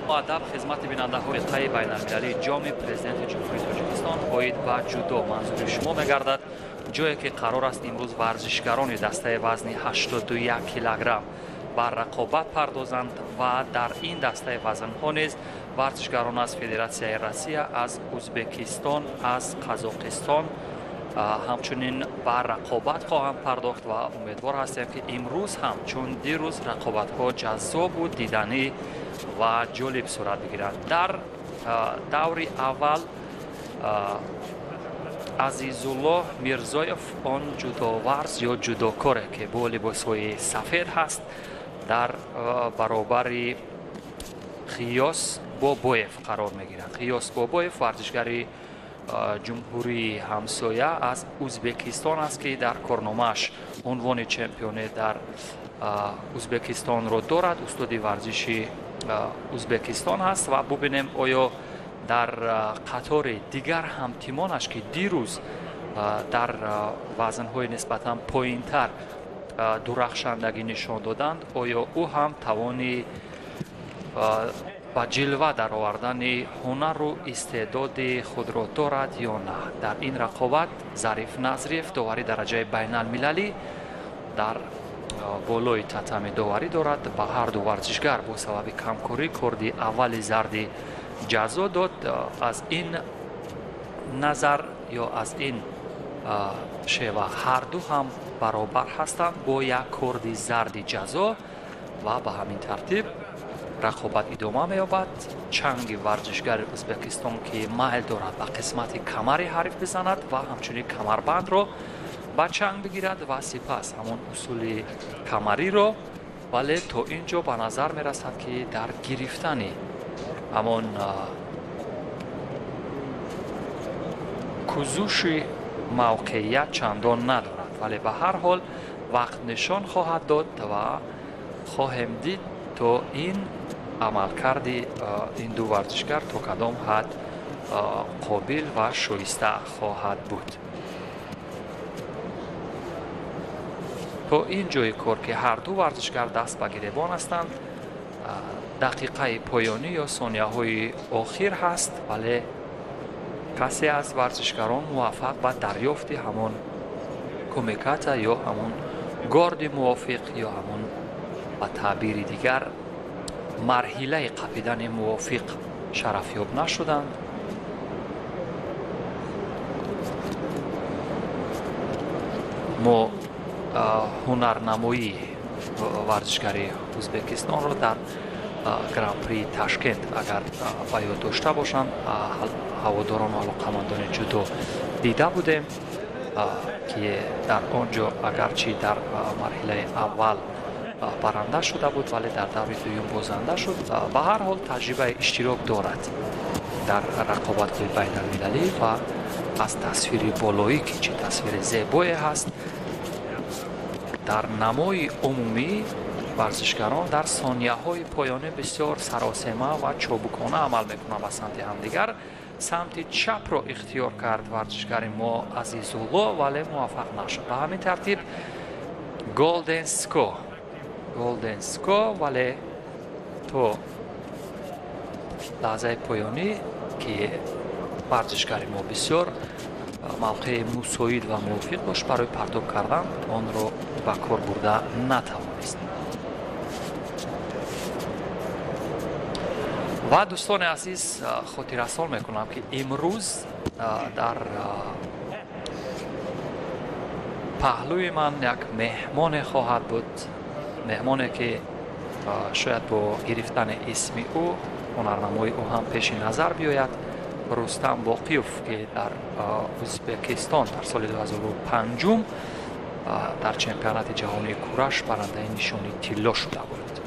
مؤدب خدمت بیننده‌های قطعه بین‌المللی جام پرزیدنت جمهوری تاجیکستان باید با جودو منظور شما می‌گردد، جایی که قرار است امروز ورزشکاران دسته وزن 81 کیلوگرم بر رقابت پردازند و در این دسته وزن‌ها نیز ورزشکاران از فدراسیای روسیه، از ازبکستان، از قزاقستان همچنین بر رقابت خواهند پرداخت و امیدوار هستیم که امروز هم چون دیروز رقابت‌ها جذاب و دیدنی و جالب صورت بگیرند. در دور اول عزیزالله میرزایف آن جودوورز یا جودوکاره که با لباس‌های سفید هست در برابر خیاس بابایف قرار میگیرند. خیاس بابایف ورزشکاری جمهوری همسایه از ازبکستان است که در کارنامه‌اش عنوان چمپیون در ازبکستان را دارد. استاد ورزشی ازبکستان هست و ببینیم آیا در قطار دیگر هم تیمانش که دیروز در وزن‌های نسبتاً پایین‌تر درخشندگی نشان دادند آیا او هم توانی با جلوه در آوردن هنر و استعداد خود را دارد یا نه. در این رقابت ظریف نظریف داوری درجه بین المللی در بالای تتمی داوری دارد. با هر دو ورزشگر با سبب کمکاری کردی اول زردی جزا داد. از این نظر یا از این شیوه هر دو هم برابر هستند با یک کردی زردی جزا و به همین ترتیب رقابت ادامه می‌یابد. چنگ ورزشگر ازبکستان که میل دارد به قسمت کمر حریف بزند و همچنین کمربند را به چنگ بگیرد و سپس همون اصول کمری را، ولی تا اینجا به نظر می‌رسد که در گرفتن همون کوزوش موقعیت چندان ندارد، ولی به هر حال وقت نشان خواهد داد و خواهیم دید تا این عملکرد این دو ورزشگر تا کدام حد قابل و شایسته خواهد بود. تا این جای کار که هر دو ورزشگر دست به گریبان هستند، دقیقه پایانی یا ثانیه های آخر هست، ولی کسی از ورزشگران موفق به دریافت همون کمیکات یا همون گارد موافق یا همون به تعبیر دیگر مرحله قپیدن موافق شرفیاب نشدند. ما هنرنمایی ورزشگری ازبکستان را در گران پری تاشکند اگر به یاد داشته باشند هواداران و علاقه‌مندان جودو دیده بودیم که در آنجا اگرچه در مرحله اول برنده شده بود ولی در دور دوم بازنده شد. به هر حال تجربه اشتراک دارد در رقابت بین المللی و از تصویر بالایی که چه تصویر زیبایی هست در نمای عمومی ورزشگران در ثانیه های پایانی بسیار سراسیمه و چابکانه عمل میکنند به سمت همدیگر. سمت چپ را اختیار کرد ورزشگر ما عزیزالله ولی موفق نشد. به همین ترتیب گلدن سکو ولی تو لحظه پایانی که ورزشگر ما بسیار موقع مساعد و موفق باش برای پرتاب کردن آن را به کار برده نتوانست. و دوستان عزیز خاطر رسان میکنم که امروز در پهلوی من یک مهمان خواهد بود، مهمانی که شاید با گرفتن اسم او هنرنمای او هم پیش نظر بیاید. رستم باقیوف که در ازبکستان در سال 2005 در چمپیونات جهانی کورش برنده نشانی طلا شده بود.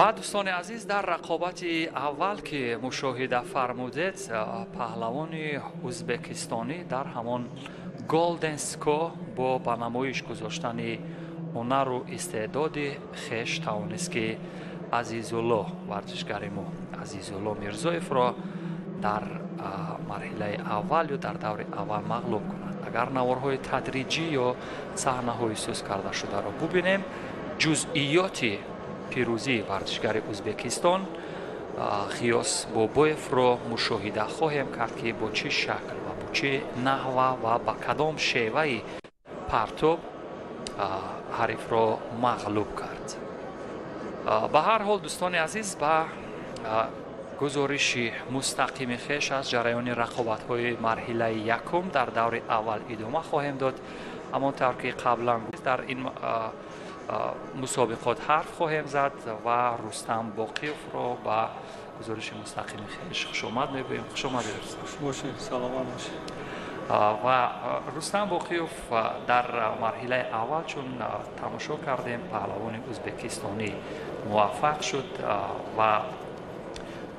و دوستان عزیز در رقابت اول که مشاهده فرمودید پهلوان ازبکستانی در همان گلدن سکو با به نمایش گذاشتن هنر و استعداد خویش توانست که عزیزالله ورزشگر ما عزیزالله میرزایف را در مرحله اول یا در دور اول مغلوب کند. اگر نوارهای تدریجی یا صحنه‌های سوز کرده شده را ببینیم، جزئیات پیروزی ورزشگر ازبکستان قیاس با بویف را مشاهده خواهیم کرد که با چه شکل و با چه نحوه و با کدام شیوه پرتاب حریف را مغلوب کرد. به هر حال دوستان عزیز، با گزارش مستقیم خویش از جریان رقابت‌های مرحله یکم در دور اول ادامه خواهیم داد. همانطور که قبلا در این مسابقات حرف خواهیم زد و رستم باقیوف را با گزارش مستقیم خویش خوش آمد میگوییم. خوش آمدید. باشید، سلامت باشید. و رستم باقیوف در مرحله اول چون تماشا کردیم پهلوان ازبکستانی موفق شد و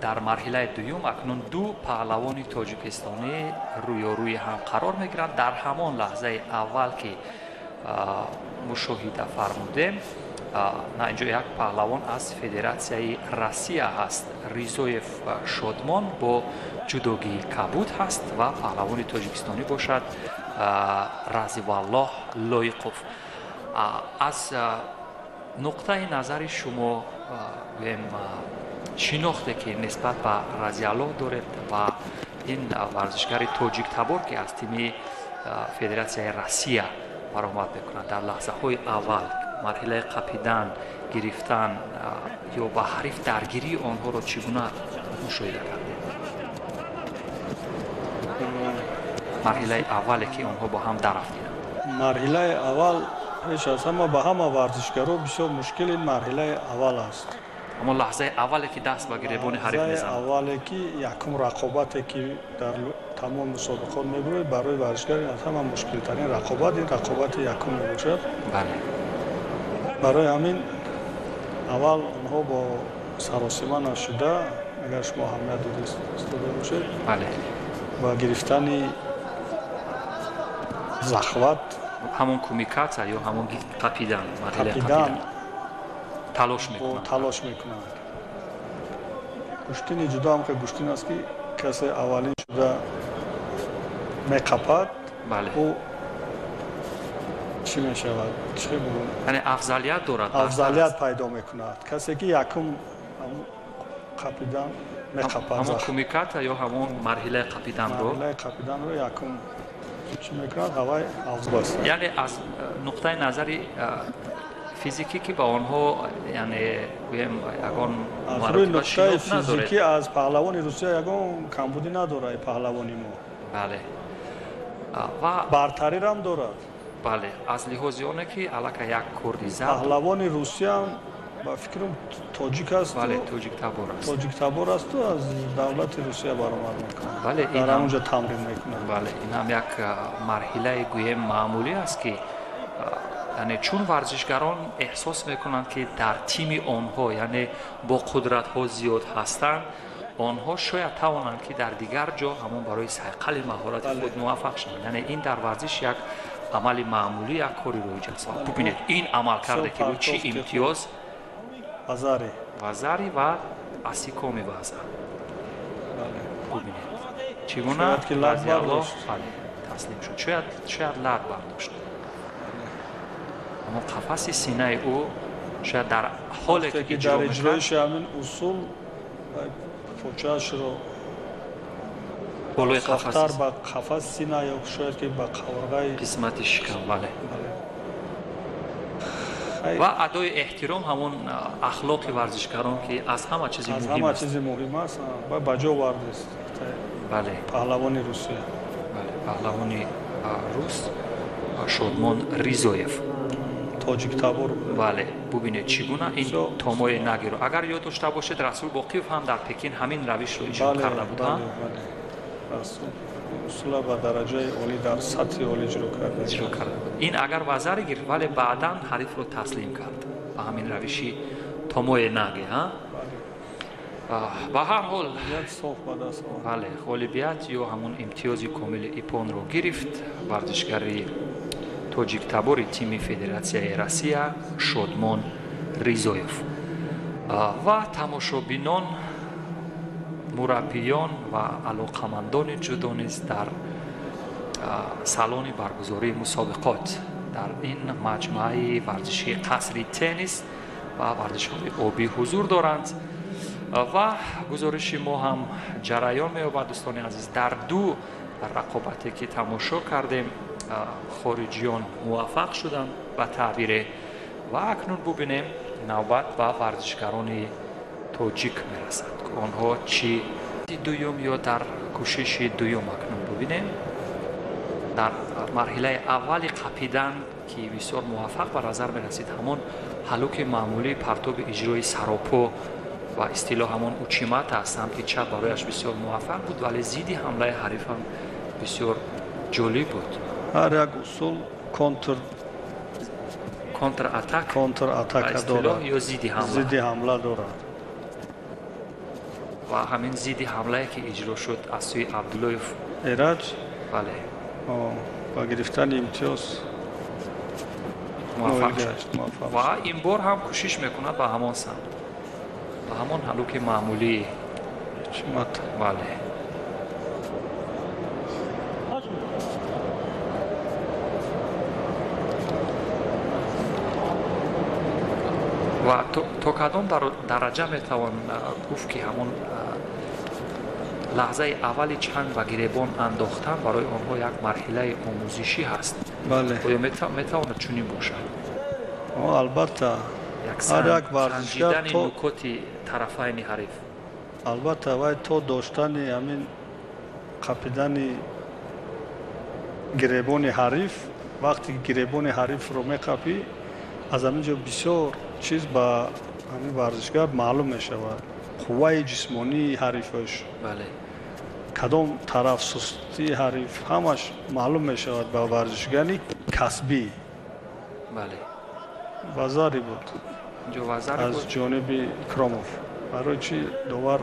در مرحله دوم اکنون دو پهلوان تاجیکستانی روی هم قرار میگیرند. در همان لحظه اول که مشاهده فرمودیم، نه اینجا یک پهلوان از فدراسیای روسیه هست، ریزویف شادمان با جودوگی کبود هست و پهلوان تاجیکستانی باشد رضی والله لایقوف. از نقطه نظر شما شناخته که نسبت به رضی الله دارید و این ورزشگر تاجیک تبار که از تیم فدراسیای روسیه برآمد میکنند، در لحظه های اول مرحله قپیدن گرفتن یا با حریف درگیری آنها را چگونه مشاهده کردید؟ مرحله اولی که آنها با هم دررفتند. مرحله اول پیش از همه با همه ورزشگرا بسیار مشکل این مرحله اول است. اما لحظه اولی که دست به گریبان حریف میزنند، لحظه اولی که یکم رقابتی که در تمام مسابقات میبرد برای ورزشگر از همه مشکل ترین رقابت این رقابت یکم میباشد. بله. برای همین اول آنها با سراسیمه نشده، اگر شما اهمیت داده باشید، بله، با گرفتن زخوت، همون کومیکاتا یا همون قپیدن، مرحله قپیدن تلاش میکنند. گشتین جدا هم که گشتین است که کسی اولین شده میقپد، بله، او چی میشود؟ یعنی افضلیت دارد، افضلیت پیدا میکند. کسی که یکم قپیدن میقپد، همون کومیکاتا یا همون مرحله قپیدن رو یکم چی میکند؟ هوای افضل است. یعنی از نقطه نظر فیزیکی که با آنها یعنی یگان مراتب شناخت نداره. فیزیکی از پهلوان روسیه یگان کمبودی نداره پهلوانی ما. بله. و برتری هم دارد. بله، از لحاظ آنه که علاقه یک کردی زد. پهلوان روسیه هم با فکرم تاجیک است. بله، تاجیک تبار است. تاجیک تبار است و از دولت روسیه برآمد میکنه. بله، این در اونجا تمرین میکنه. بله، این هم یک مرحله گویم معمولی است که یعنی چون ورزشگران احساس میکنند که در تیم آنها یعنی با قدرت ها زیاد هستند، آنها شاید توانند که در دیگر جا همون برای صقل مهارت خود موفق شوند. یعنی این در ورزش یک عمل معمولی، یک کاری رو ایجاد ساخت. ببینید این عمل کرده که رو چی امتیاز وزاری و اسیکومی وزر. ببینید چگونه رضی الله تسلیم شد. شاید لرد برداشت، اما قفس سینه او شاید در حالی که در اجرایش همین اصول فوچه‌اش رو بالای قفس با قفس سینه یا شاید که با قورغه قسمت شکم. بله. و ادای احترام همون اخلاق ورزشکاران که از همه چیز مهم است. از همه چیز مهم است. با بجا ورزش. بله. پهلوان روسیه. بله، پهلوان روس شادمان ریزویف تاجیک تبار. بله، ببینید چگونه این تامای نگیرو. اگر یاد داشته باشید رسول باقیوف هم در پکین همین روش رو اجرا کرده بودند. بله. رسول با درجه عالی در سطح عالی اجرا کرده. این اگر وزر گرفت ولی بعداً حریف رو تسلیم کرد. با همین روشی томое наги, ҳа? ба ҳар ҳол бале ғолибият ё ҳамун имтиёзи комили ипонро гирифт варзишгари тоҷиктабори тими федератсияи Россия Шодмон Ризоев ва тамошобинон мураббиён ва алоқамандони ҷудо низ дар салони баргузории мусобиқот дар ин маҷмӯаи варзишии қасри теннис ва варзишҳои обӣ ҳузур доранд ва гузориши мо ҳам ҷараён меёбад. дӯстони азиз, дар ду рақобате ки тамошо кардем хориҷиён муваффақ шуданд ба таъбире ва акнун бубинем навбат ба варзишгарони тоҷик мерасад. онҳо чӣ дуюм ё дар кӯшиши дуюм акнун бубинем. дар марҳилаи аввали қапидан ки бисёр муваффақ ба назар мерасид ҳамон ҳалуки маъмулии партоби иҷрои саропо ва истилоҳ ҳамон учимата аз самти чап барояш бисёр муваффақ буд, вале зидди ҳамлаи ҳарифам бисёр ҷолиб буд. ҳар як усул контратака дорад ё зидди ҳамла дорад ва ҳамин зидди ҳамлае ки иҷро шуд аз сӯи Абдуллоев эраҷ бале ба гирифтани имтиёз муваффақ шуд ва ин бор ҳам кӯшиш мекунад ба ҳамон самт, ба ҳамон ҳалуки маъмулии бале. ва то кадом дараҷа метавон гуфт ки ҳамон лаҳзаи аввали чанг ба гиребон андохтан барои онҳо як марҳилаи омӯзишӣ ҳаст? оё метавонад чунин бошад? албатта ҳар як варзишгар нукоти тарафайни ҳариф, албатта вай то доштани ҳамин қапидани гиребони ҳариф, вақте гиребони ҳарифро меқапӣ, аз ҳамин ҷо бисёр чиз ба ҳамин варзишгар маълум мешавад. қувваи ҷисмонии ҳарифаш, кадом тараф сустии ҳариф, ҳамаш маълум мешавад ба варзишгари касбӣ. вазари буд аз ҷониби Икромов. барои чӣ довар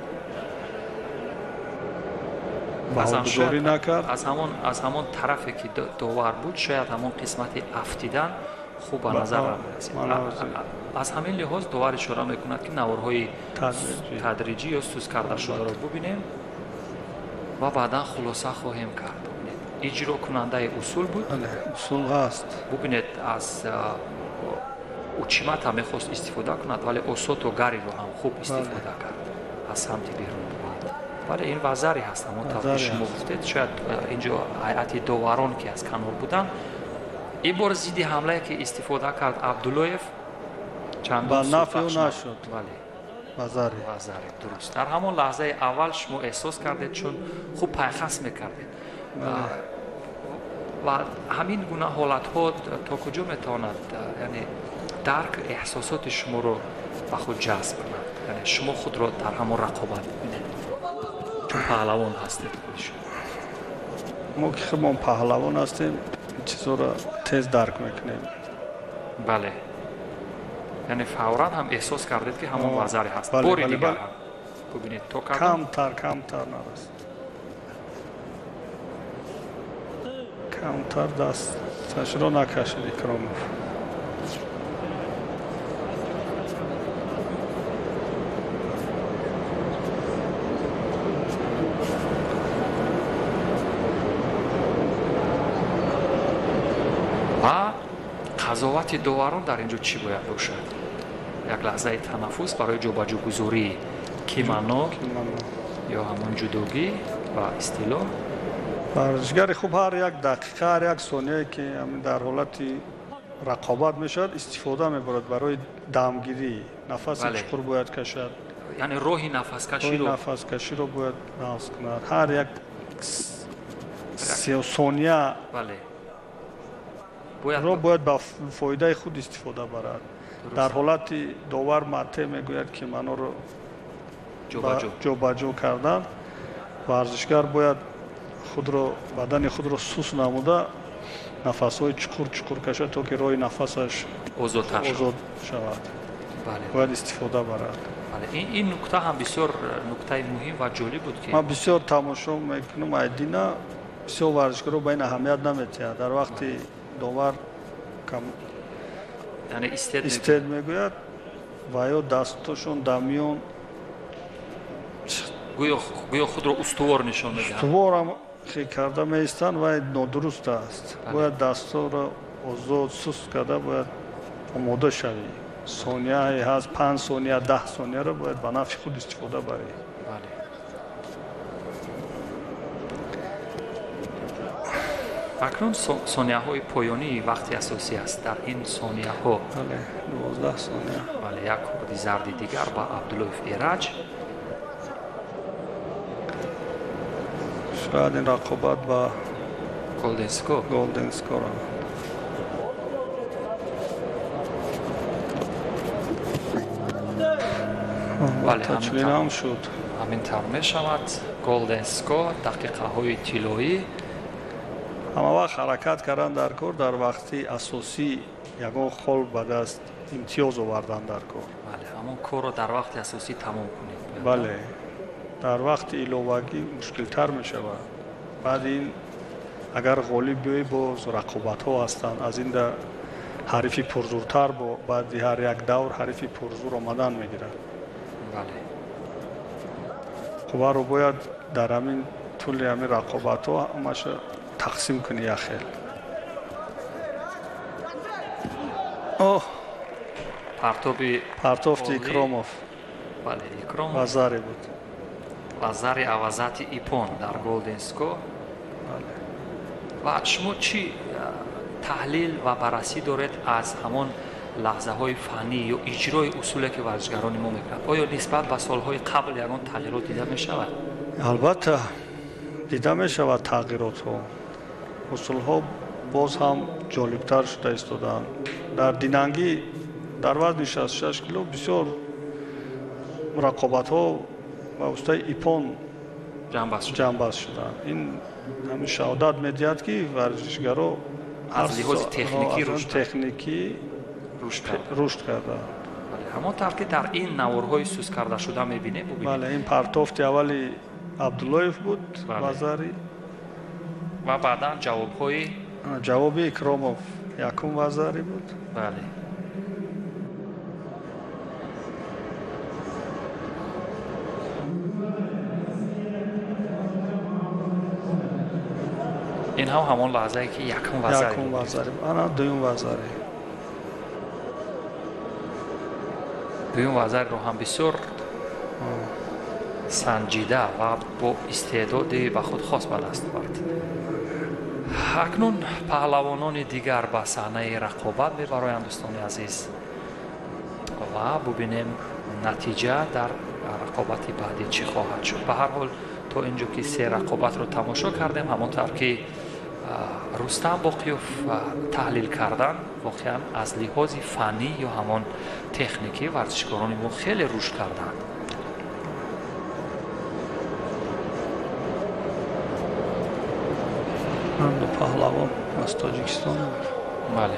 баҳогузорӣ накард? аз ҳамон тарафе ки довар буд, шояд ҳамон қисмати афтидан хуб ба назар намерасид. аз ҳамин лиҳоз довар ишора мекунад ки наворҳои тадриҷӣ ё сускардашударо бубинем ва баъдан хулоса хоҳем кард. иҷрокунандаи усул буд. усул ҳаст. бубинед аз учимата мехост истифода кунад, вале осоту гариро ҳам хуб истифода кард аз самти берун. вале ин вазаре ҳаст. ҳамон таври шумо гуфтед, шояд инҷо ҳайати доварон ки аз канор буданд, ин бор зидди ҳамлае ки истифода кард Абдуллоев ба нафъ нашуд. вазаре дуруст. дар ҳамон лаҳзаи аввал шумо эҳсос кардед, чун хуб пайхас мекардед ва ҳамин гуна ҳолатҳо то куҷо метавонад яъне дарк эҳсосоти шуморо ба худ ҷазб кунад. яъне шумо худро дар ҳамон рақобат бибинед, чун паҳлавон ҳастед. мо ки худмон паҳлавон ҳастем, чизоро тез дарк мекунем. бале, яъне фавран ҳам эҳсос кардед ки ҳамон вазаре ҳаст. бори дигар ҳам бубинед то камтар нараст, камтар дасташро накашид Икромов. ва қазовати доварон дар инҷо чӣ бояд бошад? як лаҳзаи танаффус барои ҷобаҷӯгузории кимано ё ҳамон ҷудогӣ ва истилоҳ. варзишгари хуб ҳар як дақиқа, ҳар як сонияе ки дар ҳолати рақобат мешавад, истифода мебарад барои дамгирӣ. нафаси чуқур бояд кашад, яъне роҳи нафаскаширо бояд навз кунад. ҳар як сония ро бояд ба фоидаи худ истифода барад. дар ҳолати довар матъ мегӯяд ки маноро ҷобаҷӯ кардан, варзишгар бояд бадани худро сус намуда нафасҳои чуқур кашад, то ки роҳи нафасаш озод шавад. باید استفاده برد. این نکته هم بسیار نکته مهم و جالب بود که ما بسیار تماشا میکنم ایدینا بسیار ورزشکارا به این اهمیت نمیتیه. در وقتی داور کم یعنی استید میگوید و یا دستشون دمیون گویا خود رو استوار نشان میدهند. استوار هم خیلی کرده میستن و نادرست است. باید دستا را آزاد سست کرده باید آماده شوی. ثانیه هست 5 ثانیه 10 ثانیه را باید به نفع خود استفاده بری. اکنون ثانیه های پایانی وقتی اساسی است. در این ثانیه ها 12 ثانیه یک کارت زرد دیگر با عبداللایف ایرج. شاید این رقابت با گلدن سکور تچلین هم شد. همین طور می شود. گلدن سکور دقیقه های طلایی. همه وقت حرکت کردن در کار در وقتی اساسی یگان خال به دست امتیاز آوردن در کار. همون کار رو در وقت اساسی تمام کنید. بله. در وقت ایلوواگی مشکل تر می شود. بعد این اگر غالب بیایی باز رقابت ها هستند از این در حریفی پرزورتر با بعد هر یک دور حریفی پرزور آمدن می گیرد. خب رو باید در همین طول همین رقابت ها همش تقسیم کنی یا خیل. پرتافت اکراموف. بله اکراموف وزاری بود. وزاری عوضات ایپون در گلدن سکور. و شما چی تحلیل و بررسی دارید از همون لحظه های فنی یا اجرای اصولی که ورزشگران ما میکنند؟ آیا نسبت به سالهای قبل یگان تغییرات دیده می شود؟ البته دیده می شود تغییرات ها. اصول ها باز هم جالبتر شده ایستادند. در دیننگی در وزن 66 کیلو بسیار رقابت ها و استای ایپون جنبش شدند. این همین شهادت میدهد که ورزشگرا از لحاظ تکنیکی رشد کرده. همانطور که در این نوارهای سوس کرده شده میبینیم. بله این پرتافت اولی عبداللایف بود وزاری و بعدا جواب اکراموف یکم وزاری بود. بله این هم همون لحظه که یکم وزاری بود. آنها دویم وزاری. دویم وزاری رو هم بسیار سنجیده و با استعداد به خود خاص به دست آورد. اکنون پهلوانان دیگر به صحنه رقابت میبرند دوستان عزیز و ببینیم نتیجه در رقابت بعدی چی خواهد شد. به هر حال تا اینجا که 3 رقابت رو تماشا کردیم همانطور که رستم باقیوف تحلیل کردن واقعا از لحاظ فنی یا همان تکنیکی ورزشکاران ما خیلی رشد کردند. هم دو پهلوان از تاجیکستان. بله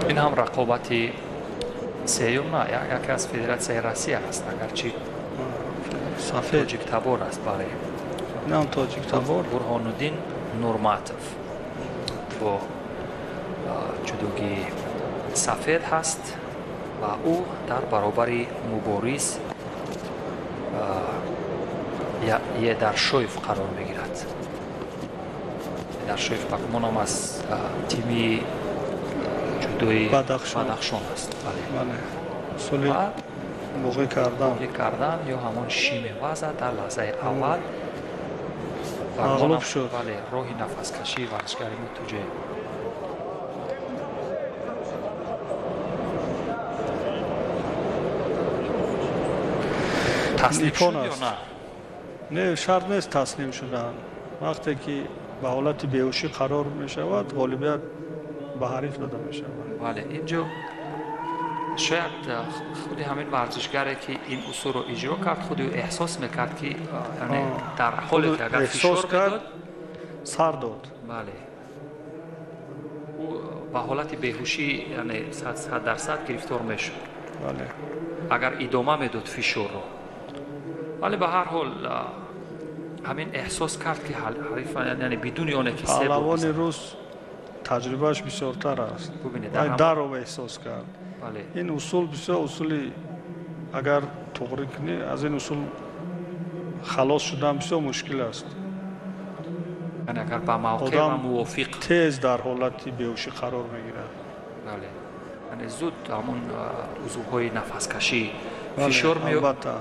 این هم رقابتی سیوم نه یکی از فدراسیون روسیه است اگرچه تاجیک تبار است. برای نه تاجیک تبار برهانالدین نورماتوف با جدوگی سفید هست و او در برابر مبارز یه در شویف قرار میگیرد. در شویف بگمان هم از تیمی جدوی بدخشان است. بله موقع کردن یا همون شیم وضع در لحظه اول مغلوب شد. بله راهی نفس کشی ورزشگری متوجه تسلیم شد یا نه؟ نه شرط نیست تسلیم شدن. وقتی که به حالت بیهوشی قرار می شود غالبیت به حریف داده می شود. بله اینجا شاید خود همین ورزشگری که این اصول رو اجرا کرد خود احساس میکرد که یعنی در حالی که اگر فشار بداد سر داد. بله او با حالت بیهوشی یعنی 100% گرفتار میشد. بله. اگر ادامه میداد فشار رو. ولی به هر حال همین احساس کرد که حریف یعنی بدون اون که پهلوان روز تجربهش بسیارتر است. ببینید در رو احساس کرد. بله. این اصول بسیار اصولی اگر توغری کنی از این اصول خلاص شدن بسیار مشکل است. یعنی اگر با موقع و موافق تیز در حالتی بیهوشی قرار میگیرد. بله. یعنی زود همون عضوهای نفس کشی فشار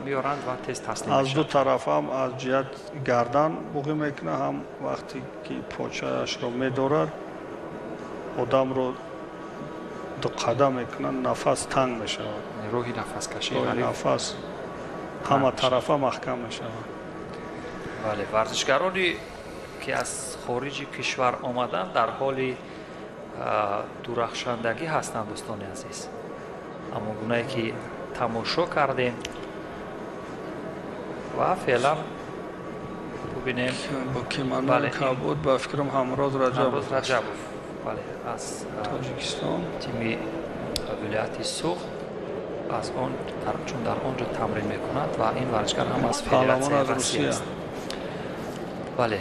میارند و تیز تسلیم از دو طرف هم از جهت گردن بوقی میکنه هم وقتی که پاچه‌اش رو میدارد آدم رو دو قدم میکنه نفس تنگ میشود. روحی نفس کشی نفس همه طرفه محکم میشود. بله. ورزشگرانی که از خارج کشور آمدن در حال درخشندگی هستند دوستان عزیز. اما گونه‌ای که تماشا کردیم و فعلا ببینیم با کیمانان کبود با فکرم همراز رجبوف بله از تاجیکستان تیم ولایت سوخ از آن چون در آنجا تمرین میکند و این ورزشگر هم از فدراسیون روسیه است. بله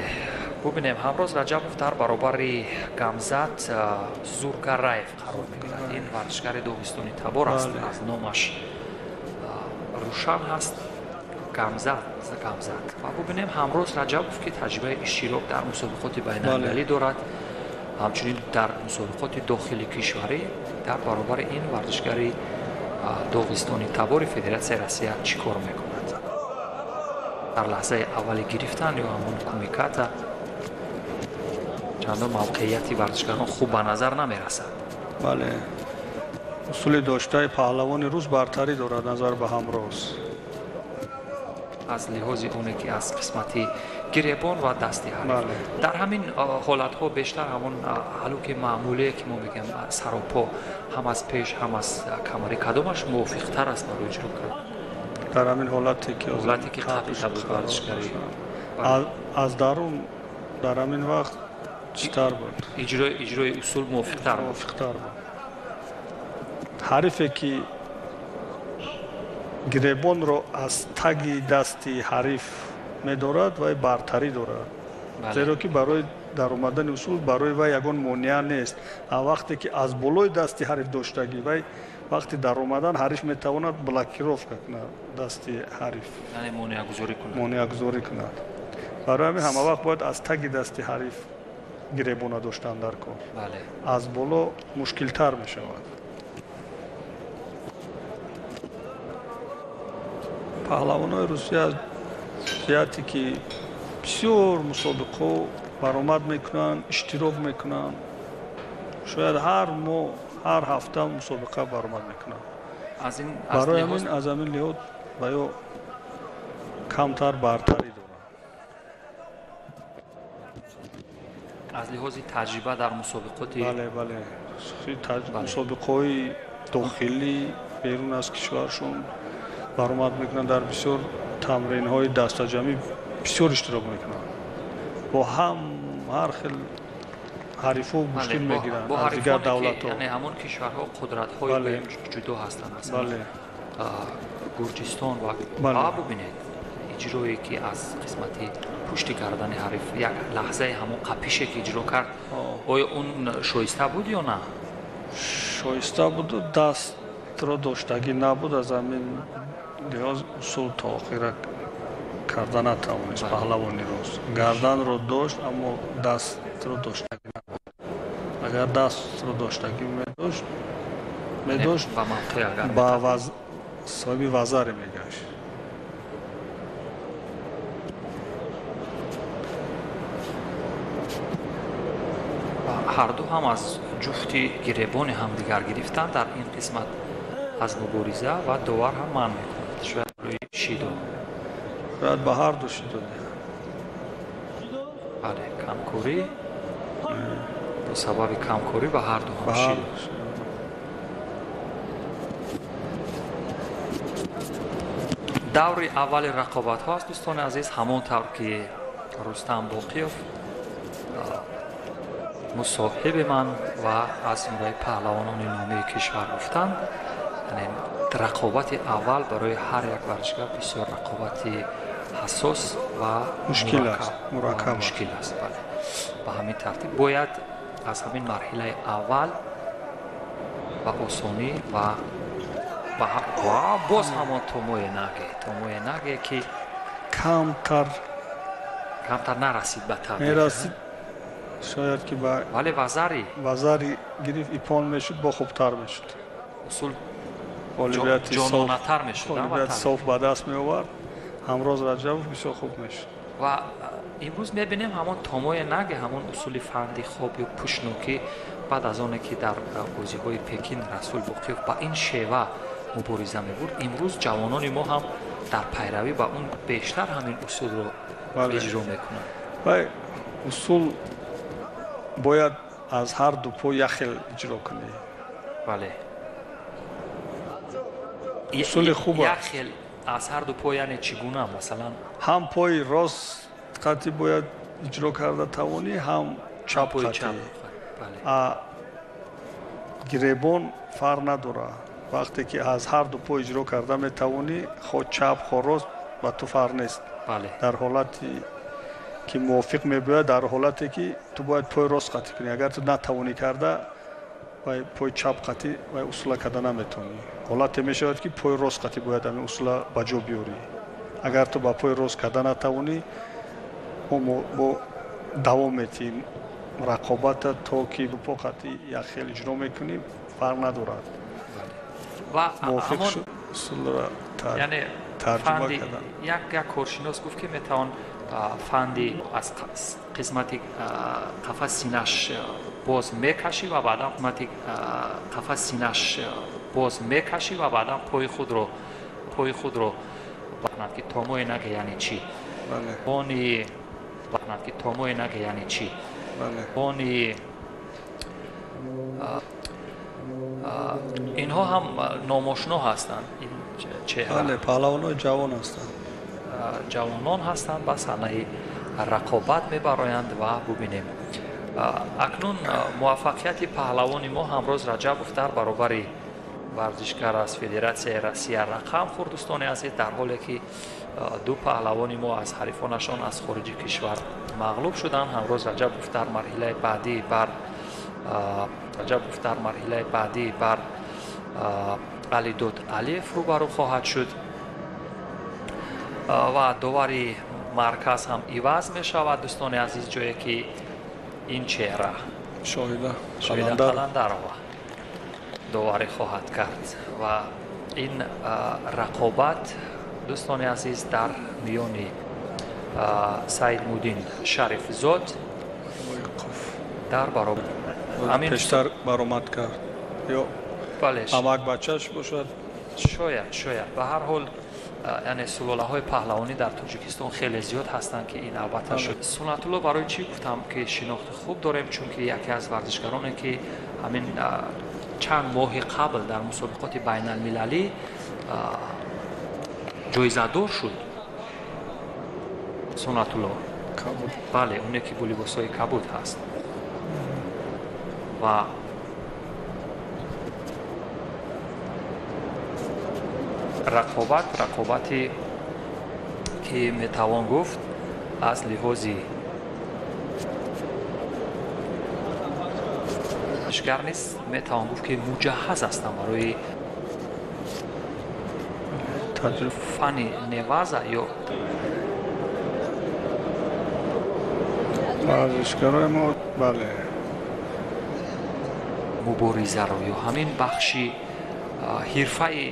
ببینیم همراز رجبوف در برابر گامزات زورگراєв قرار میگیرد. این ورزشگر داغستانی تبار است. از نامش روشن هست گامزات و ببینیم همراز رجبوف که تجربه اشتراک در مسابقات بین‌المللی دارد همچنین در مسابقات داخلی کشوری در برابر این ورزشگری داغستانی تبار فدراسیون روسیه چیکار میکند. در لحظه اولی گرفتن یا همون کمیکات چندان موقعیتی ورزشگران خوب به نظر نمیرسد. بله اصول داشته پهلوان روز برتری دارد نظر به همراز از لحاظ اونه که از قسمتی گریبان و دستی حریف. در همین حالت ها بیشتر همون حلوک معمولی که ما میگیم سر و پا هم از پیش هم از کمری کدامش موافق تر است برای اجرا کرد؟ در همین حالتی که قبلی بود ورزشگری از درون در همین وقت چطور بود؟ اجرای اصول موافق تر بود. حریفی که گریبان رو از تگ دستی حریف می‌دارد و برتری دارد. زیرا که برای در اومدن اصول برای و یگان مانع نیست. وقتی که از بالای دستی حریف داشتگی و وقتی در اومدن حریف میتواند بلاکیروف کند دستی حریف. یعنی مانع گذاری کند. برای همین همه وقت باید از تگ دستی حریف گریبان داشتن در کار. بله. از بالا مشکل تر می شود. پهلوان‌های روسیه از جهتی که بسیار مسابقه برآمد میکنن اشتراک میکنن شاید هر ماه هر هفته مسابقه برآمد میکنن برای همین از همین لحاظ باید کمتر برتری دارن. از لحاظ تجربه در مسابقات بله مسابقه‌های داخلی بیرون از کشورشون برآمد میکنن در بسیار تمرین‌های دسته‌جمعی بسیار اشتراک میکنن با هم هر خیل حریفا مشکل میگیرن از دیگر دولت‌ها. یعنی همون کشورها قدرت‌های جدا هستند مثلا گرجستان و ببینید اجرایی که از قسمتی پشتی کردن حریف یک لحظه همون قپیشه که اجرا کرد آیا اون شایسته بود یا نه؟ شایسته بود دست رو داشتگی نبود از همین لحاظ اصول تا آخر کردن نتوانست پهلوانی روز گردن رو داشت اما دست رو داشتگی نبود. اگر دست رو داشتگی میداشت با صاحب وزر میگشت. هر دو هم از جفتی گریبان هم دیگر گرفتن در این قسمت از مبارزه و داور هم منع میکند. شاید روی شیدو شاید به هر دو شیدو بله کمکوری به سبب کمکوری به هر دو هم شیدو. دور اول رقابت ها است دوستان عزیز همون طور که رستم باقیوف مصاحب من و از جمله پهلوانان نامی کشور گفتند یعنی رقابت اول برای هر یک ورزشکار بسیار رقابت حساس و مشکل است، مرکب مشکل است. بله. به همین ترتیب باید از همین مرحله اول و آسانی و باز همان توموی نگه که کمتر نرسید به تبدیل میرسید، شاید که با ولی وزاری گرفت ایپان میشد با خوبتر میشد، اصول غالبیت جانانه‌تر میشد، غالبیت صاف به دست می آورد. همراز رجبوف بسیار خوب میشد و امروز میبینیم همون توموی نگه، همون اصول فندی خوب یا پوشنوکی بعد از آنه که در بازی‌های پکین رسول باقیف با این شیوه مبارزه می‌برد، امروز جوانان ما هم در پیروی با اون بیشتر همین اصول رو اجرا میکنن. و اصول باید از هر دو پا یک خیل اجرا کنی. بله. اصول خوبه. یک خیل از هر دو پا یعنی چگونه؟ مثلا هم پای راست قطعی باید اجرا کرده توانی، هم چپ قطعی. بله. گریبان فرق نداره. وقتی که از هر دو پا اجرا کرده میتوانی، خود چپ خود راست با تو فرق نیست. بله. در حالتی که موافق میباید، در حالتی که تو باید پای راست قطعی کنی. اگر تو نتوانی کرده و پای چپ قطعی و اصول کرده نمیتونی. حالت میشود که پای راست قطعی باید همین اصول بجا بیاری. اگر تو با پای راست کرده نتوانی، با دوام میتی رقابت تا که دو پا قطعی یک خیلی اجرا میکنی فرق ندارد. و موافق شد اصول را یعنی ترجمه کردن. یک کارشناس گفت که میتوان فندی از قسمتی قفس سینش باز میکشی و بعدا قسمتی قفس سینش باز میکشی و بعدا پای خود رو بکنند که توموی نگه یعنی چی؟ بله. بانی بکنند که توموی نگه یعنی چی؟ بله. بانی اینها هم ناماشنا هستند. این چهره بله، پهلوانان جوان هستند. جوانان هستند، بس صحنه رقابت میبرایند و ببینیم اکنون موفقیت پهلوان ما همروز رجبوف در برابر ورزشکار از فدراسیای روسیه رقم خورد دوستان عزیز، در حالی که دو پهلوان ما از حریفانشان از خارج کشور مغلوب شدند. همروز رجبوف در مرحله بعدی بر علی دود علیف روبرو خواهد شد و داوری مرکز هم عوض می شود دوستان عزیز، جایی که این چهره شاهد قلندر و داوری خواهد کرد و این رقابت دوستان عزیز در میان سید مودین شریف زاد در برابر همین پیشتر برآمد کرد یا بله امک بچهش باشد، شاید به هر حال یعنی سلاله های پهلوانی در تاجیکستان خیلی زیاد هستند که این البته شد. سنت الله برای چی گفتم که شناخت خوب داریم؟ چون که یکی از ورزشکارانی که همین چند ماه قبل در مسابقات بین المللی جایزه دار شد. سنت الله کبود. بله، اونی که بولیبوسای کبود هست و رقابتی که میتوان گفت از لحاظی اشگر نیست، میتوان گفت که مجهز هستن برای فنی نوازه یا ورزشکارای ما بله مبارزه رو یا همین بخشی حرفه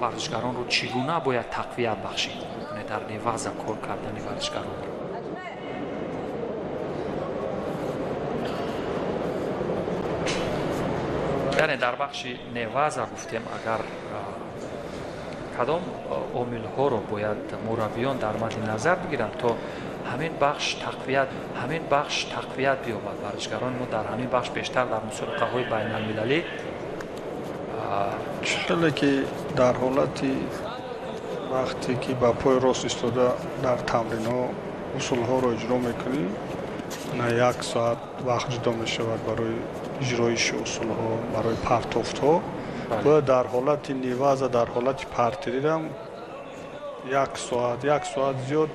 ورزشکاران رو چگونه باید تقویت بخشید در نوازه کار کردن ورزشکاران. یعنی در بخش نوازه گفتیم اگر کدام عامل ها رو باید مربیان در مد نظر بگیرن تا همین بخش تقویت بیابد. ورزشکاران ما در همین بخش بیشتر در مسابقه های بین المللی چطوری که در حالتی وقتی که با پای راست ایستاده در تمرین ها اصول ها رو اجرا میکنی، на 1 соат вақт ҷудо мешавад барои иҷроиши усулҳо, барои партофтҳо. бояд дар ҳолати неваза, дар ҳолати партирирам 1 соат зиёд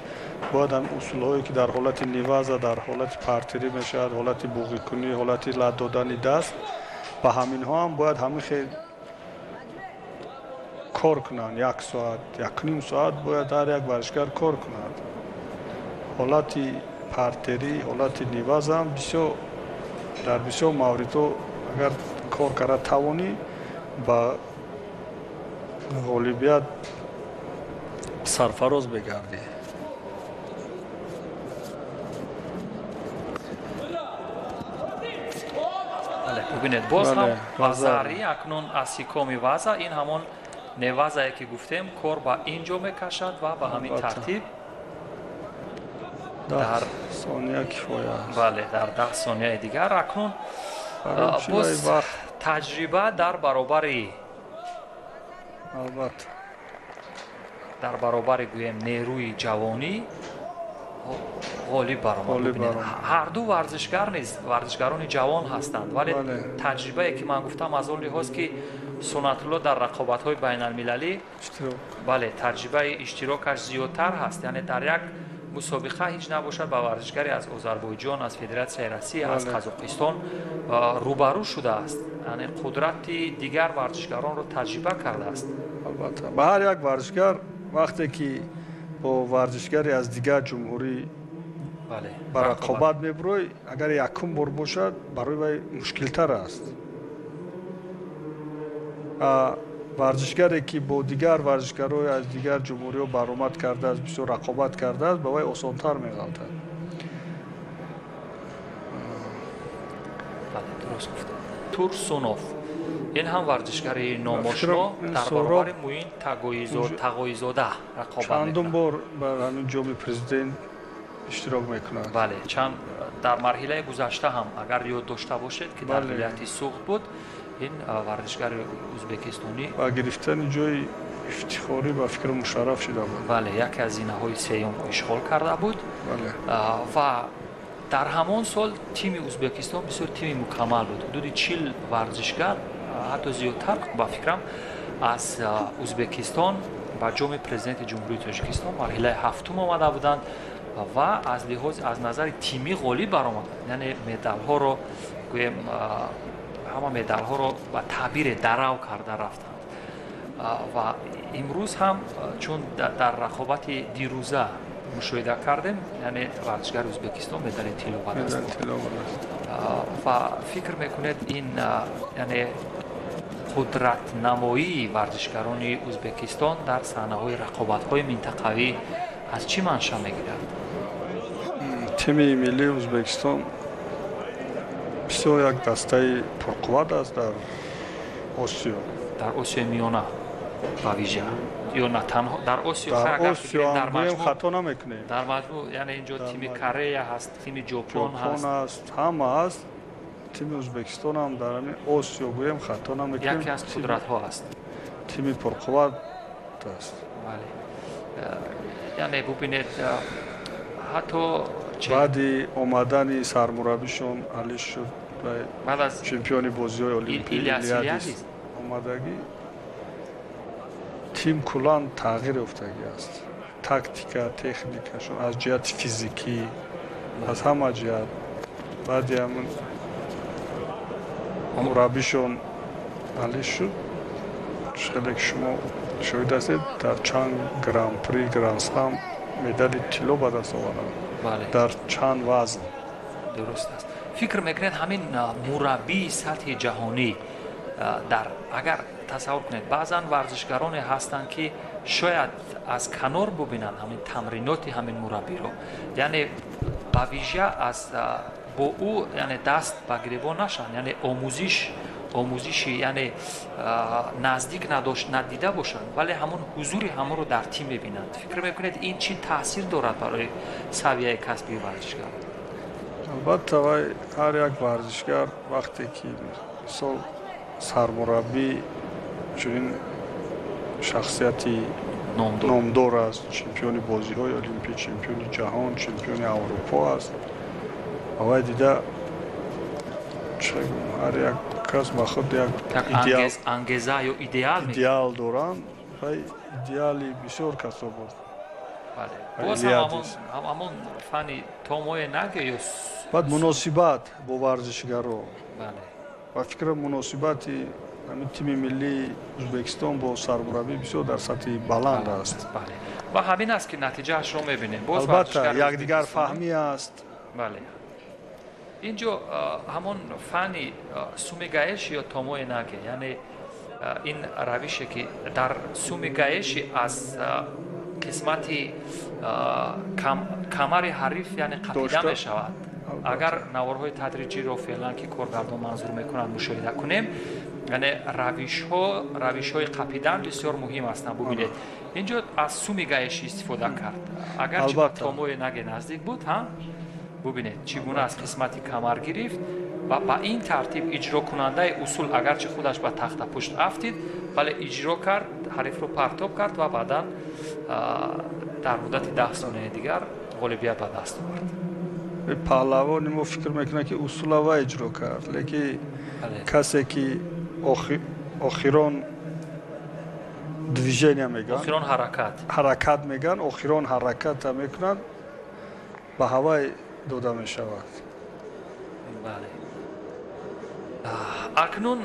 бояд ҳам усулҳое ки дар ҳолати неваза, дар ҳолати партирӣ мешавад, ҳолати буғикунӣ, ҳолати лад додани даст, ба ҳаминҳо ҳам бояд ҳамин хел кор кунанд. 1 соат, 1.5 соат бояд ҳар як варзишгар кор кунад. ҳолати партирӣ, ҳолати неваза ҳам дар бисёр мавридҳо агар кор карда тавонӣ ба ғолибият сарфароз бегардӣ. бубинед боз ҳам вазари акнун аз ҳикоми ваза ин ҳамон невазае ки гуфтем кор ба ин ҷо мекашад ва ба ҳамин тартиб дар сония кифоя аст. бале дар 10 сонияи дигар акнун боз таҷриба дар баробари гӯем нерӯи ҷавонӣ ғолиб баромад. ҳарду варзишгар низ варзишгарони ҷавон ҳастанд, вале таҷрибае ки ман гуфтам аз он лиҳоз ки сунатулло дар рақобатҳои байналмилалӣ бале таҷрибаи иштирокаш зиёдтар ҳаст. яъне дар як мусобиқа ҳеҷ набошад ба варзишгаре аз озарбойҷон, аз федератсияи россия, аз қазоқистон рӯбарӯ шудааст, яъне қудрати дигар варзишгаронро таҷриба кардааст. албатта ба ҳар як варзишгар вақте ки бо варзишгаре аз дигар ҷумҳурӣ ба рақобат мебурӯй, агар якум бор бошад барои вай мушкилтар аст. варзишгаре ки бо дигар варзишгарои аз дигар ҷумҳуриҳо баромад кардааст, бисёр рақобат кардааст, ба вай осонтар меғалтад. турсунов ин ҳам варзишгари номошно дар баробари муин тағоизода рақобат чандум бор ба ҳамин ҷоми президент иштирок мекунад. бале чанд дар марҳилаи гузашта ҳам агар ёд дошта бошед ки дар вилояти суғд буд ин варзишгари ӯзбекистонӣ ба гирифтани ҷои ифтихорӣ ба фикр мушарраф шуда буд. бале яке аз зинаҳои сеюмро ишғол карда буд ва дар ҳамон сол тими ӯзбекистон бисёр тими мукаммал буд. ҳудуди 40 варзишгар ҳатто зиёдтар ба фикрам аз ӯзбекистон ба ҷоми президенти ҷумҳурии тоҷикистон марҳилаи ҳафтум омада буданд ва аз назари тимӣ ғолиб баромаданд. яъне медалҳоро гӯем ҳама медалҳоро ба таъбире дарав карда рафтанд ва имрӯз ҳам чун дар рақобати дирӯза мушоҳида кардем, яъне варзишгари ӯзбекистон медали тилло ба даст ва фикр мекунед ин яъне қудратнамоии варзишгарони ӯзбекистон дар саҳнаҳои рақобатҳои минтақавӣ аз чӣ манша мегирад? тими миллии ӯзбекистон бисёр як дастаи пурқувват аст дар осиё. дар осиёи миёна ба вижа ё на танҳо дар осиё дар маҷмӯъ хато намекунем. дар маҷмӯъ яъне инҷо тими Корея ҳаст, тими ҷопон ҳаст, ҳама ҳаст. тими ӯзбекистон ҳам дар ҳамин осиё гӯем хато намекунем. яке аз қудратҳо аст. тими пурқувват аст. бале яъне бубинед ҳатто баъди омадани сармураббишон алӣ шуд баъд аз чемпиони бозиҳои олимпӣ Илиадис омадагӣ тим куллан тағйир ёфтагӣ аст. тактика, техникашон аз ҷиҳати физикӣ, аз ҳама ҷиҳат. баъди ҳамин мураббишон алӣ шуд, хеле ки шумо шоҳид ҳастед, дар чанд гран-при, гран-слам медали тилло ба даст оваранд. дар чанд вазн. дуруст аст. фикр мекунед ҳамин мураббии сатҳи ҷаҳонӣ дар агар тасаввур кунед баъзан варзишгароне ҳастанд ки шояд аз канор бубинанд ҳамин тамриноти ҳамин мураббиро, яъне ба вижа аз бо ӯ яъне даст ба гиребон нашаванд, яъне омӯзиши яъне наздик надида бошанд, вале ҳамон ҳузури ҳамаро дар тим мебинанд. фикр мекунед ин чӣ таъсир дорад барои савияи касби варзишгар? албатта вай ҳар як варзишгар вақте ки мисол сармураббӣ чунин шахсияти номдор аст, чемпиони бозиҳои олимпӣ, чемпиони ҷаҳон, чемпиони аврупо аст, авай дида ҳар як кас ба худ як ангеза ё идеал доранд вай идеали бисёр касо буд. боз ҳамон фани томое наге ё баъд муносибат бо варзишгаро ва фикрам муносибати тими миллии Ӯзбекистон бо сармураббӣ бисёр дар сатҳи баланд аст. ва ҳамин аст ки натиҷаашро мебинем. албатта якдигар фаҳмӣ аст. инҷо ҳамон фани сумигаиш ё томое наге, яъне ин равише ки дар сумигаиши аз қисмати камари ҳариф яъне қапида мешавад. агар наворҳои тадриҷиро феълан ки коргардон манзур мекунанд мушоҳида кунем, яъне равишҳои қапидан бисёр муҳим ҳастанд. бубинед инҷо аз сумигаиши истифода кард, агарчи ба томое наге наздик буд, бубинед чӣ гуна аз қисмати камар гирифт ва ба ин тартиб иҷрокунандаи усул агарчи худаш ба тахтапушт афтид, вале иҷро кард, ҳарифро партоб кард ва баъдан дар муддати 10 сонияи дигар ғолибият ба даст овард. паҳлавони мо фикр мекунад ки усулава иҷро кард, лекин касе ки охирон движения мегӯянд, охирон ҳаракат мегӯянд, охирон ҳараката мекунад, ба ҳавай дода мешавад. акнун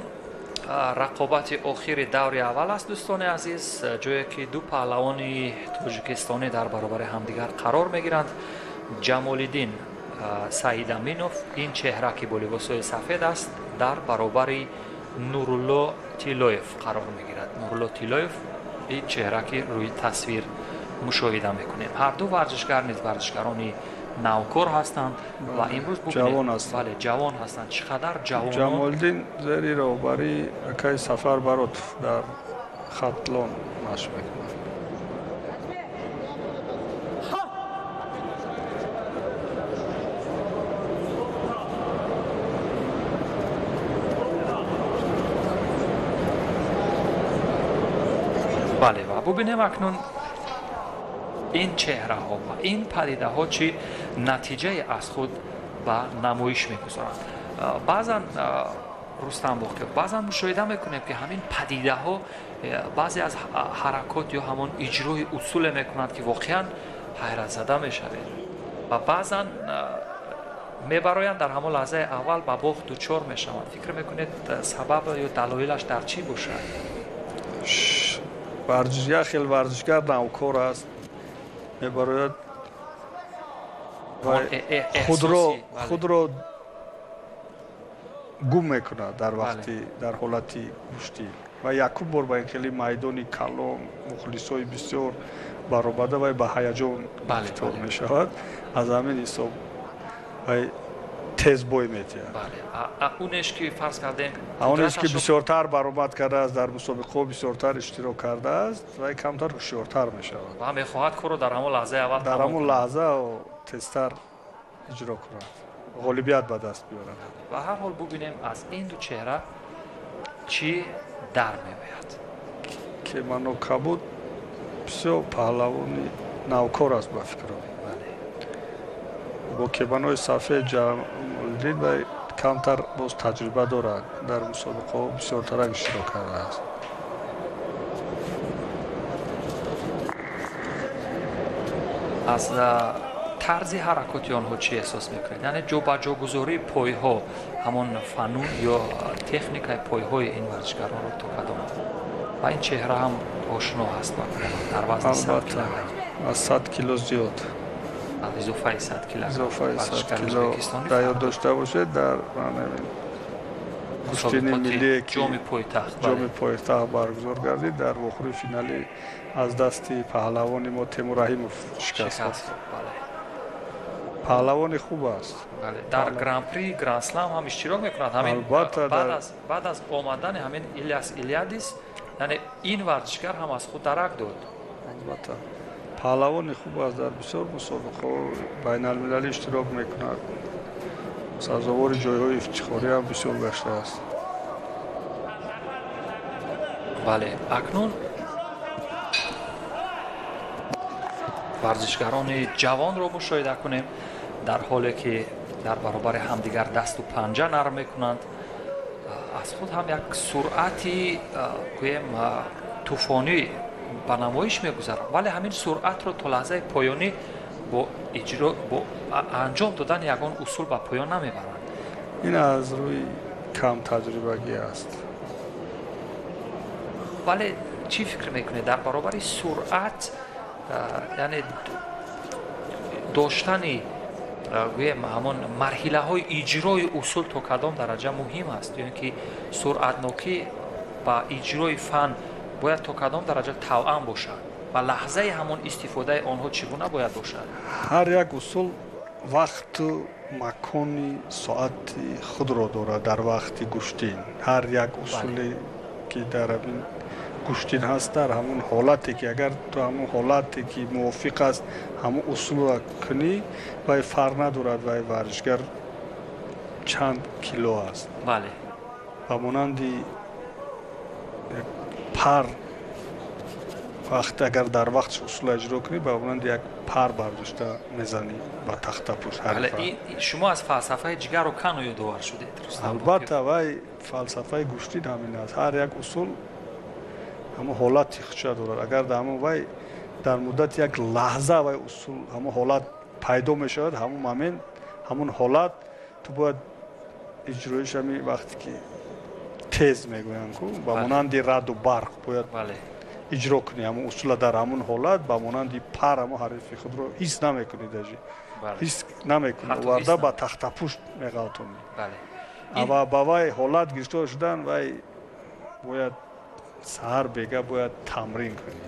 рақобати охири даври аввал аст дӯстони азиз, ҷое ки ду паҳлавони тоҷикистонӣ дар баробари ҳамдигар қарор мегиранд. ҷамолиддин саидаминов, ин чеҳра ки бо либосҳои сафед аст, дар баробари Нурулло Тилоев қарор мегирад. Нурулло Тилоев ин чеҳра ки рӯи тасвир мушоҳида мекунем. ҳарду варзишгар низ варзишгарони навкор ҳастанд ва имрӯз ҷавон ҳастанд. чӣ қадар ҷавон. ҷамолиддин зери роҳбарии акаи Сафар Баротов дар хатлон машқ мекунад. бале, ва бубинем акнун ин чеҳраҳо ва ин падидаҳо чӣ натиҷае аз худ ба намоиш мегузоранд. баъзан рустам боқиёв, баъзан мушоҳида мекунем ки ҳамин падидаҳо баъзе аз ҳаракот ё ҳамон иҷрои усуле мекунанд ки воқеан ҳайратзада мешавед ва баъзан мебароянд дар ҳамон лаҳзаи аввал ба бох дучор мешаванд. фикр мекунед сабаб ё далоилаш дар чӣ бошад? як хел варзишгар навкор аст, мебарояд худро гум мекунад дар вақти дар ҳолати куштӣ ва якум бор ба ин хели майдони калон мухлисои бисёр баробада вай ба ҳаяҷон гирифтор мешавад. аз ҳамин ҳисоб вай тезбой метиҳад. онеш ки фарз кардем, онеш ки бисёртар баромад кардааст, дар мусобиқаҳо бисёртар иштирок кардааст, вай камтар ҳушёртар мешавад ва мехоҳад кӯро дар ҳамон лаҳзаи аввал дар ҳамон лаҳза тезтар иҷро кунад, ғолибият ба даст биёрад. ба ҳар ҳол бубинем аз ин ду чеҳра чӣ дар меояд. Кеману Кабуд бисёр паҳлавони навкор аст ба фикрам. бо кеманои сафед Ҷамолиддин вай камтар боз таҷриба дорад, дар мусобиқаҳо бисёртарак иштирок кардааст. аз тарзи ҳаракоти онҳо чӣ эҳсос мекунед? яъне ҷобаҷогузории пойҳо, ҳамон фанун ё техникаи пойҳои ин варзишгаронро то кадом ба ин чеҳра ҳам ошно ҳаст дар вазни 100 килограмм. аз 100 кило зиёд. изофаи 100 кило дар ёд дошта бошед, дар куштини миллие ки ҷоми пойтахт баргузор гардид, дар вохӯри финалӣ аз дасти паҳлавони мо Темур Раҳимов шикаст. паҳлавони хуб аст. дар гран-при гранд-слам ҳам иштирок мекунад. ҳамин баъд аз омадани ҳамин Ильяс Илиадис, яъне ин варзишгар ҳам аз худ дарак дод. албатта паҳлавони хуб аст, дар бисёр мусобиқаҳо байналмилалӣ иштирок мекунад. сазовори ҷойҳои ифтихорӣ ҳам бисёр гаштааст. бале, акнун варзишгарони ҷавонро мушоҳида кунем дар ҳоле ки дар баробари ҳамдигар дасту панҷа нарм мекунанд. аз худ ҳам як суръати гӯем тӯфонӣ ба намоиш мегузаранд, вале ҳамин суръатро то лаҳзаи поёнӣ бо анҷом додани ягон усул ба поён намебаранд. ин аз рӯи камтаҷрибагӣ аст. вале чӣ фикр мекунед дар баробари суръат, яъне доштани гӯем ҳамон марҳилаҳои иҷрои усул то кадом дараҷа муҳим аст, ё ин ки суръатнокӣ ба иҷрои фан бояд то кадом дараҷа тавъан бошад ва лаҳзаи ҳамон истифодаи онҳо чӣ гуна бояд бошад? ҳар як усул вақту макони соати худро дорад. дар вақти гӯштин ҳар як усуле ки дар ҳамин гӯштин ҳаст, дар ҳамон ҳолате ки агар ту ҳамон ҳолате ки мувофиқ аст ҳамон усулро кунӣ, вай фарқ надорад вай варзишгар чанд кило аст. бале ба монанди пар вақт агар дар вақтш усула иҷро кунӣ, ба монанди як пар бардошта мезанӣ ба тахтапӯш. шумо аз фалсафаи ҷигару кану ёдовар шудед? албатта вай фалсафаи гӯштин ҳамин аст. ҳар як усул ҳамон ҳолати худша дорад. агар дар ҳамон вай дар муддати як лаҳза вай усул ҳамон ҳолат пайдо мешавад, ҳамон момент ҳамон ҳолат ту бояд иҷроиш ҳамин вақте ки тез мегӯянд ку ба монанди раъду барқ бояд иҷро кунӣ ҳамон усула дар ҳамон ҳолат, ба монанди пар ҳамон ҳарфи худро ҳис намекунӣ, дажи ҳис намекунӣ, оварда ба тахтапӯшт меғалтонӣ. ава ба вай ҳолат гирифтор шудан вай бояд саҳар бега бояд тамрин кунӣ,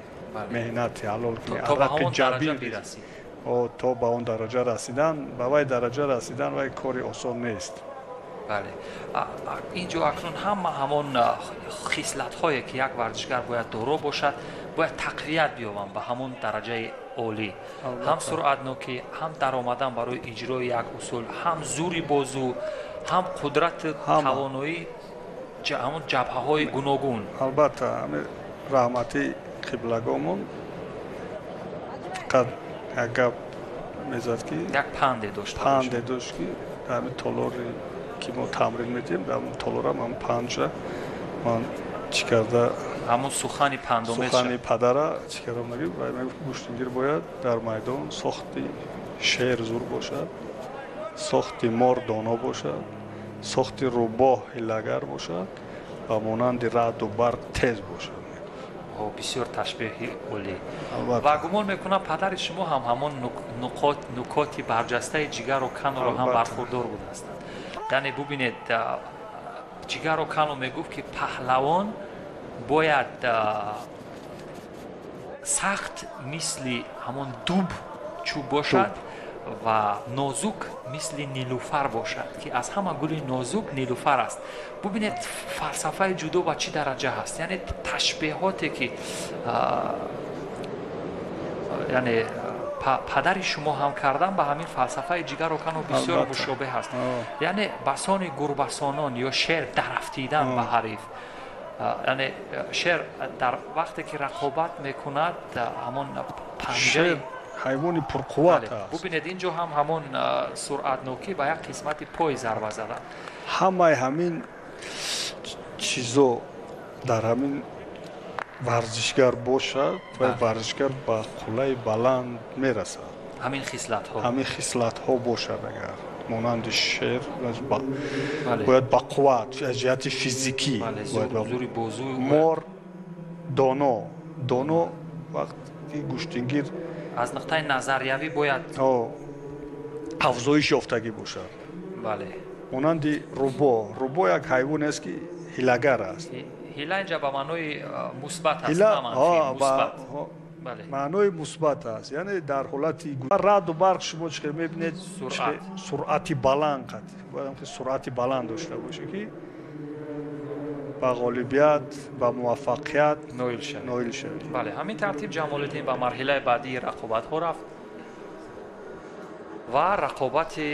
меҳнати ҳалол кунӣ, арақи ҷабир то ба он дараҷа расидан, ба вай дараҷа расидан вай кори осон нест. бале инҷо акнун ҳама ҳамон хислатҳое ки як варзишгар бояд доро бошад, бояд тақвият биёбанд ба ҳамон дараҷаи олӣ. ҳам суръатнокӣ, ҳам даромадан барои иҷрои як усул, ҳам зури бозу, ҳам қудрати тавоноӣ ҳамон ҷабҳаҳои гуногун. албатта ҳамин раҳмати қиблагомон фақат як гап мезад ки як панде дошт ки ҳамин толори ки мо тамрин медиҳем, дар толорам ҳам панҷа ман чӣ карда ҳамон сухани пандомед сухани падара чӣ карда нагӣ гӯштингир бояд дар майдон сохти шер зур бошад, сохти мор доно бошад, сохти рӯбоҳ ҳилагар бошад, ба монанди раъду барқ тез бошад. бисёр ташбеҳи олӣ. ва гумон мекунам падари шумо ҳам ҳамон нукоти барҷастаи ҷигару кануро ҳам бархурдор будааст. яъне бубинед, ҷигару кану мегуфт ки паҳлавон бояд сахт мисли ҳамон дуб чӯб бошад ва нозук мисли нилуфар бошад, ки аз ҳама гули нозук нилуфар аст. бубинед фалсафаи ҷудо ба чӣ дараҷа ҳаст, яъне ташбеҳоте ки яъне падари шумо ҳам кардан ба ҳамин фалсафаи ҷигару кану бисёр мушобеҳ аст. яъне басони гурбасонон ё шер дарафтидан ба ҳариф, яъне шер дар вақте ки рақобат мекунад ҳамон панҷаи ҳайвони пурқувват аст. бубинед инҷо ҳам ҳамон суръатнокӣ ба як қисмати пой зарба зада. ҳамаи ҳамин чизо дар ҳамин варзишгар бошад ва варзишгар ба қуллаи баланд мерасад. ҳамин хислатҳо бошад. агар монанди шер бояд ба қувват аз ҷиҳати физикӣ, мор доно вақти гӯштингир аз нуқтаи назариявӣ бояд афзоиш ёфтагӣ бошад. бале монанди рӯбо як ҳайвоне аст ки ҳилагар аст. ҳила инҷа ба маънои мусбат аст, маънои мусбат аст, яъне дар ҳолати раъду барқ шумо чӣ мебинед, суръати баланд бояд суръати баланд дошта боше ки ба ғолибият ба муваффақият ноил шавӣ. бале ҳамин тартиб ҷамолиддин ба марҳилаи баъдии рақобатҳо рафт ва рақобати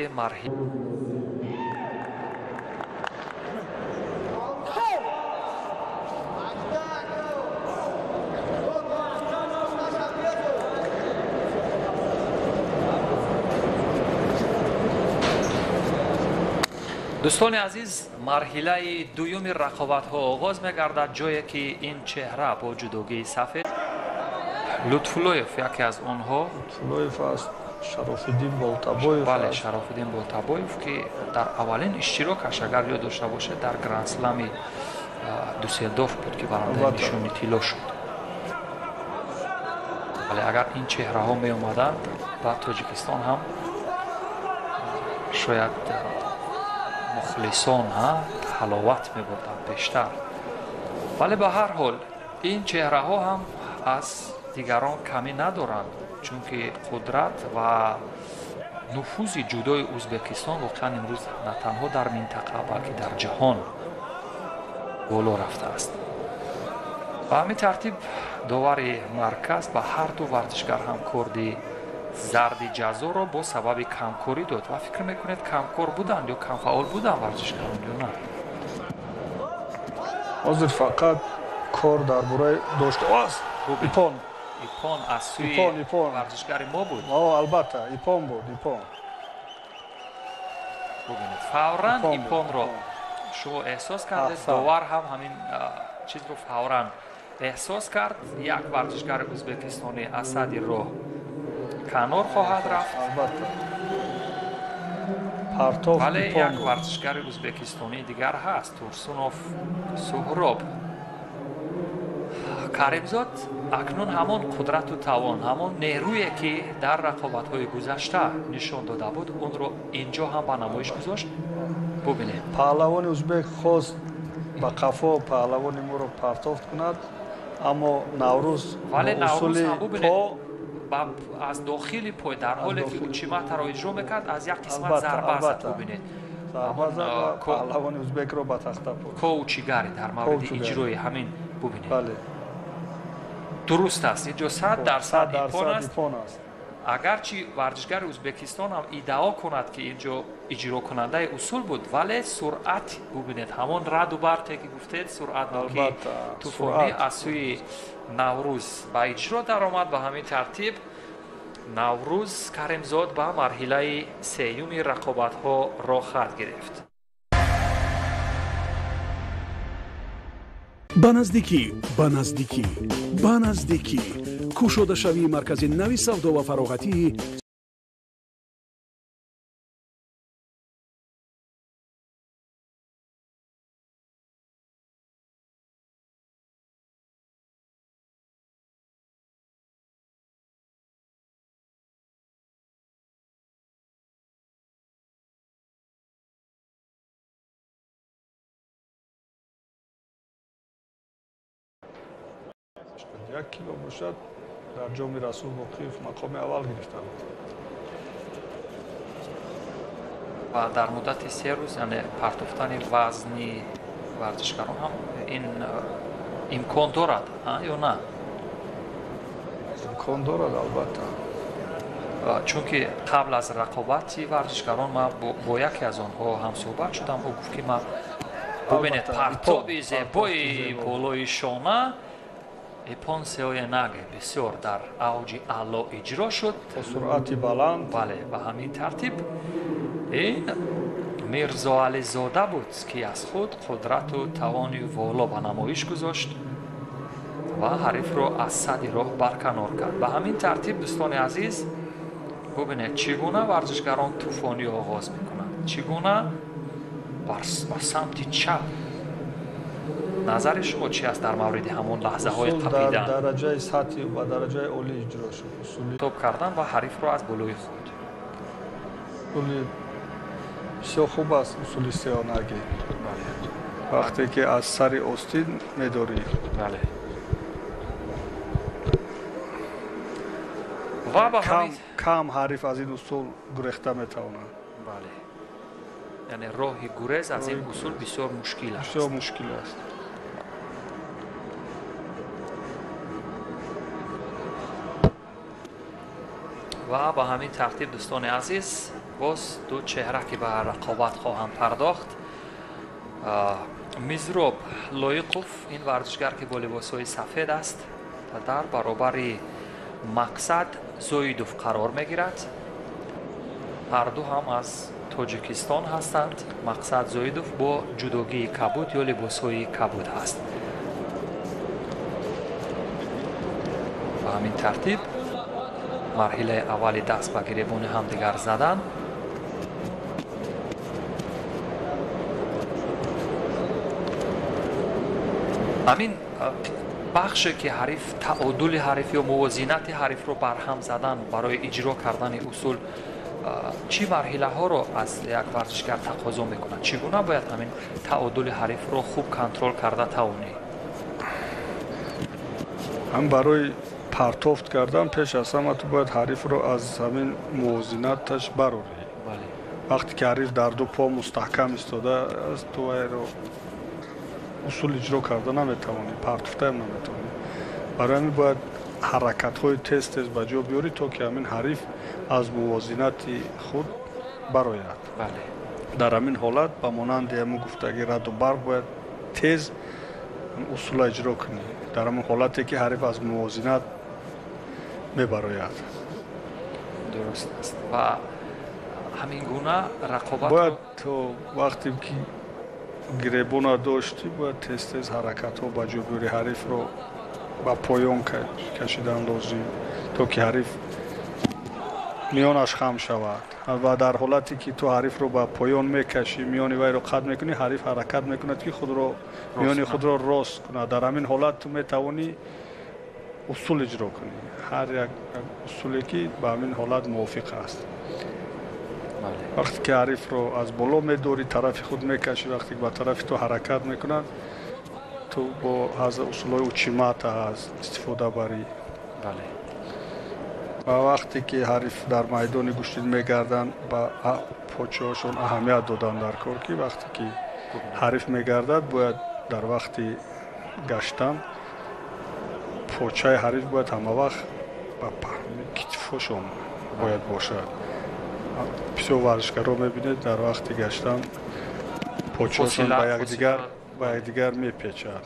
دوستان عزیز، مرحله دوم رقابت ها آغاز می‌گردد، جایی که این چهره با جدوگی سفید لطف‌اللهیف یکی از آنها، لطف‌اللهیف است، شراف‌الدین بالتبایف بله است. شراف‌الدین بالتبایف که در اولین اشتراکش اگر یاد داشته باشه در گرند اسلم دوسلدورف بود که برنده نشان طلا شد. ولی اگر این چهره ها می اومدند با تاجیکستان هم شاید مخلصان حلاوت می بردند بیشتر. ولی به هر حال این چهره ها هم از دیگران کمی ندارند، چون که قدرت و نفوذ جدای ازبکستان واقعا امروز نه تنها در منطقه بلکه در جهان بالا رفته است. به همین ترتیب داور مرکز به هر دو ورزشگر هم کردی زرد جزا را با سبب کمکاری داد. و فکر میکنید کمکار بودند یا کم فعال بودند ورزشگران یا نه؟ حاضر فقط کار درباره داشته است. ایپان از سوی ورزشگر ما بود. البته ایپان بود. ببینید فوراً ایپان را شما احساس کردید، داور هم همین چیز رو فوراً احساس کرد. یک ورزشگر ازبکستانی اسدی رو کنار خواهد رفت. ولی یک ورزشگر ازبکستانی دیگر هست، تورسونوف سهراب. کریمزاد اکنون همان قدرت و توان، همان نیرویی که در رقابت‌های گذشته نشان داده بود اون رو اینجا هم به نمایش گذاشت. ببینید پهلوان ازبک خواست با قفا پهلوان ما رو پرتافت کند، اما نوروز ولی نوروز هم ببینید از داخل پای در حالی که اوچیمت را اجرا میکرد از یک قسمت ضربه زد. ببینید پهلوان ازبک رو به تخته برد. کوچیگری در مورد اجرای همین ببینید درست است، اینجا 100% ایپان است. اگرچه ورزشگر ازبکستان هم ادعا کند که اینجا اجرا کننده اصول بود، ولی سرعت ببینید همون رد و برتی که گفتید، سرعت که طوفانی از سوی نوروز با اجرا در آمد. به همین ترتیب نوروز کریمزاد به مرحله سیوم رقابت ها راه خواهد گرفت. ба наздикӣ кушодашавии маркази нави савдо ва фароғатии یک کیلو باشد در جام رسول مقیف مقام اول گرفتند و در مدت 3 روز یعنی پرتافتن وزنی ورزشکاران هم این امکان دارد یا نه؟ امکان دارد البته، چون که قبل از رقابتی ورزشکاران ما با یکی از آنها هم صحبت شدم. او گفت که ما ببینید پرتاب زیبای بالای شانه ایپان سیای نگه بسیار در اوج اعلا اجرا شد، سرعت بلند. بله به همین ترتیب این میرزا علی زاده بود که از خود قدرت و توانی والا به نمایش گذاشت و حریف را از صد راه برکنار کرد. به همین ترتیب دوستان عزیز ببینید چگونه ورزشگران طوفانی آغاز میکنند، چگونه بر سمت چپ. نظر شما چی است در مورد همون لحظه های قپیدن؟ در درجه سطحی و درجه عالی اجرا شد. توپ کردن و حریف را از بالای خود. اصولی بسیار خوب است اصولی سیانگی. وقتی که از سر آستین میداری. بله. و کم حریف از این اصول گریخته میتواند. بله. یعنی راه گریز از این اصول بسیار مشکل است. بسیار مشکل است. و با همین ترتیب دوستان عزیز باز دو چهره که به رقابت خواهم پرداخت. میزروب لایقوف این ورزشگر که با لباس‌های سفید است و در برابر مقصد زویدوف قرار میگیرد. هر دو هم از тоҷикистон ҳастанд. мақсад зоидов бо ҷудогии кабуд ё либосҳои кабуд ҳаст. ба ҳамин тартиб марҳилаи аввали даст ба гиребони ҳамдигар задан. ҳамин бахше ки ҳариф таодули ҳариф ё мувозинати ҳарифро барҳам задан барои иҷро кардани усул чӣ марҳилаҳоро аз як варзишгар тақозо мекунад? Чӣ гуна бояд ҳамин таодули ҳарифро хуб контрол карда тавонӣ? ҳам барои партофт кардан пеш аз ҳама ту бояд ҳарифро аз ҳамин мувозинаташ барорӣ. вақте ки ҳариф дар ду по мустаҳкам истода аст, ту вайро усул иҷро карда наметавонӣ, партофтаам наметавонӣ. барои ҳамин бояд ҳаракатҳои тез тез ба ҷо биёрӣ, то ки ҳамин ҳариф аз мувозинати худ барояд. дар ҳамин ҳолат ба монанди ҳамин гуфтагӣ раду барқ бояд тез усула иҷро кунӣ, дар ҳамин ҳолате ки ҳариф аз мувозинат мебарояд. дуруст аст. ва ҳамин гуна рақобат бояд то вақте ки гиребона доштӣ бояд тез тез ҳаракатҳо ба ҷо биёрӣ, ҳарифро ба поён кашидан лозим, то ки ҳариф миёнаш хам шавад. ва дар ҳолате ки ту ҳарифро ба поён мекашӣ, миёни вайро қатъ мекунӣ, ҳариф ҳаракат мекунад ки миёни худро рост кунад. дар ҳамин ҳолат ту метавонӣ усул иҷро кунӣ, ҳар як усуле ки ба ҳамин ҳолат мувофиқ аст. вақте ки ҳарифро аз боло медорӣ, тарафи худ мекашӣ, вақте ки ба тарафи ту ҳаракат мекунад, ту бо усулҳои учимата аз истифода барӣ. ва вақте ки ҳариф дар майдони гӯштид мегарданд, ба почаҳошон аҳамият додан дар кор, ки вақте ки ҳариф мегардад, бояд дар вақти гаштан почаи ҳариф бояд ҳамавақт ба китфошон бояд бошад. бисёр варзишгаро мебинед дар вақти гаштан почаҳошон ба якдигар мепечад.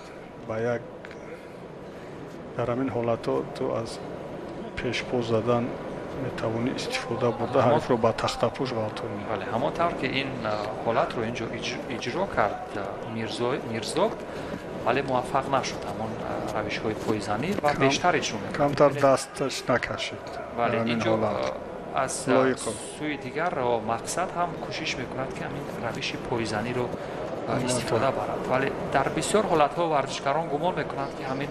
дар ҳамин ҳолатҳо ту аз пешпо задан метавонӣ истифода бурда ҳарифро ба тахтапӯш ғалтонӣ. ҳамон тавр ки ин ҳолатро инҷо иҷро кард мирзоб, вале муваффақ нашуд ҳамон равишҳои пойзанӣ ва бештар иҷро мекард. камтар дасташ накашид. инҷо аз сӯи дигар мақсад ҳам кӯшиш мекунад ки ҳамин равиши пойзаниро истифода барад. вале дар бисёр ҳолатҳо варзишгарон гумон мекунанд ки ҳамин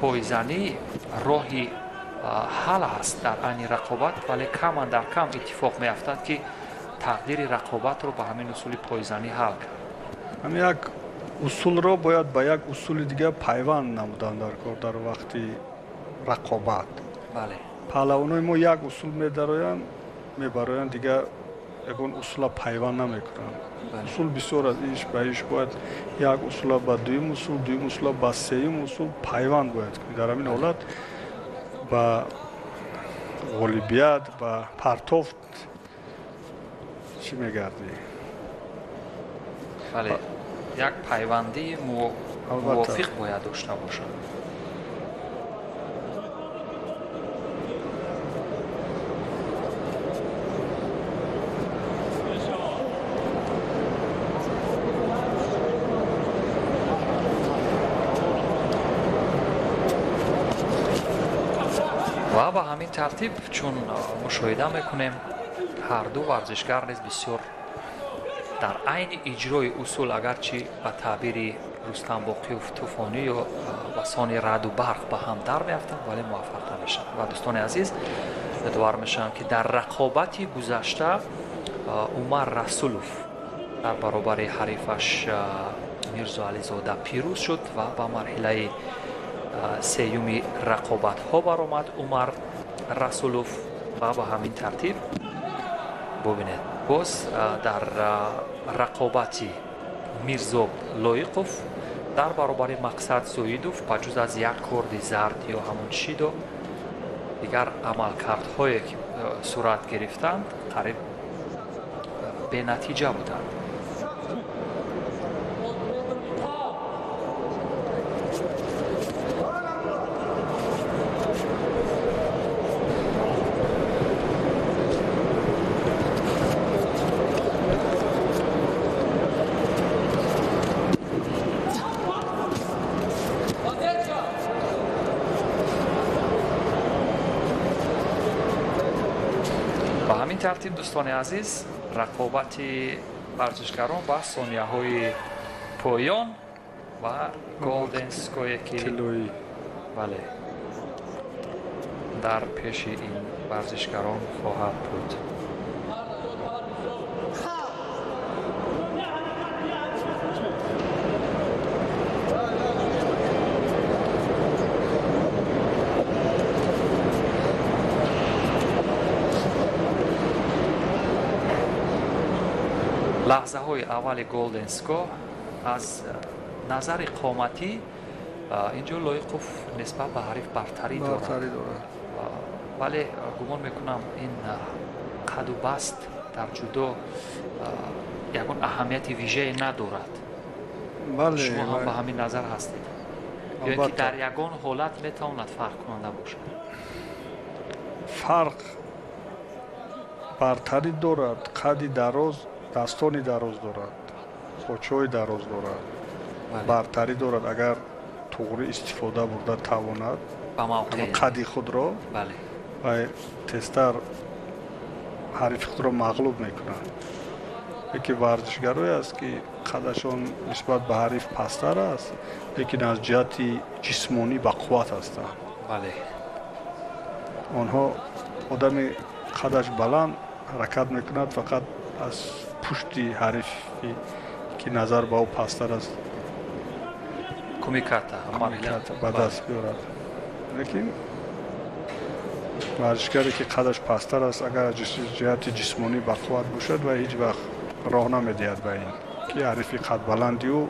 пойзанӣ роҳи ҳал аст дар айни рақобат, вале каман дар кам иттифоқ меафтад ки тақдири рақобатро ба ҳамин усули пойзанӣ ҳал кард. ҳамин як усулро бояд ба як усули дигар пайванд намудан дар кор дар вақти рақобат. паҳлавонои мо як усул мебароянд, дигар ягон усула пайванд намекунанд. усул бисёр аз иш ба иш бояд як усула ба дуюм усула ба сеюм усул пайванд бояд кунӣ. дар ҳамин ҳолат ба ғолибият, ба партофт чӣ мегардӣ? бале, як пайвандии мувофиқ бояд дошта бошад. ва ба ҳамин тартиб чун мушоҳида мекунем, ҳарду варзишгар низ бисёр дар айни иҷрои усул, агарчи ба таъбири Рустам Боқиёв тӯфонӣ ё ба сони раъду барқ ба ҳам дар меафтанд, вале муваффақ намешанд. ва дӯстони азиз, эътибор мешавам ки дар рақобати гузашта Умар Расулов дар баробари ҳарифаш Мирзо Ализода пирӯз шуд ва ба марҳилаи сеюми рақобатҳо баромад Умар Расулов. ва ба ҳамин тартиб бубинед, боз дар рақобати Мирзоб Лоиқов дар баробари Мақсад Зоидов ба ҷуз аз як корди зард ё ҳамон шидо, дигар амалкардҳое ки сурат гирифтанд қариб бенатиҷа буданд. ҳамин тартиб дӯстони азиз рақобати варзишгарон ба сонияҳои поён ва голден ское ки бале дар пеши ин варзишгарон хоҳад буд. лаҳзаҳои аввали голден ско аз назари қоматӣ инҷо лоиқов нисбат ба ҳариф бартарӣ дорад, вале гумон мекунам ин қаду баст дар ҷудо ягон аҳамияти вижае надорад. шумо ҳам ба ҳамин назар ҳастед ё ки дар ягон ҳолат метавонад фарқкунанда бошад? фарқ бартарӣ дорад, қади дароз, дастони дароз дорад, хочҳои дароз дорад, бартарӣ дорад. Агар туғри истифода бурда тавонад қади худро ва тезтар ҳарифи худро мағлуб мекунад. яке варзишгарое аст ки қадашон нисбат ба ҳариф пасттар аст, лекин аз ҷиҳати ҷисмонӣ бақувват ҳастанд. онҳо одами қадаш баланд ҳаракат мекунад, фақат аз пушти ҳарифи ки назар ба ӯ пасттар аст кумиката ба даст биёрад. лекин варзишгаре ки қадаш пасттар аст, агар аз ҷиҳати ҷисмонӣ бақувват бошад ва ҳеҷ вақт роҳ намедиҳад ба ин ки ҳарифи қадбаланди ӯ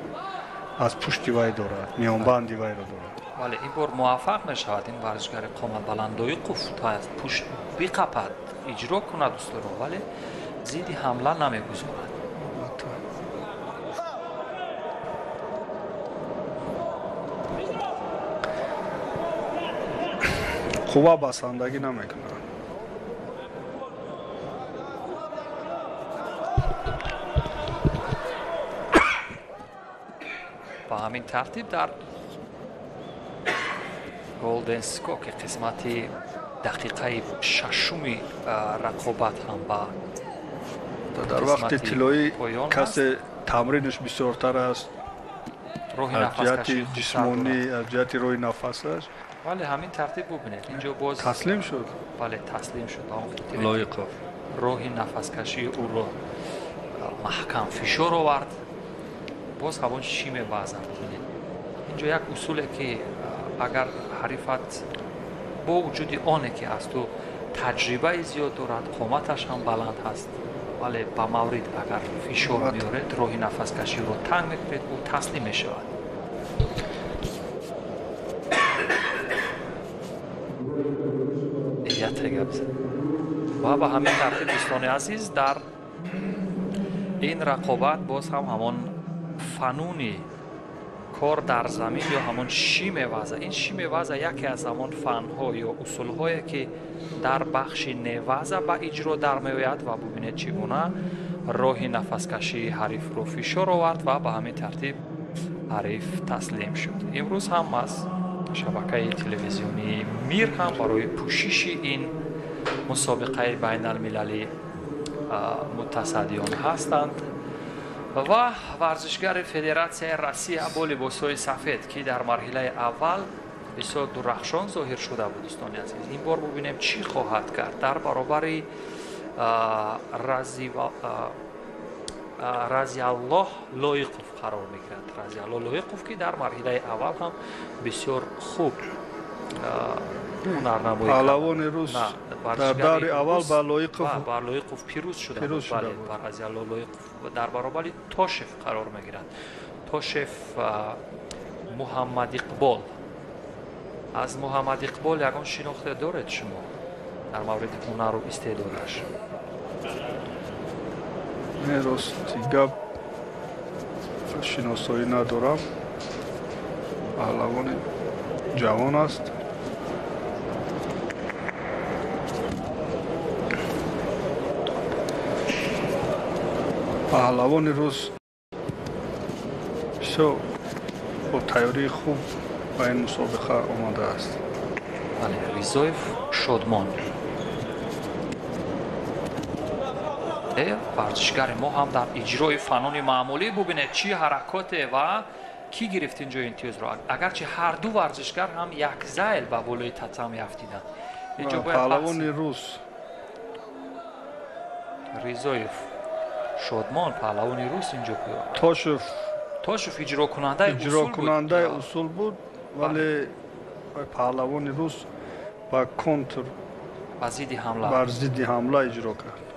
аз пушти вай дорад, миёнбанди вайро дорад. вале ин бор муваффақ мешавад ин варзишгари қоматбаланд лоиқов то аз пушт биқапад, иҷро кунад устуро, вале зидди ҳамла намегузорад. қувва басандагӣ намекунад. ба ҳамин тартиб дар голден ско ки қисмати дақиқаи шашуми рақобат ҳам ба дар вақти тиллоӣ касе тамринаш бисёртар аст аз ҷиҳати ҷисмонӣ, аз ҷиҳати роҳи нафасаш. вале ҳамин тартиб бубинед инҷо боз таслим шуд. бале таслим шуд. лоиқов роҳи нафаскашии ӯро маҳкам фишор овард, боз ҳамон шиме вазн бубинед. инҷо як усуле ки агар ҳарифат бо вуҷуди оне ки аз ту таҷрибаи зиёд дорад, қоматаш ҳам баланд ҳаст, вале ба маврид агар фишор биёред, роҳи нафаскаширо танг мекунед, ӯ таслим мешавад. ва ба ҳамин тартиб дӯстони азиз дар ин рақобат боз ҳам ҳамон фануни кор дар замин ё ҳамон шимеваза, ин шимеваза яке аз ҳамон фанҳо ё усулҳое ки дар бахши неваза ба иҷро дар меояд ва бубинед чӣ гуна роҳи нафаскашии ҳарифро фишор овард ва ба ҳамин тартиб ҳариф таслим шуд. имрӯз ҳам аз шабакаи телевизионии мир ҳам барои пӯшиши ин мусобиқаи байналмилалӣ мутасаддиён ҳастанд ва варзишгари федератсияи Россия бо либосҳои сафед ки дар марҳилаи аввал бисёр дурахшон зоҳир шуда буд. дӯстони азиз, ин бор бубинем чӣ хоҳад кард дар баробари разиаллоҳ лоиқов қарор мегирад. разиаллоҳ лоиқов ки дар марҳилаи аввал ҳам бисёр хуб ҳунарнамоӣ паҳлавони рус дар даври аввал ба лоиқов пирӯз шуда буд. ба разиаллоҳ лоиқов дар баробари тошев қарор мегирад. тошев муҳаммадиқбол, аз муҳаммадиқбол ягон шинохте доред шумо дар мавриди ҳунару истеъдодаш? рости гап шиносоӣ надорам. паҳлавони ҷавон аст. паҳлавони рус бисёр бо тайёрии хуб ба ин мусобиқа омадааст. ризоев шодмон ورزشگر ما هم در اجرای فنون معمولی ببینید چی حرکاته و کی گرفت اینجا امتیاز رو. اگرچه هر دو ورزشگر هم یک زایل به بالای تتمی افتیدن. اینجا باید پهلوان روس ریزایف شادمان پهلوان روس اینجا بود. تاشوف اجرا کننده اصول بود ولی پهلوان روس با کنتر بر ضد حمله اجرا کرد.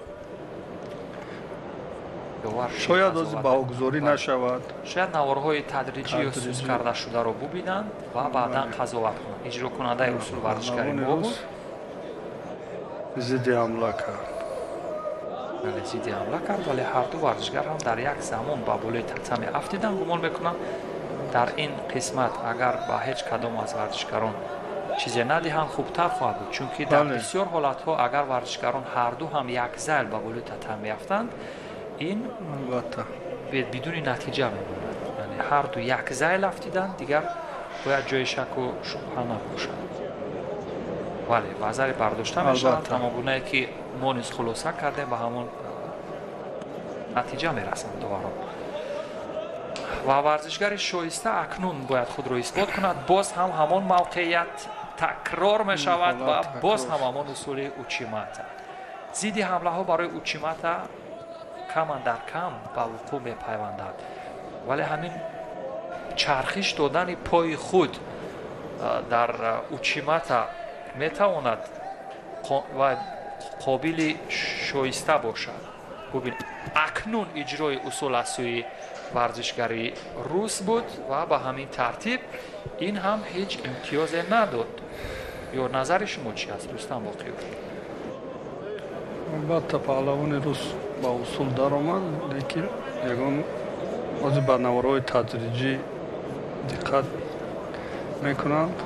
شاید از باوگذاری نشود. شاید نوارهای تدریجی و سوس کرده شده رو ببینند و بعدا قضاوت کنند. اجرا کننده اصول ورزشگری ما بود. ضد حمله کرد. ضد حمله کرد ولی هر دو ورزشگر هم در یک زمان با بالای تتمی افتیدن. گمان میکنم در این قسمت اگر با هیچ کدام از ورزشگران چیزی ندهند خوبتر خواهد بود، چون که در بسیار حالت ها اگر ورزشگران هر دو هم یک زایل با بالای تتمی افتند این بدون نتیجه میموند. یعنی هر دو یک زایل افتیدند دیگر باید جای شک و شبهه نباشد. ولی وزر برداشته میشود همون گونه که ما نیز خلاصه کردیم به همون نتیجه میرسند دوباره. و ورزشگر شایسته اکنون باید خود را اثبات کند. باز هم همون موقعیت تکرار می شود و باز هم همون اصول اوچیماتا. ضد حمله ها برای اوچیماتا کم در کم به وقوع می پیوندد ولی همین چرخش دادن پای خود در اوچیماتا می تواند و قابل شایسته باشد. ببین اکنون اجرای اصول از سوی ورزشگری روس بود و به همین ترتیب این هم هیچ امتیاز نداد. یا نظر شما چی است دوستان باقی؟ البته پهلوان روس با اصول در آمد لیکن یگان از به نوارهای تدریجی دقت میکنند.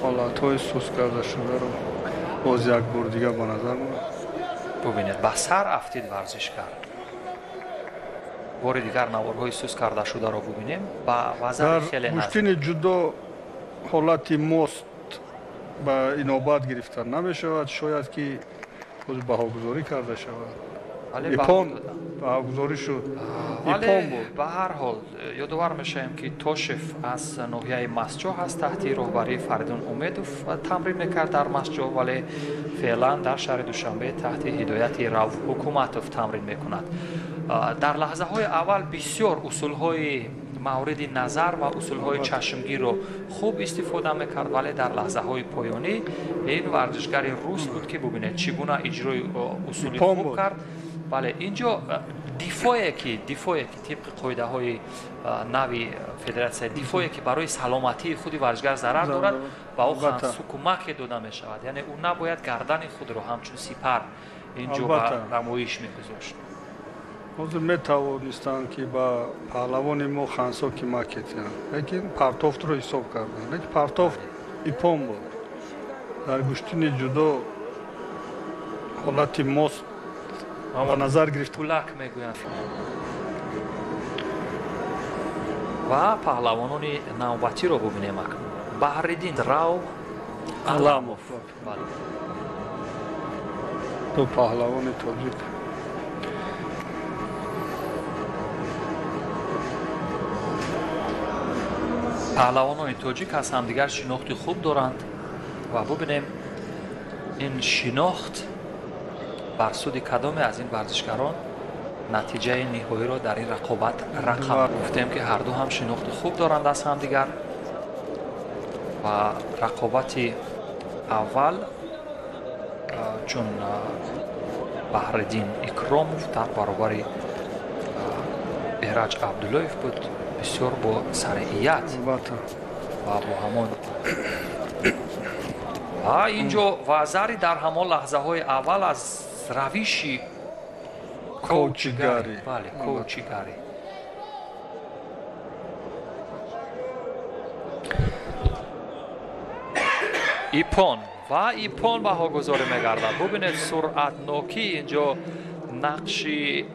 حالتهای سوس کرده شده رو باز یک بار دیگه به نظر ببینید به سر افتید ورزشگر. بار دیگر نوارهای سوس کرده شده رو ببینیم با وزن خیلی نزدیک. در گوشتین جدا حالت ماست به اینابت گرفتن نمی شود. شاید که خود بهاگذاری کرده شود. ایپان بهاگذاری شد. ایپان بود. به هر حال یادآور میشیم که توشف از ناحیه مسجد هست تحت رهبری فریدون امیدوف تمرین میکرد در مسجد ولی فعلا در شهر دوشنبه تحت هدایت رؤوف حکومتوف تمرین میکند. در لحظه های اول بسیار اصول های مورد نظر و اصول های چشمگیر رو خوب استفاده میکرد ولی در لحظه های پایانی این ورزشگر روس بود که ببینید چگونه اجرای اصول خوب کرد. بله اینجا دفاعی که طبق قاعده های نوی فدراسیون دفاعی که برای سلامتی خود ورزشگر ضرر دارد با او خمسو کمک داده می شود. یعنی او نباید گردن خود رو همچون سپر اینجا به نمایش میگذاشت. حاضر می توانستند که با پهلوان ما خمسا کمک کنند لیکن پرتافت رو حساب کردند. لیکن پرتافت ایپان بود. در گوشتین جدا حالت ماست با نظر گرفت. پولک میگویند. و پهلوانان نوبتی رو ببینیم اکنون. بحرالدین راو علاموف. دو پهلوان تاجیک. پهلوانان تاجیک از همدیگر شناخت خوب دارند و ببینیم این شناخت بر سود کدام از این ورزشگران نتیجه نهایی را در این رقابت رقم گفتیم که هر دو هم شناخت خوب دارند از همدیگر و رقابت اول چون بحرالدین اکراموف در برابر بهرج عبداللهیف بود بسیار با سرعیت و با همون اینجا وزری در همون لحظه های اول از روشی کوچیگاری کوچیگاری ایپان بهاگذاری میگردد. ببینید سرعت نوکی اینجا نقش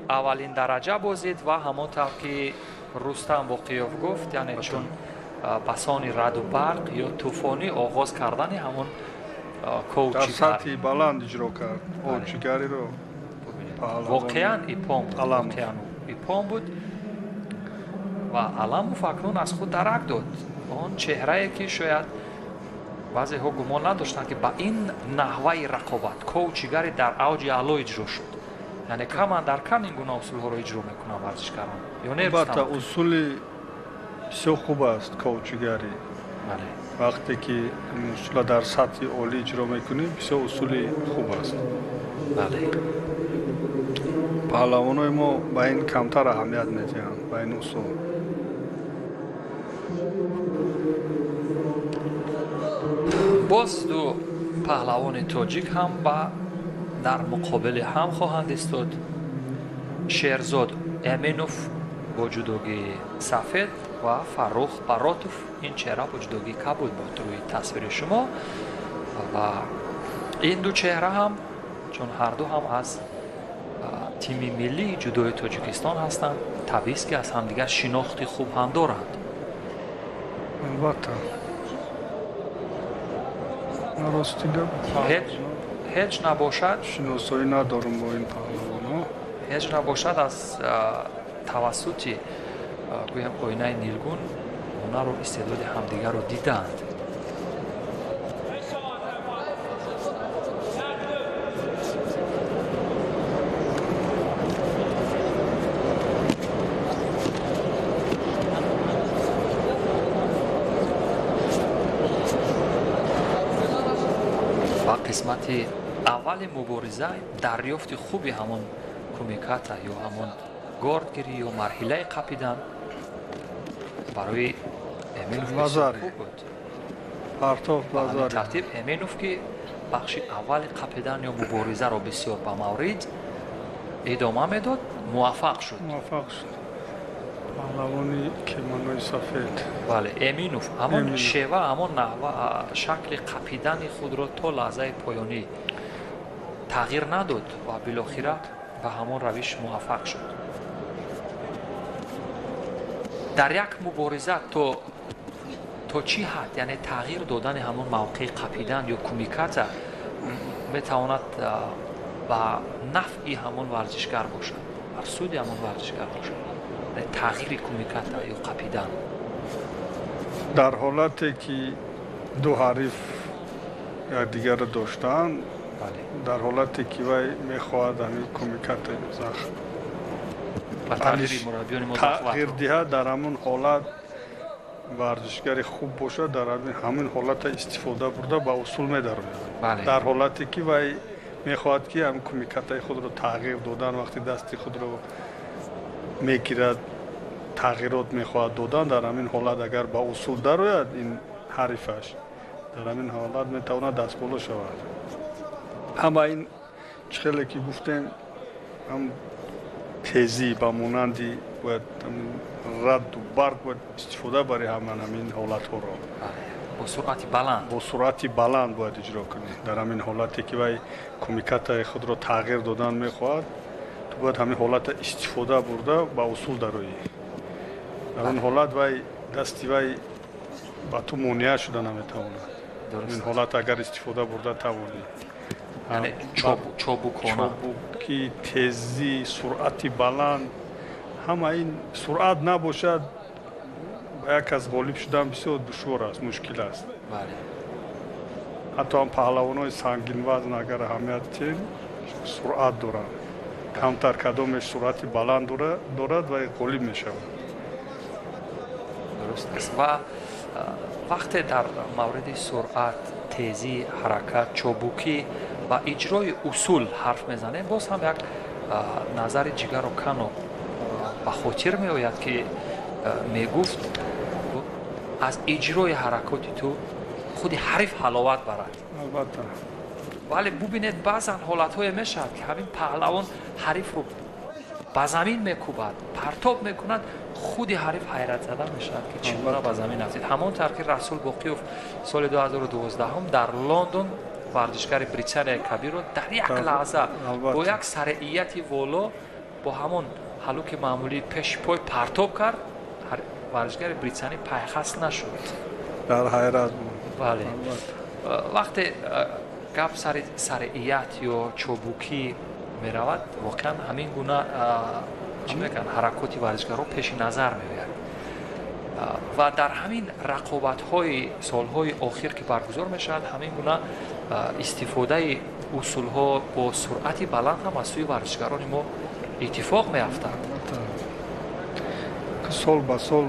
اولین درجه بازید و همونطور که رستم باقیوف گفت یعنی چون بسان رد و برق یا طوفانی آغاز کردن همون کوچیگری در سطح بلند اجرا کرد. کوچیگری رو واقعا ایپام بود و علامو فاکنون از خود درک داد. آن چهره‌ای که شاید بعضی ها گمان نداشتند که با این نحوه رقابت کوچیگری در اوج اعلا اجرا شد. یعنی کمان در کم این گونه اصول ها رو اجرا میکنن ورزشکاران. البته اصول بسیار خوب است کوچیگری. وقتی که اصول در سطح عالی اجرا میکنیم بسیار اصول خوب است. بله. پهلوانای ما با این کمتر اهمیت میدهند با این اصول. باز دو پهلوان تاجیک هم با در مقابل هم خواهند ایستاد. شیرزاد امینوف با جودوگی سفید و فروخ براتوف این چهره با جودوگی کبود بود روی تصویر شما و این دو چهره هم چون هر دو هم از تیم ملی جودوی تاجیکستان هستند طبیعی است که از همدیگر شناخت خوب هم دارند. البته هیچ نباشد شناسایی ندارم با این پهلوان. هیچ نباشد از توسط گویم آینه نیلگون هنر و استعداد همدیگر رو دیدند. قسمت اول مبارزه دریافت خوبی همون کومیکاتا یا همون گاردگیری یا مرحله قپیدن برای امینوف بسیار خوب بود. به ترتیب امینوف که بخش اول قپیدن یا مبارزه را بسیار به مورد ادامه میداد موفق شد. پهلوانی کیمانوی سفید. بله امینوف همون شیوه همون نحوه شکل قپیدن خود را تا لحظه پایانی تغییر نداد و بالاخره به همون روش موفق شد. در یک مبارزه تا چی حد یعنی تغییر دادن همون موقع قپیدن یا کومیکاتا میتواند به نفع همون ورزشگر باشد بر سود همون ورزشگر باشد. تغییر کومیکاتا یا قپیدن در حالتی که دو حریف دیگر را داشتند در حالتی که وی میخواهد همین کومیکاتا زخم تغییر دهد در همون حالت ورزشگر خوب باشد در همین حالت استفاده برده با اصول می‌دارد. در حالتی که وی میخواهد که همین کومیکاتا خود را تغییر دادن وقتی دست خود را میگیرد تغییرات میخواهد دادن در همین حالت اگر با اصول درآید این حریفش در همین حالت میتواند دست بالا شود. اما این چخیلی که گفتیم هم تیزی با مانندی باید رد و برگ باید استفاده برای همین حالت ها را با سرعت بلند باید اجرا کنید. در همین حالتی که وی کومیکاتا خود را تغییر دادن میخواهد تو باید همین حالت استفاده برده با اصول درایی. در اون حالت وی دستی وی با تو مانع شده نمیتواند. این حالت اگر استفاده برده توانی یعنی چابوکی تیزی سرعت بلند همه این سرعت نباشد یک از غالب شدن بسیار دشوار است مشکل است. حتی هم پهلوانای سنگین وزن اگر اهمیت تیم سرعت دارند کمتر کدامش سرعت بلند دارد و غالب می شود. درست است. و وقتی در مورد سرعت تیزی حرکت چابوکی و اجرای اصول حرف میزنیم باز هم یک نظر جگر و کنو به خاطر می آید که میگفت از اجرای حرکات تو خود حریف حلاوت برد. البته ولی ببینید بعضا حالت‌های میشد که همین پهلوان حریف رو به زمین میکوبد پرتاب میکند خود حریف حیرت زده میشد که چگونه به زمین افتید. همانطور که رسول باقیوف سال 2012 هم در لندن ورزشگر بریتانیای کبیر رو در یک لحظه با یک سرعیتی والا با همون هلوک معمولی پیش پای پرتاب کرد. ورزشگر بریتانی پیخست نشد. در حیرت بود. بله. وقتی گپ سرعیت یا چابوکی меравад воқеан ҳамин гуна чӣ мегӯянд ҳаракоти варзишгаро пеши назар меояд ва дар ҳамин рақобатҳои солҳои охир ки баргузор мешавад ҳамин гуна истифодаи усулҳо бо суръати баланд ҳам аз сӯи варзишгарони мо иттифоқ меафтад. сол ба сол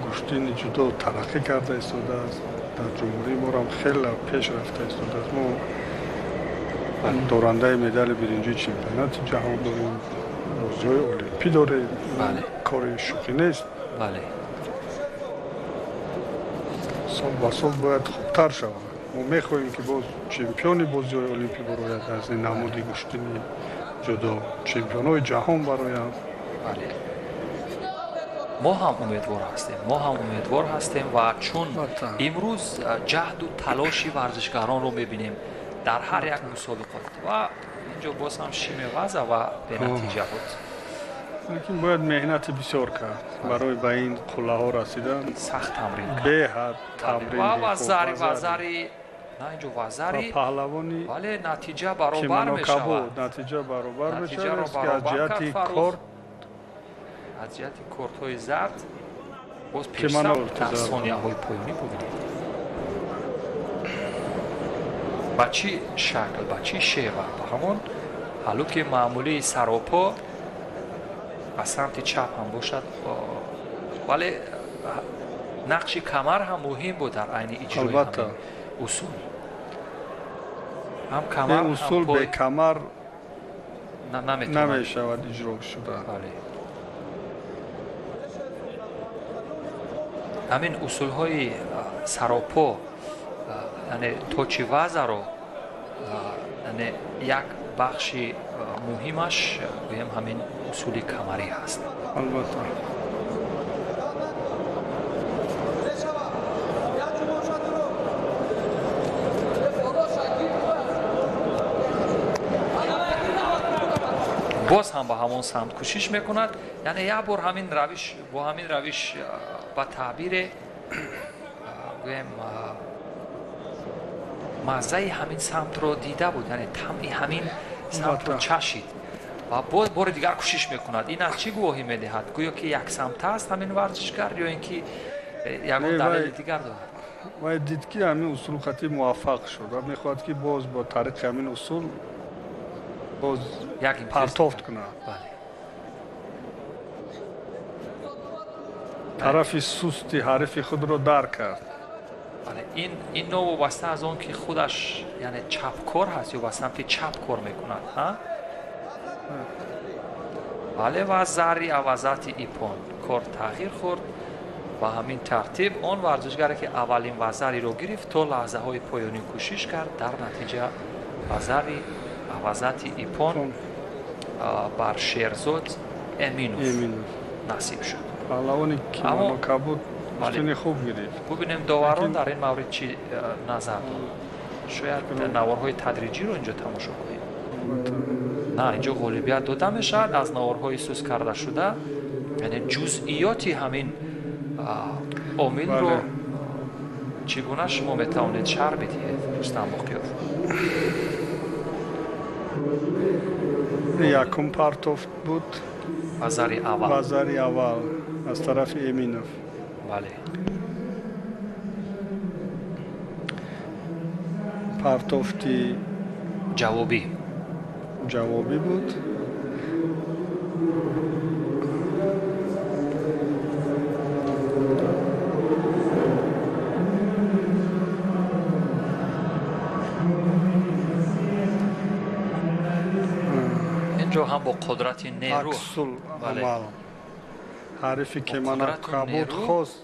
гӯштини ҷудо тараққӣ карда истодааст. дар ҷумҳурии мо ҳам хеле пеш рафта истодааст. мо дорандаи медали биринҷии чемпионати ҷаҳон дорем, бозиҳои олимпӣ дорем. кори шӯхӣ нест. сол ба сол бояд хубтар шавад. мо мехоҳем ки боз чемпиони бозиҳои олимпӣ барояд, аз ин намуди гӯштини ҷудо чемпионҳои ҷаҳон бароянд. мо ҳам умедвор ҳастем ва чун имрӯз ҷаҳду талоши варзишгаронро мебинем дар ҳар як мусобиқот ва инҷо боз ҳам шими ваза ва бенатиҷа буд. лекин бояд меҳнати бисёр кард барои ба ин қуллаҳо расидан. сахт тамрин беҳад тамрин ва вазари на инҷо вазари паҳлавони вале натиҷа баробар мешавад. натиҷа баробар мешавад ки аз ҷиҳати корт аз ҷиҳати кортҳои зард боз пешсаф дар сонияҳои поёнӣ бубинед. ба чӣ шакл, ба чӣ шева? ба ҳамон ҳалуки маъмулии саропо ба самти чап ҳам бошад, вале нақши камар ҳам муҳим буд дар айни иҷрои ҳамин усул. ҳам камар усул бе камар намешавад иҷро шуда. ҳамин усулҳои саропо яъне точи вазаро яъне як бахши муҳимаш гӯем ҳамин усули камарӣ ҳаст. албатта боз ҳам ба ҳамон самт кӯшиш мекунад, яъне як бор бо ҳамин равиш ба таъбире гӯем маззаи ҳамин самтро дида буд, яъне тамъи ҳамин самтро чашид ва боз бори дигар кӯшиш мекунад. ин аз чӣ гувоҳӣ медиҳад? гӯё ки яксамта аст ҳамин варзишгар ё ин ки ягон далели дигар дорад? вай дид ки ҳамин усул хати муваффақ шуд ва мехоҳад ки боз бо тариқи ҳамин усул боз партофт кунад. тарафи сусти ҳарифи худро дарк кард. ин новобаста аз он ки худаш яъне чапкор ҳаст ё ба самти чап кор мекунад. бале ва зарри авазати ипон кор тағйир хӯрд. ба ҳамин тартиб он варзишгаре ки аввалин вазариро гирифт то лаҳзаҳои поёнӣ кӯшиш кард, дар натиҷа вазари авазати ипон бар Шерзод Эминов насиб шуд. паҳлавони кимонокабуд гӯштини хуб гирифт. бубинем доварон дар ин маврид чӣ назар дорад. шояд наворҳои тадриҷиро инҷо тамошо кунем. на инҷо ғолибият дода мешавад аз наворҳои сус карда шуда, яъне ҷузъиёти ҳамин омилро чӣ гуна шумо метавонед шарҳ бидиҳед Рустам Боқиёв? якум партофт буд вазари аввал аз тарафи Эминов. бале партофти ҷавобӣ буд. инҷо ҳам бо қудрати нерӯ ҳарифи кимонокабуд хост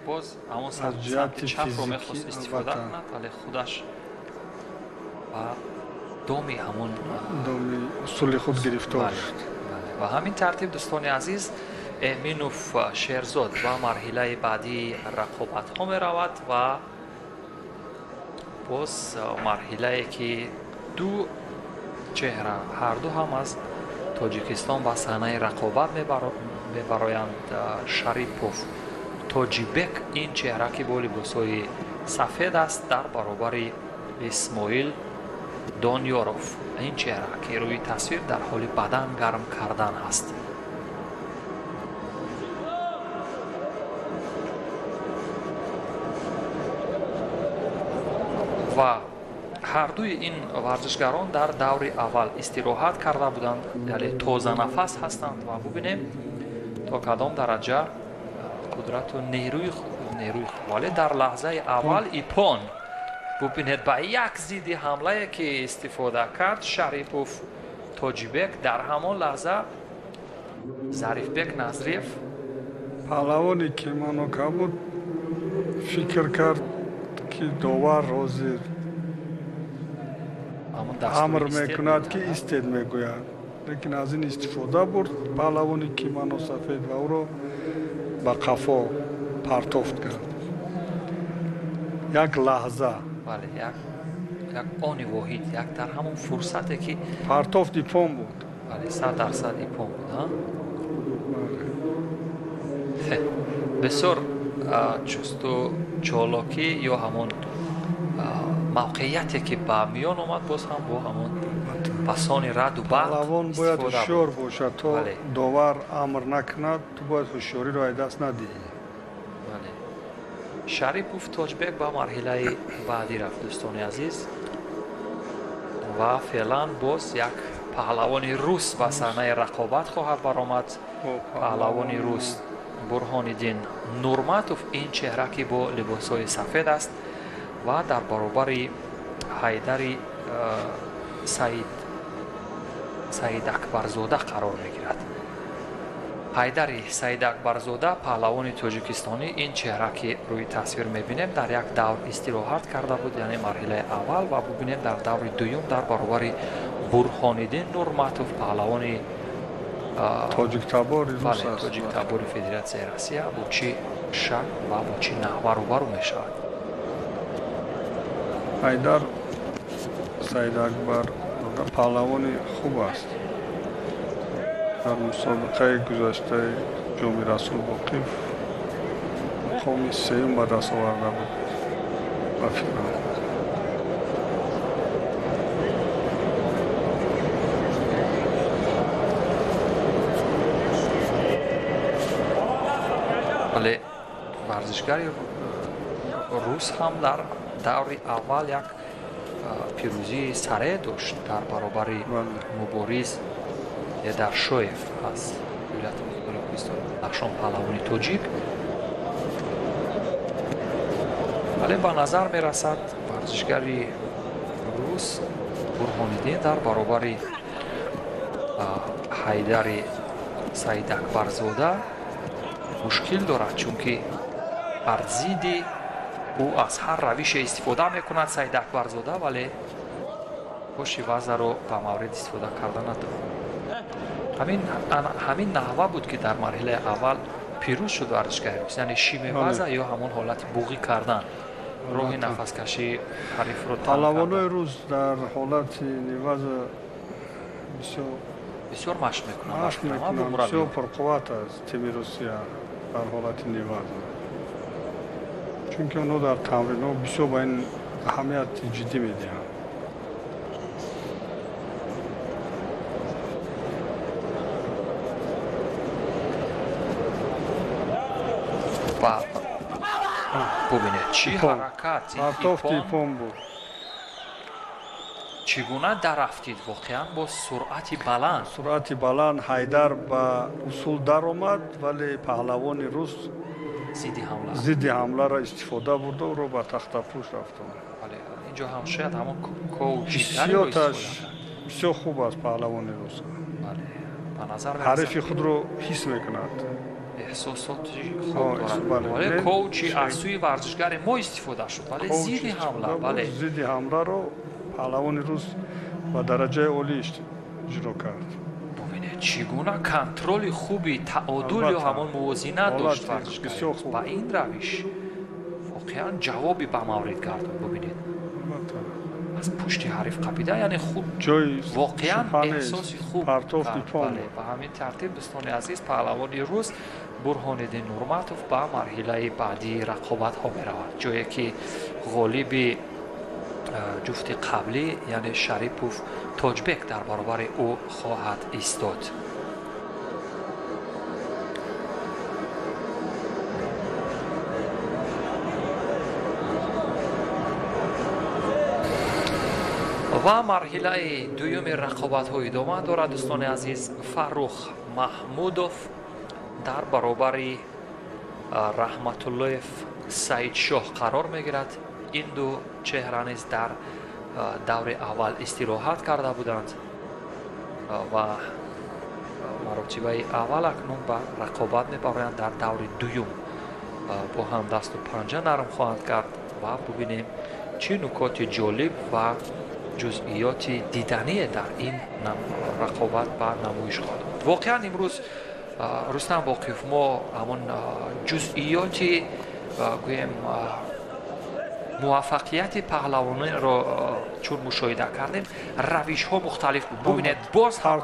боз ҳамон самти чапро мехост истифода кунад, вале худаш ба доми ҳамон усули худ гирифтор шуд. ва ҳамин тартиб дӯстони азиз Эминов Шерзод ба марҳилаи баъдии рақобатҳо меравад ва боз марҳилае ки ду чеҳра ҳарду ҳам аз Тоҷикистон ба саҳнаи рақобат мебароянд. Шарипов Тоҷибек ин чеҳра ки бо либосҳои сафед аст дар баробари Исмоил دونیوروف. این چهره که روی تصویر در حال بدن گرم کردن است. و هر دوی این ورزشگران در دور اول استراحت کرده بودند، یعنی تازه نفس هستند و ببینیم تا کدام درجه قدرت و نیروی ولی در لحظه اول ایپون ببینید با یک ضد حمله که استفاده کرد شریپوف تاجیبک، در همان لحظه ظریفبک نظریف پهلوانی که منو که بود فکر کرد که داور روزی امر میکند که ایستید میگوید، لیکن از این استفاده برد پهلوانی که منو سفید و او رو با قفا پرتافت کرد. یک لحظه بله یک آنی واحد، یک در همون فرصتی که پرتافت ایپون بود. بله 100% ایپون بود. بسیار چستو چالاکی یا همون موقعیتی که با میان اومد باز هم با همون پسانی رد و بعد پهلوان باید هوشیار باشد تا داور امر نکند، تو باید هوشیاری را دست ندهی. شریپوف تاجبک با مرحله بعدی رفت دوستان عزیز و فعلا باز یک پهلوان روس با صحنه رقابت خواهد برآمد. پهلوان روس برهانالدین نورماتوف، این چهره که با لباسهای سفید است و در برابر حیدر سعید اکبرزاده قرار میگیرد. حیدر سعید اکبرزاده پهلوان تاجیکستانی، این چهره که روی تصویر میبینیم در یک دور استراحت کرده بود، یعنی مرحله اول، و ببینیم در دور دوم در برابر برهانالدین نورماتوف پهلوان تاجیک تبار روس است. تاجیک تبار فدراسیون روسیه با چی شک و با چی نحوه روبرو میشود. حیدر سعید اکبر پهلوان خوب است. در مسابقه گذشته جام رسول باقیف مقام سوم به دست آورده بود و فینال. ولی ورزشگر روس هم در دور اول یک پیروزی سره داشت در برابر مبارز درشویف از ولایت متحده کردستان، نقشان پهلوانی تاجیک. ولی به نظر می رسد ورزشگری روس برهانالدین در برابر حیدر سعید اکبرزاده مشکل دارد، چون که بر ضد او از هر روش استفاده می کند سعید اکبرزاده، ولی پشت وضع رو به مورد استفاده کردن ندارد. همین نحوه بود که در مرحله اول پیروز شد ورزشگر روس، یعنی شیمه وضع یا همون حالت بوغی کردن، راه نفس کشی حریف رو تنگ کردن. پهلوانای روس در حالت نیواز بسیار مشق میکنن، بسیار پرقوت است تیم روسیه در حالت نیواز، چون که اونو در تمرین ها بسیار با این اهمیت جدی میدهند. و ببینید چی حرکت ایپون بود، چگونه در رفتید واقعا با سرعت بلند حیدر با اصول در اومد، ولی پهلوان روس ضد حمله را استفاده برد و رو با تخت پوش رفت. اینجا هم شاید همون کوچی بسیار خوب است پهلوان روس. به نظر حریف خود رو حس میکند، احساساتی خوب دارد. ولی کوچی از سوی ورزشگر ما استفاده شد، ولی ضد حمله رو پهلوان روس و درجه عالی اجرا کرد. ببینید چگونه کنترل خوبی، تعادل یا همون موازنه داشت ورزشگر با این روش واقعا جوابی به مورد گرداند. ببینید از پشت حریف قپیده، یعنی خود واقعا احساس خوب کرد. به همین ترتیب دوستان عزیز پهلوان روس برهانالدین نورماتوف به مرحله بعدی رقابت ها می رود، جایی که غالب جفت قبلی یعنی شریپوف توجبک در برابر او خواهد ایستاد. و مرحله دوم رقابت های ادامه دارد دوستان عزیز. فروخ محمودوف در برابر رحمت الله سعید شاه قرار میگیرد. این دو چهره نیز در دور اول استراحت کرده بودند و مراتبه اول اکنون به رقابت میپردازند. در دور دوم با هم دست و پنجه نرم خواهند کرد و ببینیم چه نکات جالب و جزئیات دیدنی در این رقابت به نمایش خواهد آمد. واقعا امروز رستم باقیف ما همون جزئیات گویم موفقیت پهلوانی رو چون مشاهده کردیم، روش ها مختلف بود. ببینید باز هم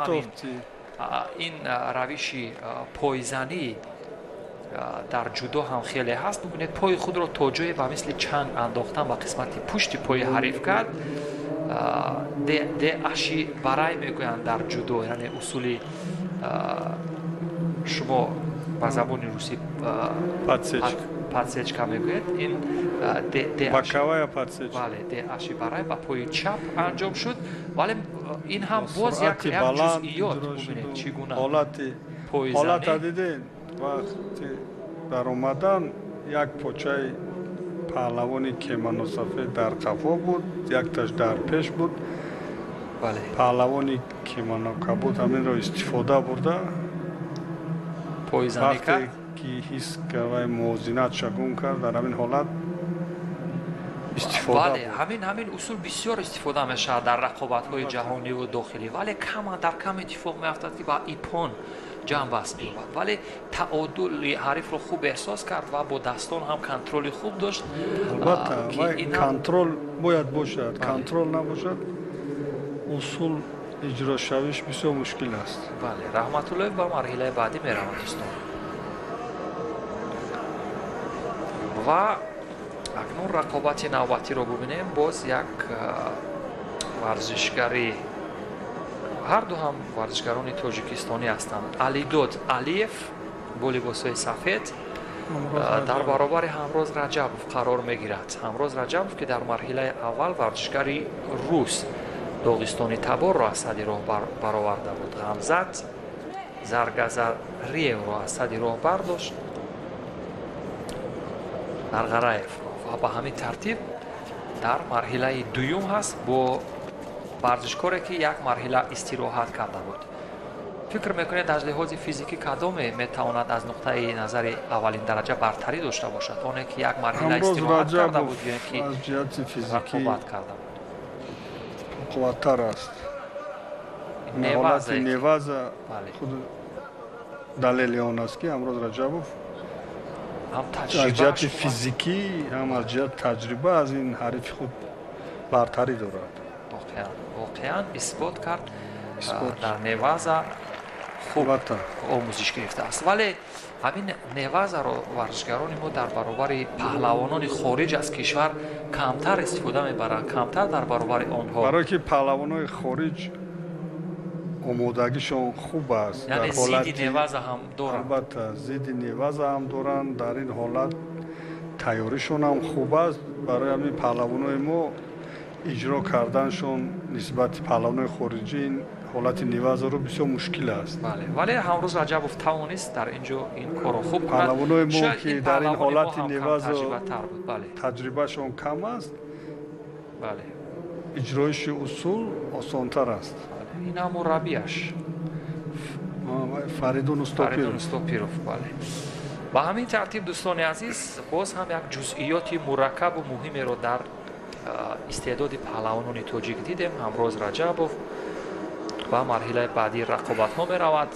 این روش پایزنی در جودو هم خیلی هست. ببینید پای خود رو تا جای و مثل چنگ انداختن و قسمت پشت پای حریف کرد. ده اشی برای میگویند در جودو، یعنی اصولی شما با زبان روسی پادسچکا میگوید. این بکاوای پادسچکا، بله، ده اشی برای با پای چپ انجام شد. ولی این هم باز یک جزئیات. ببینید چگونه حالت دیدین وقتی در اومدن یک پوچه پهلوانی کیمانو سفید در قفا بود، یک تاش در پیش بود. بله، پهلوانی کیمانو کبود همین رو استفاده برده پایزنی کرد. وقتی که حس که موازنت شگون کرد در همین حالت استفاده بله، همین اصول بسیار استفاده میشه در رقابت‌های جهانی و داخلی، ولی کم اتفاق میافتد که با ایپون جمع بست می‌شود. ولی تعادل حریف رو خوب احساس کرد و با دستان هم کنترل خوب داشت. البته کنترل باید باشد، کنترل نباشد اصول اجرا شویش بسیار مشکل است. بله، رحمت الله به مرحله بعدی می‌رود دوستان. و اکنون رقابت نوبتی رو ببینیم. باز یک ورزشگری، هر دو هم ورزشگران تاجیکستانی هستند. علیداد علیف با لباس‌های سفید در برابر همروز رجبوف قرار میگیرد. همروز رجبوف که در مرحله اول ورزشگری روس داغستانی تبار را از صدی راه برآورده بود. غمزت زرگزریو را از صدی راه برداشت در غرایف و به همین ترتیب در مرحله دوم هست با ورزشکاری که یک مرحله استراحت کرده بود. فکر میکنید از لحاظ فیزیکی کدام میتواند از نقطه نظر اولین درجه برتری داشته باشد؟ اون که یک مرحله استراحت کرده بود یا که از جهت فیزیکی رقابت کرده بود؟ قوت‌تر است. نواز خود دلیل آن است که امروز رجبوف از جهت فیزیکی هم از جهت تجربه از این حریف خود برتری دارد. واقعا اثبات کرد در نواز خوب آموزش گرفته است. ولی همین نواز را ورزشگران ما در برابر پهلوانان خارج از کشور کمتر استفاده میبرند، کمتر در برابر آنها، برای که پهلوانان خارج آمادگیشون خوب است. یعنی زید نواز هم دارند. البته زید نواز هم دارند. در این حالت تیاریشون هم خوب است. برای همین پهلوانای ما اجرا کردنشون نسبت پهلوانای خارجی این حالت نواز رو بسیار مشکل است. بله، ولی همروز رجبوف توانست در اینجا این کارو خوب کند. پهلوانای ما که در این حالت نواز تجربهشون کم است، بله، اجرایش اصول آسانتر است. این هم مربیش فریدون استوپیروف. بله، با همین ترتیب دوستان عزیز باز هم یک جزئیات مرکب و مهمی رو در استعداد پهلوانان تاجیک دیدیم. همروز رجبوف و مرحله بعدی رقابت ها می رود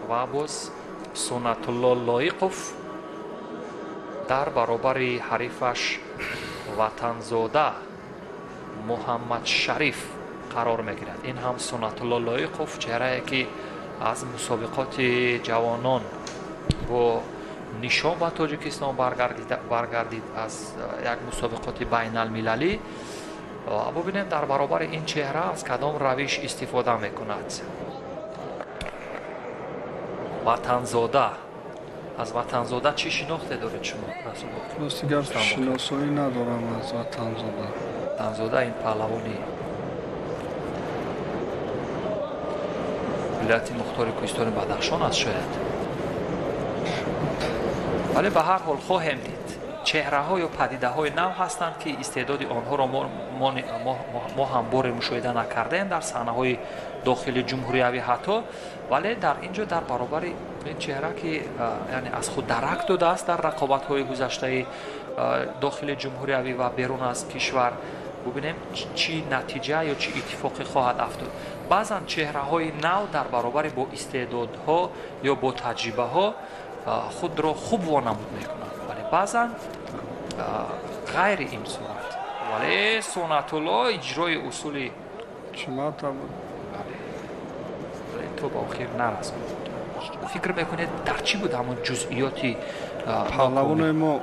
و باز سنت الله لایقوف در برابر حریفش وطنزاده محمد شریف قرار می گیرد. این هم سنت الله لایقوف چهره که از مسابقات جوانان با نشان به تاجیکستان برگردید از یک مسابقات بین المللی ببینیم در برابر این چهره از کدام روش استفاده میکند. وطنزاده. از وطنزاده چی شناخته دارید شما رسول الله؟ دیگر شناسایی ندارم از وطنزاده. وطنزاده این پهلوانی ولایت مختار کوهستان بدخشان است شاید. ولی به هر حال خواهیم دید چهره ها یا پدیده های نو هستند که استعداد آنها را ما هم بار مشاهده نکردیم در صحنه های داخل جمهوری حتی، ولی در اینجا در برابر این چهره که یعنی از خود درک داده است در رقابت های گذشته داخل جمهوری و بیرون از کشور، ببینیم چی نتیجه یا چی اتفاقی خواهد افتاد. بعضا چهره های نو در برابر با استعدادها یا با تجربه ها خود را خوب وانمود میکنند، ولی بعضا غیر این صورت. ولی سنت الله اجرای اصول شما تا بود ولی تو با خیر نرسید. فکر میکنید در چی بود همون جزئیاتی پهلوان ما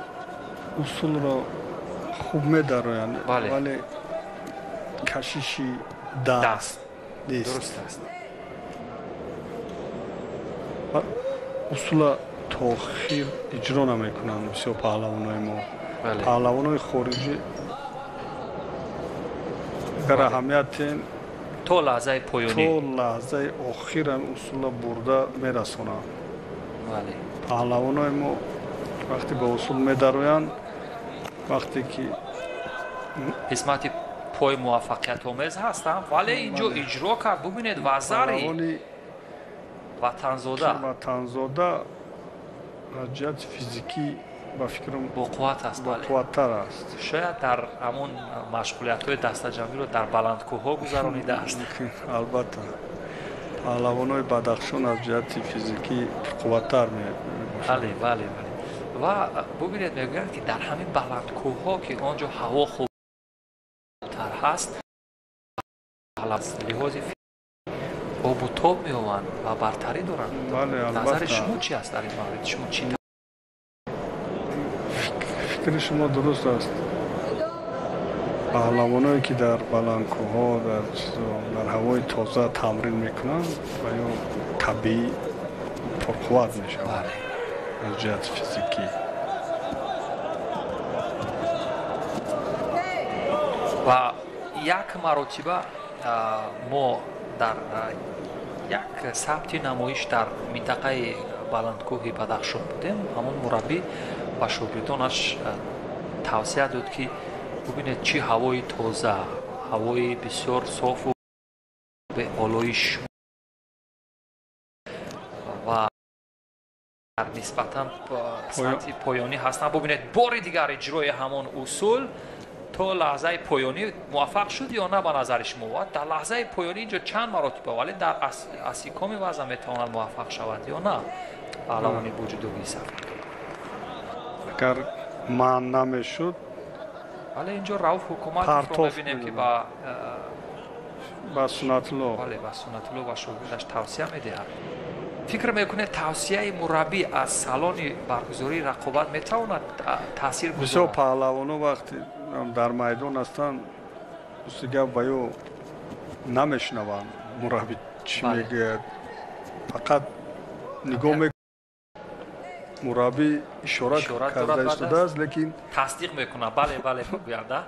اصول را خوب می‌دارند، ولی کشیشی دست نیست. درست است. اصول تأخیر اجرا نمیکنند بسیار پهلوانای ما. پهلوانای خارجی در اهمیت تا لحظه پایانی تا لحظه آخر هم اصول برده میرسونند. پهلوانای ما وقتی به اصول می‌دارند، وقتی که قسمت پای موفقیت آمیز هستم، ولی اینجا اجرا کرد. ببینید وزاری وطنزاده از جهت فیزیکی با فکرم با قوت است، با قوت‌تر است. شاید در همون مشغولیت‌های دسته‌جمعی رو در بلندکوه‌ها گذرانیده است. البته پهلوانای بدخشان از جهت فیزیکی قوت‌تر میباشند. بله. و ببینید میگویند که در همین بلندکوه‌ها که آنجا هوا خوبتر هست، از لحاظ آب و تاب می‌آورند و برتری دارند. بله، نظر شما چی است در این مورد؟ شما چی؟ فکر شما درست است. پهلوانایی که در بلندکوه‌ها در هوای تازه تمرین میکنند و یا طبیعی پرقوت میشوند از جهت فیزیکی. و یک مرتبه ما در یک ثبت نمایش در منطقه بلندکوه بدخشان بودیم. همون مربی و شاگردانش توصیه داد که ببینید چی هوای تازه، هوای بسیار صاف و به آلایش و در نسبتاً سطح پایانی هستند. ببینید بار دیگر اجرای همان اصول تا لحظه پایانی موفق شد یا نه به نظر شما؟ در لحظه پایانی اینجا چند مرتبه ولی در اسیکام وضع میتواند موفق شود یا نه؟ پهلوانی وجودوی سفر اگر من نمیشد، ولی اینجا رؤوف حکومت رو میبینیم که با سنت الله با سنت الله و شاگردش توصیه میدهد. فکر میکنه توصیه مربی از سالن برگزاری رقابت میتواند تاثیر گذارد؟ بسیار پهلوانا وقتی در میدان هستند دیگه بایو نمیشنوند مربی چی میگه، فقط نگاه میکنه. مربی اشاره کرده است لیکن تصدیق میکنه. بله بگویده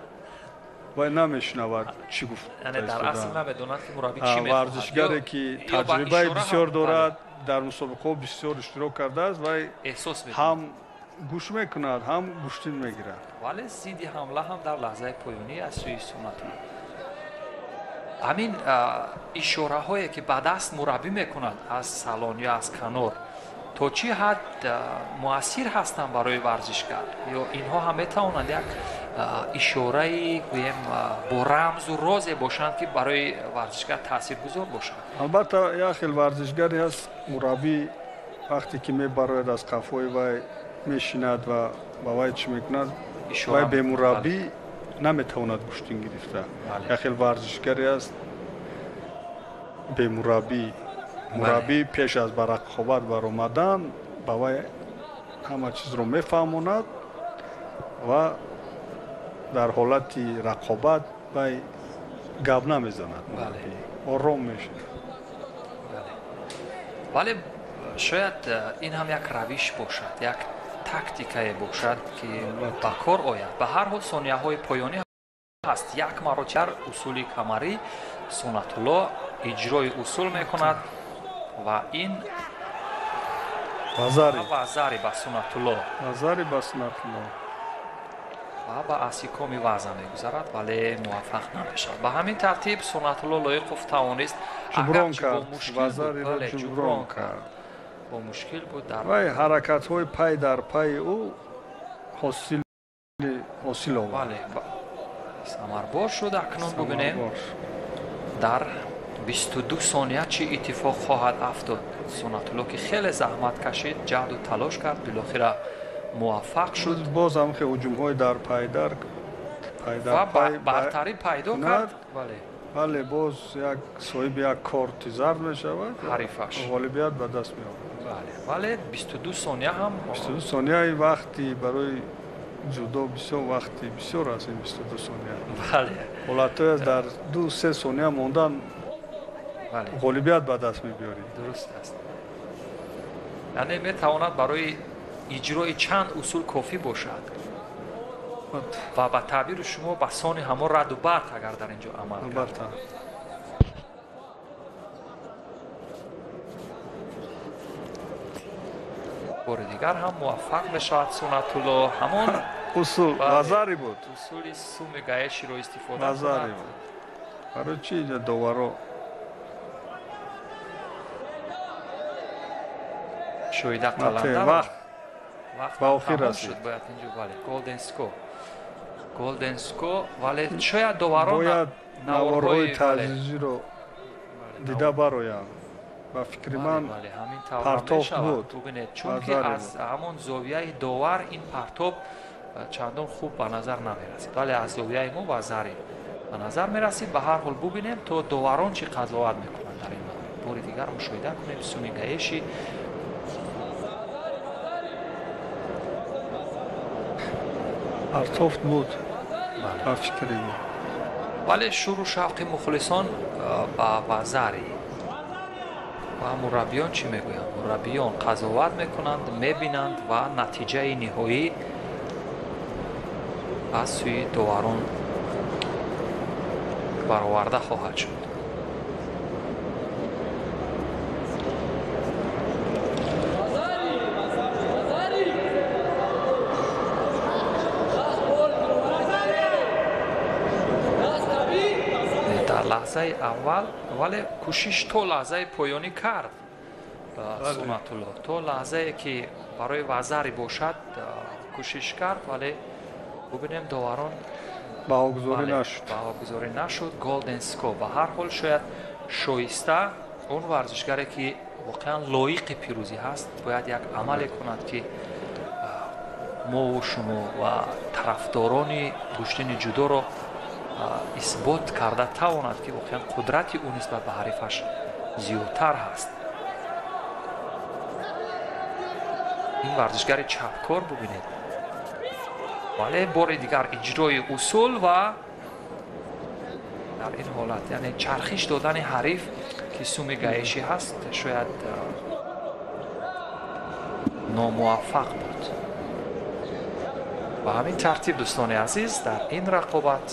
و نمیشنود چی گفت. یعنی در اصل نمیدوند که مربی چی میگه. ورزشگری که تجربه بسیار دارد، در مسابقه بسیار اشتراک کرده است و احساس هم گوش میکند هم گوشتین میگیرد. ولی ضد حمله هم در لحظه پایانی از سوی سنت همین اشاره هایی که به دست مربی میکند از سالن یا از کنار تا چی حد مؤثر هستند برای ورزشگر، یا اینها هم میتوانند یک اشاره با رمز و راز باشند که برای ورزشگر تاثیرگذار باشند. البته یک خیلی ورزشگری هست مربی وقتی که میبراید از قفای وی میشیند و با وی چی میکند وی به مربی نمیتواند گوشتین گرفته. یک خیلی ورزشگری هست به مربی پیش از رقابت بر آمدن با وی همه چیز رو میفهماند و در حالت رقابت бай гап намезанад. ором мешавад. вале шояд ин ҳам як равиш бошад, як тактикае бошад ки ба кор ояд. ба ҳар ҳол сонияҳои поёнӣ ҳаст. як маротибар усули камарӣ Сунатулло иҷрои усул мекунад ва ин вазари ба Сунатулло ва ба асикоми ваза мегузарад, вале муваффақ намешавад. ба ҳамин тартиб Сунатулло Лоиқов тавонист ҷуброн кард, вазариро ҷуброн кард. бо мушкил буд дар вай ҳаракатҳои пай дар пайи ӯ ҳосил овард. самарбор шуд. акнун бубинем дар 22 сония чӣ иттифоқ хоҳад афтод. Сунатулло ки хеле заҳмат кашид, ҷаҳду талош кард, билохира муваффақ шуд. боз ҳам хе ҳуҷумҳои дар пайдар ва бартарӣ пайдо кард. бале боз як соҳиби як корти зард мешавад, ҳарифаш ғолибият ба даст меорад. вале 22 сония ҳам 22 сонияи вақти барои ҷудо бисёр вақти бисёр аст ин 22 сония. ҳолатҳое аст дар 2-3 сония мондан ғолибият ба даст мебиёрӣ. дуруст аст. яъне метавонад барои иҷрои чанд усул кофӣ бошад ва ба таъбири шумо ба сони ҳамон раду бард агар дар инҷо амал кард. бори дигар ҳам муваффақ мешавад Сунатулло. ҳамон усул вазари буд. усули суми гаеширо истифода вазари буд. барои чӣ доваро шоида қаланда вақт ба охир расид. бояд инҷо голденско вале шояд доварон бояд наворҳои таъзизиро дида бароянд. ба фикри ман партоб буд. бубинед чунки аз ҳамон зовияи довар ин партоб чандон хуб ба назар намерасид, вале аз зовияи мо вазари ба назар мерасид. ба ҳар ҳол бубинем то доварон чӣ қазоат мекунанд дар ин маврид. бори дигар мушоҳида кунем суми гаеши партофт буд ба фикри мо. вале шуру шавқи мухлисон ба вазари ва мураббиён чӣ мегӯянд? мураббиён қазоват мекунанд, мебинанд ва натиҷаи ниҳоӣ аз сӯи доварон бароварда хоҳад шуд. лаҳзаи аввал вале кӯшиш то лаҳзаи поёнӣ кард Сунатулло. то лаҳзае ки барои вазари бошад кӯшиш кард, вале бубинем доварон баҳогузорӣ нашуд. голденско ба ҳар ҳол шояд шоиста он варзишгаре ки воқеан лоиқи пирӯзӣ ҳаст бояд як амале кунад ки мову шумо ва тарафдорони пуштини ҷудоро исбот карда тавонад ки воқеан қудрати ӯ нисбат ба ҳарифаш зиёдтар ҳаст. ин варзишгари чапкор бубинед, вале бори дигар иҷрои усул ва дар ин ҳолат яъне чархиш додани ҳариф ки суми гаешӣ ҳаст шояд номуваффақ буд. ба ҳамин тартиб дӯстони азиз дар ин рақобат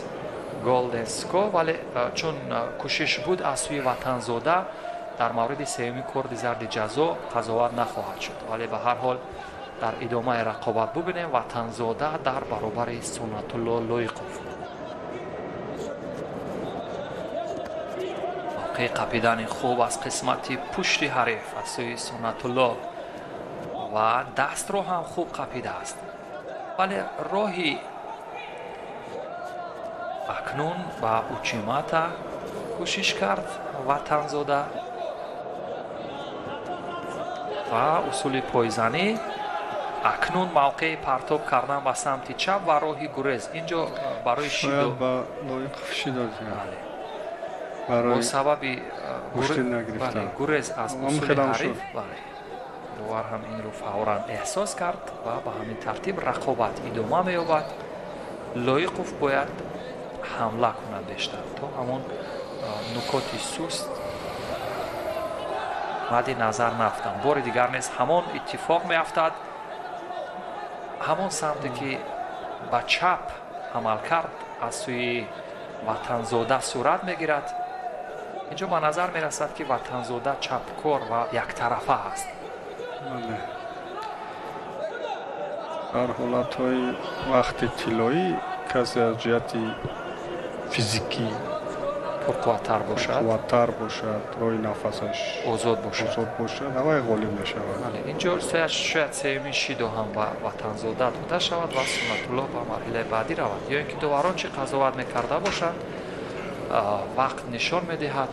голденско вале чун кӯшиш буд аз сӯи ватанзода дар мавриди сеюми корди зарди ҷазо қазоват нахоҳад шуд, вале ба ҳар ҳол дар идомаи рақобат бубинем ватанзода дар баробари Сунатулло Лоиқов. воқеъ қапидани хуб аз қисмати пушти ҳариф аз сӯи Сунатулло ва дастро ҳам хуб қапидааст, вале роҳи акнун ба учимата кӯшиш кард ватанзода ва усули пойзанӣ. акнун мавқеи партоб кардан ба самти чап ва роҳи гурез. инҷо барои шояд ба Лоиқов шидод бо сабаби гурез аз усули ҳариф довар ҳам инро фавран эҳсос кард ва ба ҳамин тартиб рақобат идома меёбад. Лоиқов бояд حمله کنه بیشتر تا همون نکات سست مد نظر نفتن. بار دیگر نیست همون اتفاق می افتاد، همون سمتی که با چپ عمل کرد از سوی وطنزاده صورت می گیرد. اینجا به نظر می رسد که وطنزاده چپکار و یک طرفه است. در حالتهای وقت طلایی کسی از جهت فیزیکی پرقوتر باشد، روی نفسش آزاد باشد نوای غالب می شود. اینجا شاید سیمی شیدو هم و وطنزاده دوده شود و سنت الله به مرحله بعدی رود، یا اینکه دوباره چه قضاوت میکرده باشد وقت نشان میدهد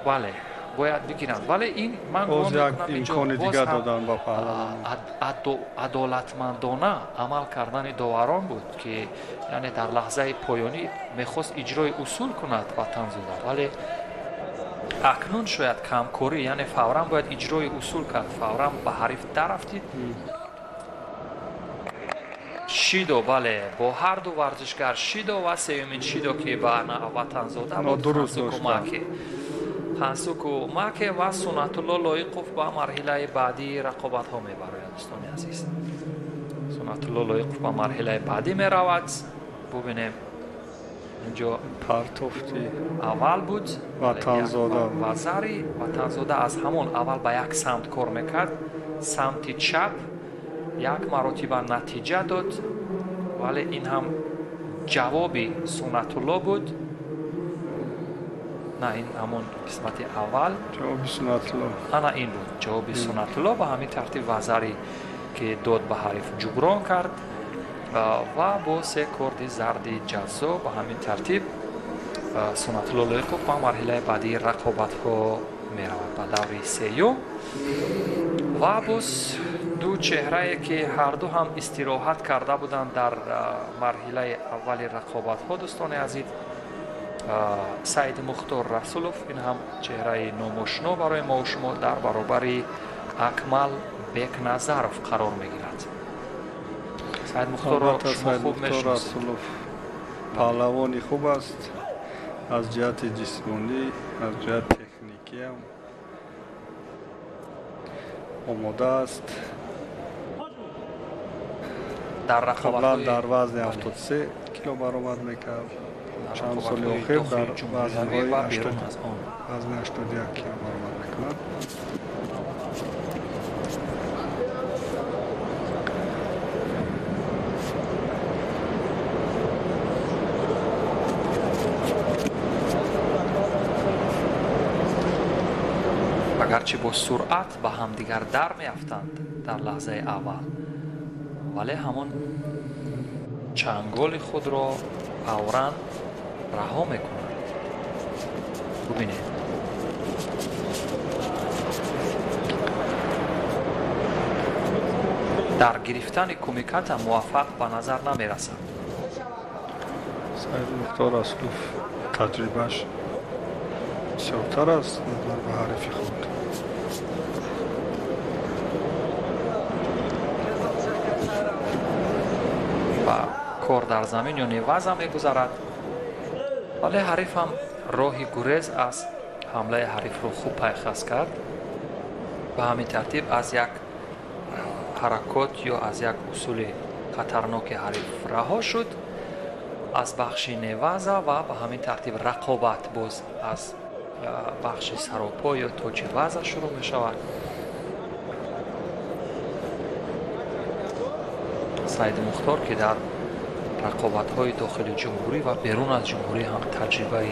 بله باید بگیرند. ولی این من باز یک امکان دیگر دادن با پهلوان عدالتمندانه عمل کردن داوران بود که یعنی در لحظه پایانی میخواست اجرای اصول کند وطنزاده، ولی اکنون شاید کمکاری یعنی فوراً باید اجرای اصول کرد، فوراً به حریف درفتید. شیدو بله با هر دو ورزشگر شیدو و سیومین شیدو که با وطنزاده بود خانسوکو مکه و سنت الله لایقوف به مرحله بعدی رقابت ها میبرد. دوستان عزیز سنت الله لایقوف به مرحله بعدی میرود. ببینیم اینجا پرتفتی اول بود وطنزاده از همون اول به یک سمت کار میکرد، سمت چپ یک مراتبه نتیجه داد، ولی این هم جوابی سنت الله بود. نه این همون قسمت اول جواب سنت الله انا این بود جواب سنت الله. به همین ترتیب وزری که داد به حریف جبران کرد و با سه کرد زردی جزا به همین ترتیب سنت الله لایقوف به مرحله بعدی رقابت ها می رود به دوری سیوم. و باز دو چهره که هر دو هم استراحت کرده بودند در مرحله اول رقابت ها دوستان عزیز، سعید مختار رسولوف این هم چهره ناماشنا برای ما و شما در برابری اکمل بیک نظرف قرار میگیرد. سعید مختار را شما خوب میشناسید، پهلوانی خوب است از جهت جسمانی، از جهت تکنیکی هم آماده است. در رقابت در وزن 73 کیلو برآمد میکرد، چند سال اخیر در وزن‌های 81 کیلو برآمد میکند. اگرچه با سرعت به هم دیگر در میافتند در لحظه اول، ولی همون چنگال خود را فوراً رها میکنند. ببینید در گرفتن کمیکت موفق به نظر نمیرسد. سعید مختار رسولوف تجربهش بسیارتر است نظر به حریف خود. و کار در زمین یا نیوز هم میگذارد، ولی حریف هم راهی گریز از حمله حریف رو خوب پیخست کرد. به همین ترتیب از یک حرکات یا از یک اصول خطرناک حریف رها شد از بخش نیوزه و به همین ترتیب رقابت باز از بخش سراپا یا توچ وزه شروع می شود. سعید مختار که در رقابت های داخل جمهوری و بیرون از جمهوری هم تجربه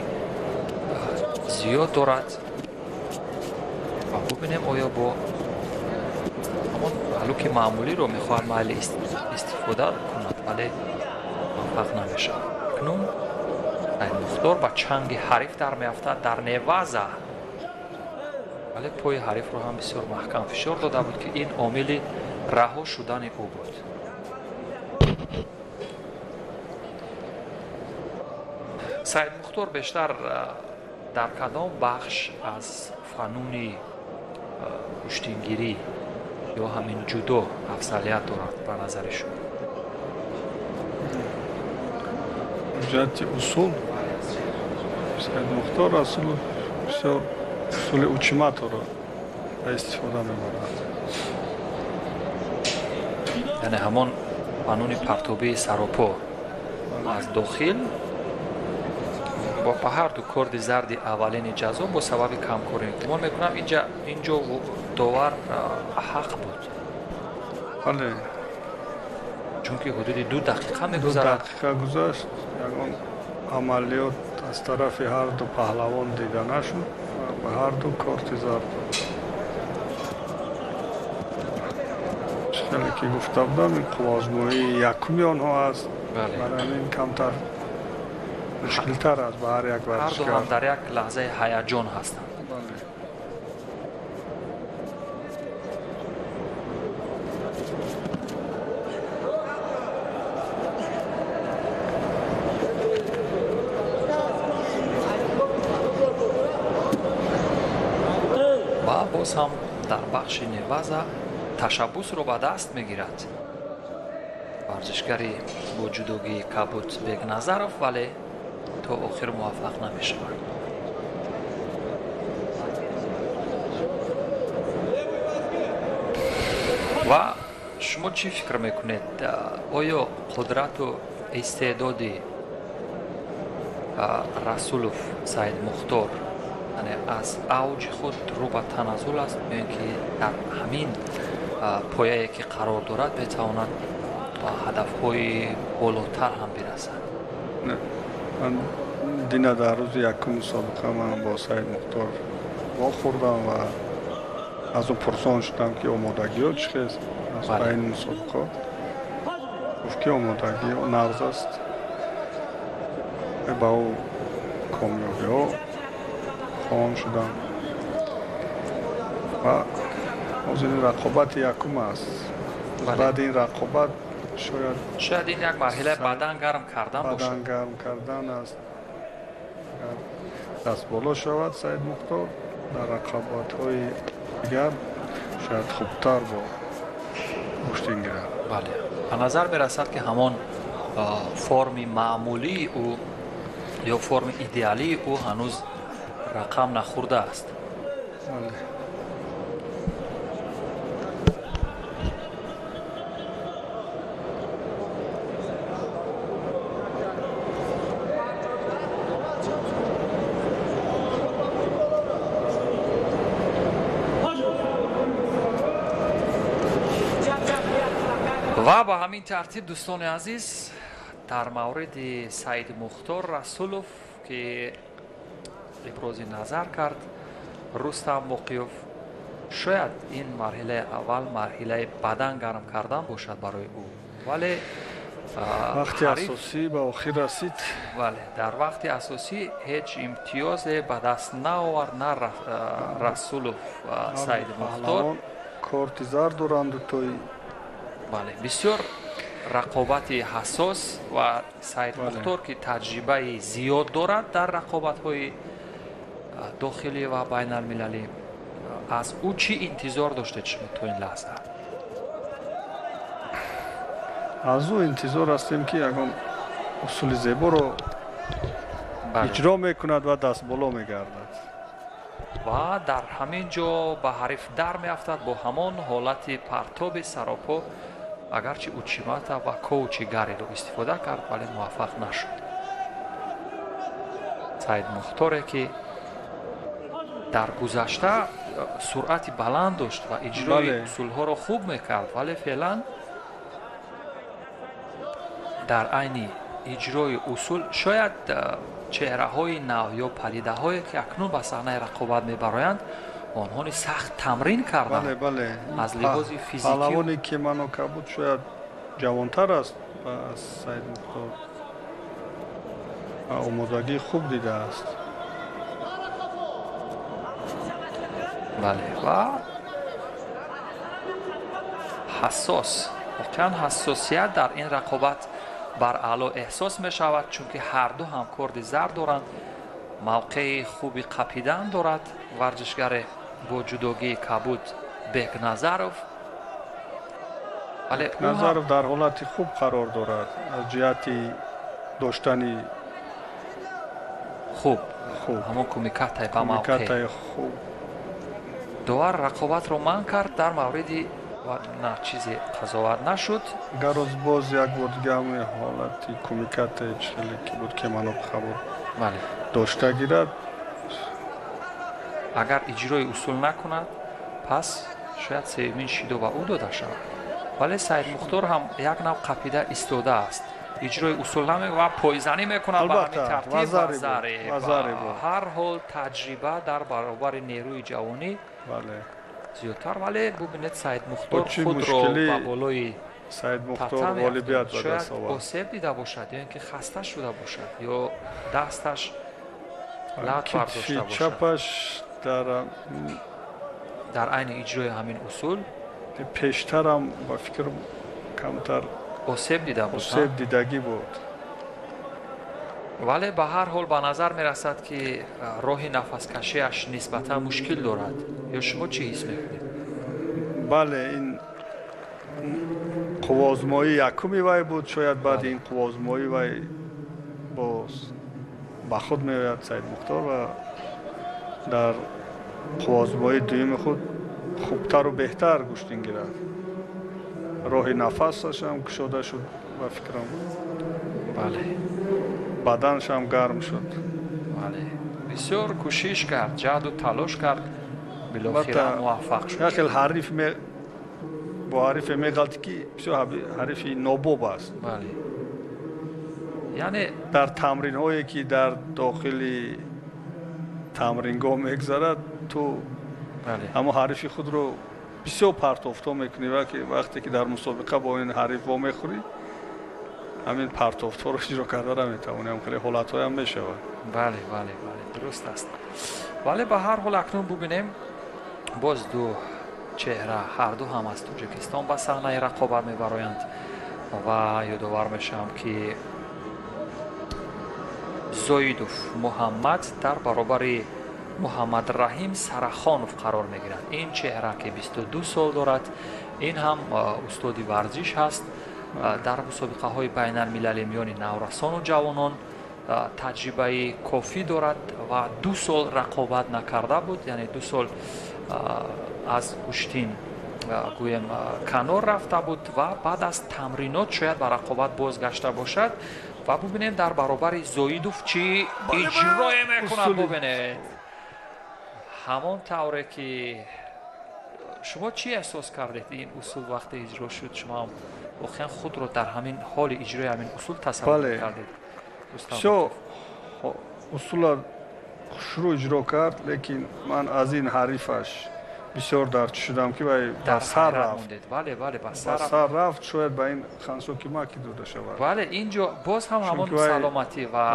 زیاد دارد و ببینیم آیا با همون حلوک معمولی رو میخواهد محل استفاده کند ولی موفق نمیشه. کنون سعید مختار با چنگ حریف در میافتد در نیوزه، ولی پای حریف رو هم بسیار محکم فشار داده بود که این عامل رها شدن او بود. سعید مختار بیشتر در کدام بخش از فنون کشتیگیری یا همین جودو افضلیت دارد به نظر شما؟ ҷиҳати усул Саид Мухтор Расулов бисёр усули учиматро ба истифода мебарад. яъне ҳамон қонуни партобии саропо аз дохил ба ҳар ду корди зарди аввалини ҷазо бо сабаби камкорӣ гумон мекунам инҷо довар ҳақ буд. бале чунки ҳудуди 2 дақиқа мегузарад. 2 дақиқа гузашт. ягон амалиёт аз тарафи ҳар ду паҳлавон дида нашуд ва ба ҳар ду корти зард хеле ки гуфта будам ин қувозгӯии якуми онҳо аст. барои ҳамин камтар мушкилтар аст ба ҳар як варзишгар. ҳар ду ҳам дар як лаҳзаи ҳаяҷон ҳастанд. ва боз ҳам дар бахши неваза ташаббусро ба даст мегирад варзишгари бо ҷудогии Кабут Бекназаров, вале то охир муваффақ намешавад. ва шумо чӣ фикр мекунед? оё қудрату истеъдоди Расулов Саид Мухтор аз авҷи худ рӯ ба таназзул аст, ё ки дар ҳамин пояе ки қарор дорад метавонад ба ҳадафҳои болотар ҳам бирасад? ман дина дар рӯзи якум мусобиқа ман бо Саид Мухтор вохӯрдам ва аз ӯ пурсон шудам ки омодагиҳо чӣ хест аз байни мусобиқот. гуфт ки омодагиҳо нағз аст, ба ӯ комёбиҳо хоҳон шудам ва ҳозир ин рақобати якум аст. баъди ин рақобат шояд ин як марҳилаи бадан гарм кардан бошад. бадан гарм кардан аст. агар дастболо шавад Саид Мухтор дар рақобатҳои дигар шояд хубтар бо куштин гирад. бале ба назар мерасад ки ҳамон форми маъмулии ӯ ё форми идеалии ӯ ҳанӯз рақам нахӯрдааст. ва ба ҳамин тартиб дӯстони азиз дар мавриди Саид Мухтор Расулов ки ибрози назар кард Рустам Боқиёв, шояд ин марҳилаи аввал марҳилаи бадан гарм кардан бошад барои ӯ, вале вақти асосӣ ба охир расид. бале дар вақти асосӣ ҳеҷ имтиёзе ба даст наовард на Расулов Саид Мухтор. корти зар доранду тои бале бисёр рақобати ҳассос ва Саид Мухтор ки таҷрибаи зиёд дорад дар рақобатҳои дохилӣ ва байналмилалӣ. аз ӯ чӣ интизор доштед шумо то ин лаҳза? аз ӯ интизор ҳастем ки ягон усули зеборо иҷро мекунад ва дастболо мегардад ва дар ҳамин ҷо ба ҳариф дар меафтад бо ҳамон ҳолати партоби саропо. агарчи учимата ва коучи гаридо истифода кард, вале муваффақ нашуд. Саид Мухторе ки дар гузашта суръати баланд дошт ва иҷрои усулҳоро хуб мекард, вале феълан дар айни иҷрои усул шояд чеҳраҳои нав ё падидаҳое ки акнун ба саҳнаи рақобат мебароянд онҳо низ сахт тамрин карданд. аз лиҳози физикӣ паҳлавони Кеману Кабут шояд ҷавонтар аст ва Саид Мухтор омодагӣ хуб дидааст. бале ва ҳассос, воқеан ҳассосият дар ин рақобат бар аъло эҳсос мешавад, чунки ҳарду ҳам корди зар доранд, мавқеи хуби қапидан дорад варзишгаре бо ҷудогии Кабут Бекназаров. Назаров дар ҳолати хуб қарор дорад аз ҷиҳати доштани خوب همون کمیکاتای با موقع دوار رقابت رو من کرد در موردی و نه چیزی قضاوت نشد. گروز باز یک بار دیگه همون حالتی کمیکات چلی که بود که منو خبر داشته گیرد. اگر اجرای اصول نکند پس شاید سومین شیدو و او داده شود. ولی سید مختار هم یک نوع قپیده ایستاده است. اجرای اصول نمیکنه و پایزنی میکنه به همین ترتیب وزاره. هر حال تجربه در برابر نیروی جوانی زیادتر. ولی ببینید سید مختار خود رو به بالای سید مختار غالبیت به دست آورد. آسیب دیده باشد یا اینکه خسته شده باشد یا دستش لط برداشته باشد. چپش در عین اجرای همین اصول پیشتر هم با فکر کمتر آسیب دیدگی بود. ولی به هر حال به نظر می رسد که راه نفس کشیش نسبتا مشکل دارد. یا شما چی حس میکنید؟ بله این قوازمایی یکمی وی بود. شاید بعد این قوازمایی وی با خود می آید سید مختار و در قوازمایی دویم خود خوبتر و بهتر گوشتین گیرد. راه نفسش هم کشاده شد و فکرم بله بدنش هم گرم شد. بله بسیار کوشش کرد، جهد و تلاش کرد، بالاخره موفق شد. خیلی حریف با حریف میگلتی که بسیار حریف نابوب است. بله یعنی در تمرین هایی که در داخل تمرینگاه میگذارد تو اما حریف خود رو بسیار پرتافتا میکنی و که وقتی که در مسابقه با این حریف وا میخوری همین پرتافتا رو اجرا کرده را میتوانی. هم خیلی حالت های هم میشه. بله درست است. ولی به هر حال اکنون ببینیم باز دو چهره هر دو هم از تاجیکستان به صحنه رقابت میبرایند و یادآور میشم که زویدوف محمد در برابر محمد رحیم سرخانوف قرار میگیرد. این چهره که 22 سال دارد، این هم استاد ورزش هست. در مسابقه های بین المللی میان نورسان و جوانان تجربه کافی دارد و 2 سال رقابت نکرده بود. یعنی 2 سال از کشتین گویم کنار رفته بود و بعد از تمرینات شاید به رقابت بازگشته باشد. و ببینید در برابر زویدوف چی اجرای میکنه. ببینید همان طوره که شما چی احساس کردید این اصول وقتی اجرا شد؟ شما واقعا خود رو در همین حال اجرای همین اصول تصور کردید؟ شو اصول شروع اجرا کرد، لیکن من از این حریفش بسیار درد شدم که به سر رفت. بله به سر رفت. شاید به این خانسوکی ما که دوده شود. بله اینجا باز هم همون سلامتی و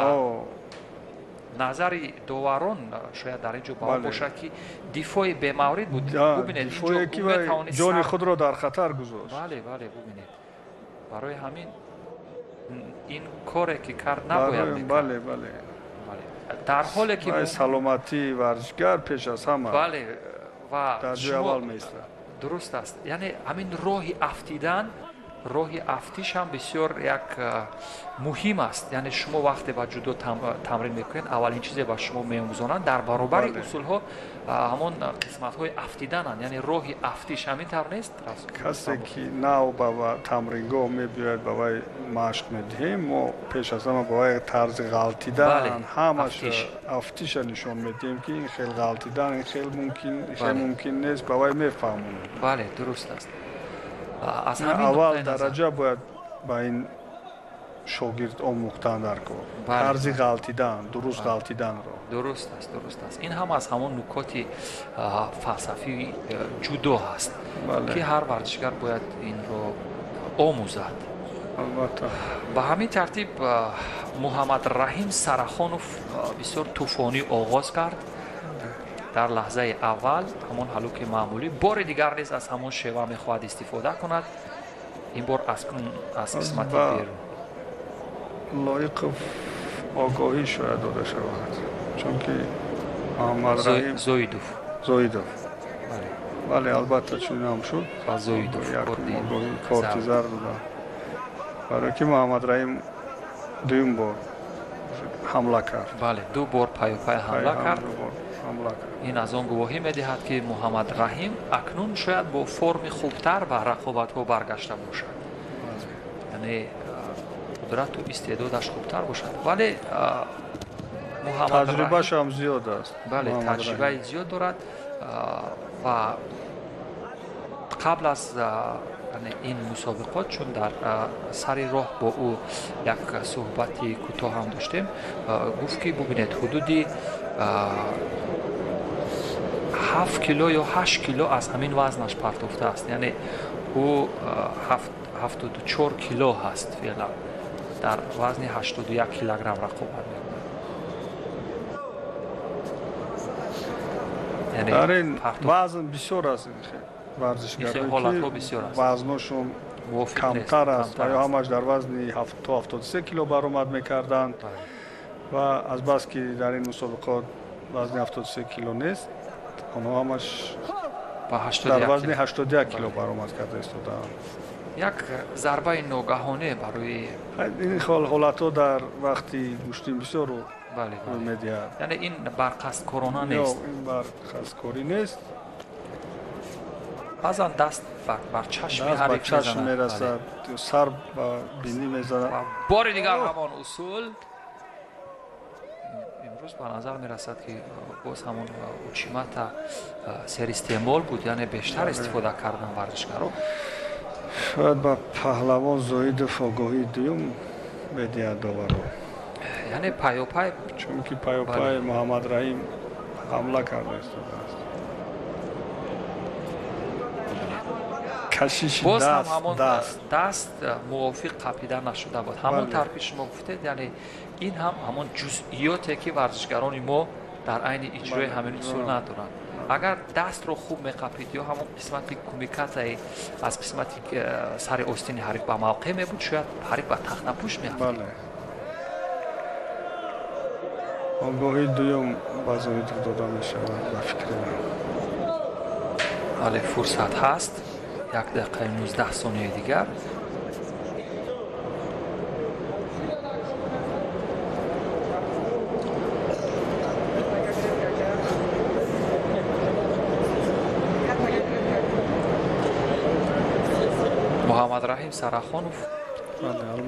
نظری داوران شاید در اینجا باید باشد که دفاع به مورد بود. ببینید دفاعی که جان خود را در خطر گذاشت. بله ببینید برای همین این کاری که کرد نباید میکرد. بله در حالی که سلامتی ورزشگر پیش از همه. بله و در جای اول میسته. درست است. یعنی همین راه افتیدن، راه افتیش هم بسیار یک مهم است. یعنی شما وقتی با جودو تمرین میکنید اولین چیزی با شما میآموزانند در برابر اصول ها همون قسمت های افتیدن هستند. یعنی راه افتیش همین طور نیست. کسی که نو با تمرینگاه میبیاید با وی مشق میدهیم ما پیش از همه با وی طرز غلطیدن همش افتیش نشون میدیم که این خیلی غلطیدن، این خیلی ممکن نیست با وی میفهمونیم. بله درست است. از اول درجه باید با این شاگرد آموختن در کار. طرز غلطیدن، درست غلطیدن را. درست است. این هم از همون نکات فلسفی جودو هست که هر ورزشگر باید این رو آموزد. البته به همین ترتیب محمد رحیم سرخانوف بسیار طوفانی آغاز کرد. در لحظه اول همون حلوک معمولی، بار دیگر نیز از همون شیوه میخواهد استفاده کند. این بار از قسمت بیرون لایق آگاهی شاید داده شود، چون که محمد رحیم زویدوف بله البته چون هم شد زویدوف یک آگاهی کارت زرد دادن برای که محمد رحیم دویم بار ҳамла кард. Бале, ду бор паёпай ҳамла кард. ин аз он гувоҳӣ медиҳад, ки Муҳаммад Раҳим акнун шояд бо форми хубтар ба рақобатҳо баргашта бошад. яъне қудрату истеъдодаш хубтар бошад. вале Муҳаммад таҷрибаш ҳам зиёд аст. бале, таҷрибаи зиёд дорад ва қабл аз ин мусобиқот, чун дар сари роҳ бо ӯ як суҳбати кӯтоҳ ҳам доштем, гуфт ки бубинед ҳудуди 7 кило ё 8 кило аз ҳамин вазнаш партофтааст. яъне ӯ 74 кило ҳаст феълан. дар вазни 81 килограмм рақобат мекунад. дар ин вазн бисёр аст варзишгароҳо ки вазношон камтар аст ва ё ҳамаш дар вазни 73 кило баромад мекарданд ва азбаски дар ин мусобиқот вазни 73 кило нест, онҳо ҳамаш дар вазни 81 кило баромад карда истодаанд. як зарбаи ногаҳонае барои ин ҳолатҳо дар вақти гӯштин бисёр рӯй медиҳад. яъне ин барқасдкорона нест. ин барқасдкорӣ нест. баъзан даст бар чашми ҳариф мерасад, сар ба бинӣ мезанад. бори дигар ҳамон усул имрӯз ба назар мерасад, ки боз ҳамон учимата серистеъмол буд, яъне бештар истифода кардан варзишгаро. шояд ба паҳлавон Зоидов огоҳии дуюм медиҳад доваро. яъне паёпай, чунки паёпай Муҳаммад Раҳим ҳамла карда истодааст. кашиши боз ҳам ҳамон даст мувофиқ қапида нашуда буд. ҳамон тарҳи шумо гуфтед, яъне ин ҳам ҳамон ҷузъиёте, ки варзишгарони мо дар айни иҷрои ҳамин усул надоранд. агар дастро хуб меқапид ё ҳамон қисмати кумикатаи аз қисмати сари остини ҳариф ба мавқеъ мебуд, шояд ҳариф ба тахтапӯш меафтид. огоҳии дуюм ба Зоидов дода мешавад ба фикри ман. вале фурсат ҳаст. 1 дақиқа 19 сонияи дигар. Муҳаммад Раҳим Сарахонов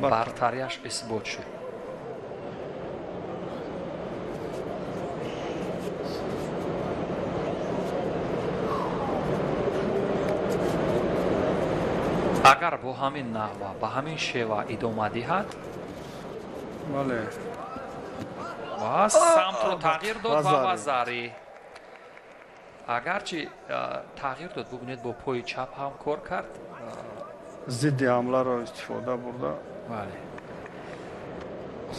бартарияш исбот шуд. агар бо ҳамин наҳва ба ҳамин шева идома диҳад, ва самтро тағйир дод ва зарӣ. агарчи тағйир дод, бубинед бо пои чап ҳам кор кард, зидди ҳамларо истифода бурда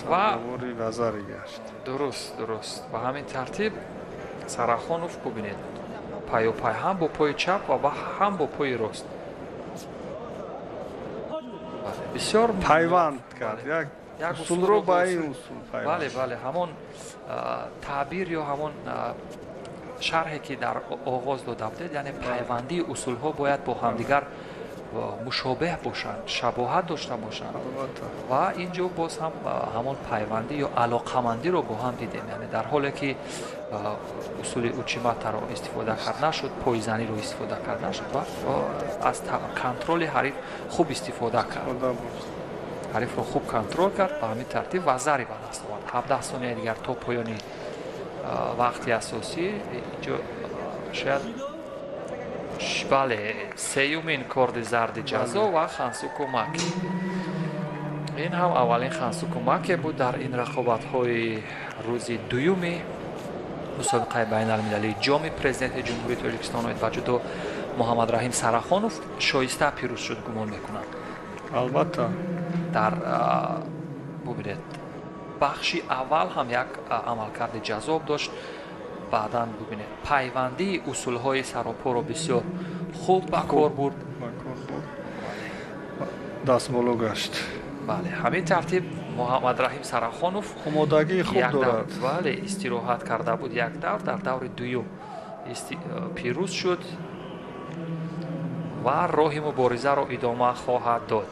сабавори вазари гашт. дуруст. ба ҳамин тартиб Сарахонов бубинед паёпай ҳам бо пои чап ва ҳам бо пои рост бисёр пайванд кард. як усулро ба ин усул пайванд. бале, ҳамон таъбир ё ҳамон шарҳе ки дар оғоз дода будед, яъне пайвандии усулҳо бояд бо ҳамдигар мушобеҳ бошанд, шабоҳат дошта бошанд. ва инҷо боз ҳам ҳамон пайвандӣ ё алоқамандиро бо ҳам дидем. яъне дар ҳоле ки усули учиматаро истифода кард нашуд, пойзаниро истифода кард нашуд, ва аз контроли ҳариф хуб истифода кард. ҳарифро хуб контрол кард. ба ҳамин тартиб ва зари ба даст овард. 17 сонияи дигар то поёни вақти асосӣ. инҷо шояд бале сеюмин корди зарди ҷазо ва хансуку маки. ин ҳам аввалин хансуку маке буд дар ин рақобатҳои рӯзи дуюми мусобиқаи байналмилалии ҷоми президенти ҷумҳурии Тоҷикистон ба ҷудо Муҳаммад Раҳим Сарахонов шоиста пирӯз шуд, гумон мекунам. албатта дар бубинед бахши аввал ҳам як амалкарди ҷазоб дошт. баъдан бубинед пайвандии усулҳои саропоро бисёр хуб ба кор бурд. дастболо гашт. бале, ҳамин тартиб Муҳаммад Раҳим Сарахонов омодагии хуб дорад. бале, истироҳат карда буд як давр. дар даври дуюм пирӯз шуд ва роҳи муборизаро идома хоҳад дод.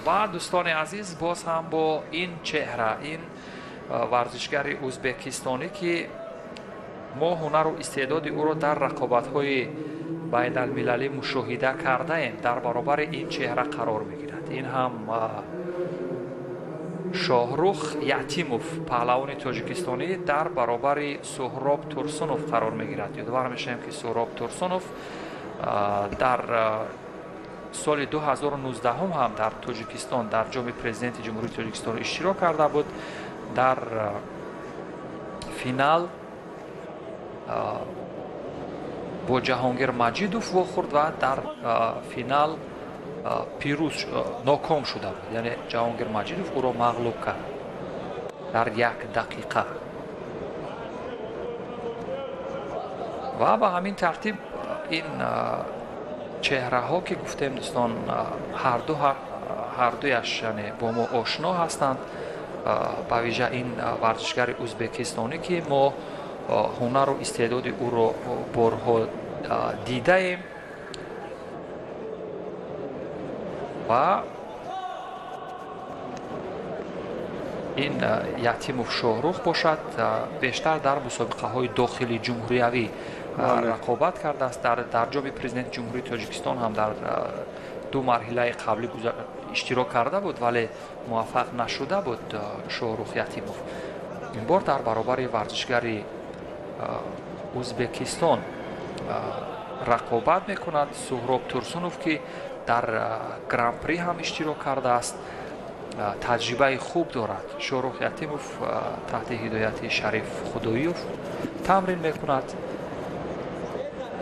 ва дӯстони азиз, боз ҳам бо ин чеҳра, ин ورزشگر ازبکستانی که ما هنر و استعداد او را در رقابت‌های بین المللی مشاهده کرده ایم در برابر این چهره قرار می‌گیرد. این هم شاهروخ یعتیموف پهلوان تاجیکستانی در برابر سهراب تورسونوف قرار می‌گیرد. یادآور می‌شیم که سهراب تورسونوف در سال 2019 هم در تاجیکستان در جام پرزیدنت جمهوری تاجیکستان اشتراک کرده بود. در فینال با جهانگیر مجیدوف واخورد و در فینال پیروز ناکام شده بود. یعنی جهانگیر مجیدوف او را مغلوب کرد در 1 دقیقه. و به همین ترتیب این چهره ها که گفتیم دوستان هر دویش یعنی با ما آشنا هستند. با ویژه این ورزشگر ازبکستانی که ما هنر و استعداد او را بارها دیده ایم و این یعتیموف شاهروخ باشد بیشتر در مسابقه های داخلی جمهوریوی رقابت کرده است. در جام پرزیدنت جمهوری تاجیکستان هم در 2 مرحله قبلی اشتراک کرده بود ولی موفق نشده بود شاهروخ یعتیموف. این بار در برابر ورزشگری ازبکستان رقابت میکند. سهراب تورسونوف که در گران پری هم اشتراک کرده است، تجربه خوب دارد. شاهروخ یعتیموف تحت هدایت شریف خداییوف تمرین میکند.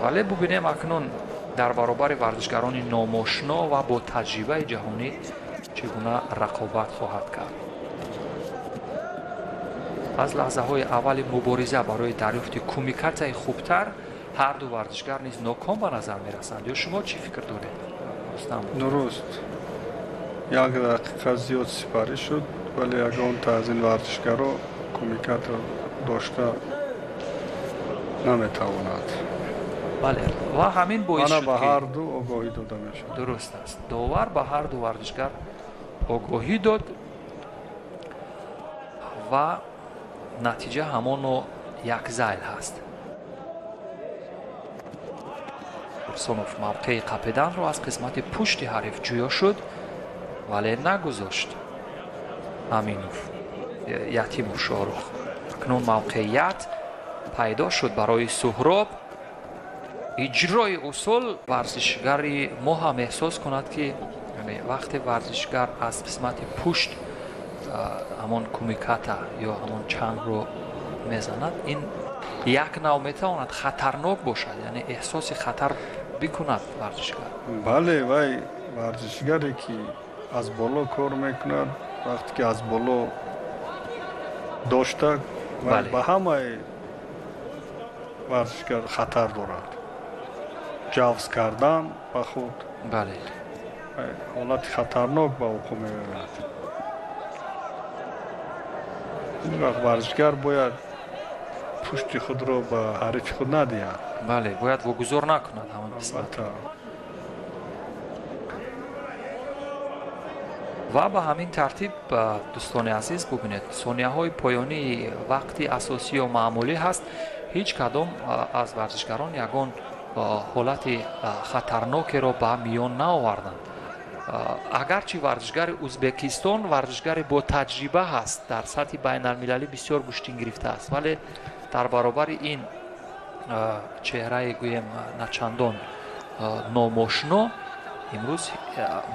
ولی ببینیم اکنون در برابر ورزشگران ناماشنا و با تجربه جهانی چگونه رقابت خواهد کرد. از لحظه های اول مبارزه برای دریافت کمیکت خوبتر هر دو ورزشگر نیز ناکام به نظر می رسند. یا شما چی فکر دارید؟ درست. 1 دقیقه زیاد سپاری شد ولی اگه تا از این ورزشگرها کمیکت داشته نمیتواند. بله و همین باعث شد که به هر دو آگاهی داده میشه. درست است. داور به هر دو ورزشگر آگاهی داد و نتیجه همان 1 زیل هست. تورسونوف موقع قپیدن را از قسمت پشت حریف جویا شد ولی نگذاشت. امینوف یعتیموف شاهروخ. اکنون موقعیت پیدا شد برای سهراب. اجرای اصول ورزشگری ما هم احساس کند که یعنی وقتی ورزشگر از قسمت پشت همان کمیکاتا یا همان چنگ رو میزند این یک نوع میتواند خطرناک باشد، یعنی احساس خطر بکند ورزشگر. بله وای ورزشگری که از بالا کار میکند وقتی که از بالا داشته بله. به همه ورزشگر خطر دارد. جوز کردن به خود بله حالت خطرناک به وقوع می‌آید. این وقت ورزشگر باید پشت خود را به حریف خود ندهد. بله باید واگذار نکند همان قسمت. و به همین ترتیب دوستان عزیز ببینید ثانیه های پایانی وقتی اساسی و معمولی هست. هیچ کدام از ورزشگران یگان حالت خطرناکی را به میان نآوردند. اگرچه ورزشگر ازبکستان ورزشگر با تجربه هست، در سطح بین المللی بسیار گشتین گرفته است، ولی در برابر این چهره گویم نچندان ناماشنا امروز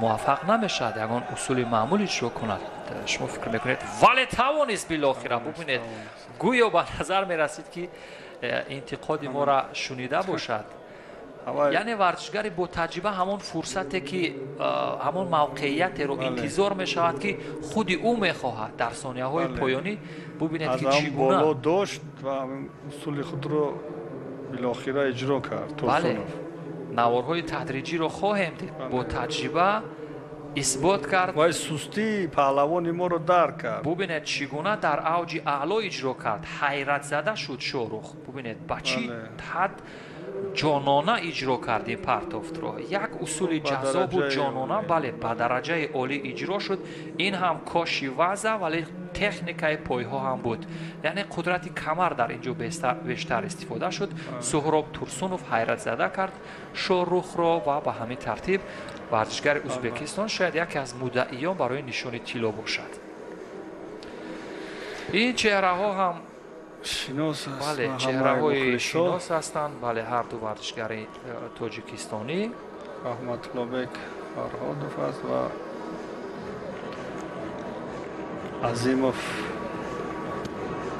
موفق نمیشد یگان اصول معمولی اجرا کند. شما فکر میکنید ولی توانست بالاخره. ببینید گویا به نظر میرسید که انتقاد ما را شنیده باشد. یعنی ورزشگر با تجربه همون فرصتی که همون موقعیت رو انتظار می شود که خود او می خواهد در ثانیه های پایانی ببینید که چگونه بالا داشت و اصول خود رو بالاخره اجرا کرد. بله نوارهای تدریجی رو خواهیم دید. با تجربه اثبات کرد و سستی پهلوان ما رو درک کرد. ببینید چگونه در اوج اعلا اجرا کرد. حیرت زده شد شاهروخ. ببینید بچی حد جانانه اجرا کردیم پرتافت رو. یک усули ҷаззобу ҷонона бале ба дараҷаи олӣ иҷро шуд. Ин ҳам коши ваза, вале техникаи пойҳо ҳам буд. Яъне қудрати камар дар инҷо бештар истифода шуд. Суҳроб Турсунов ҳайратзада кард Шоҳрухро ва ба ҳамин тартиб варзишгари Узбекистон шояд яке аз муддаиён барои нишони тилло бошад. ин чеҳраҳо ҳам бале чеҳраҳои шинос ҳастанд. Бале ҳар ду варзишгари тоҷикистонӣ Раҳматуллобек Фарҳодов аст ва Азимов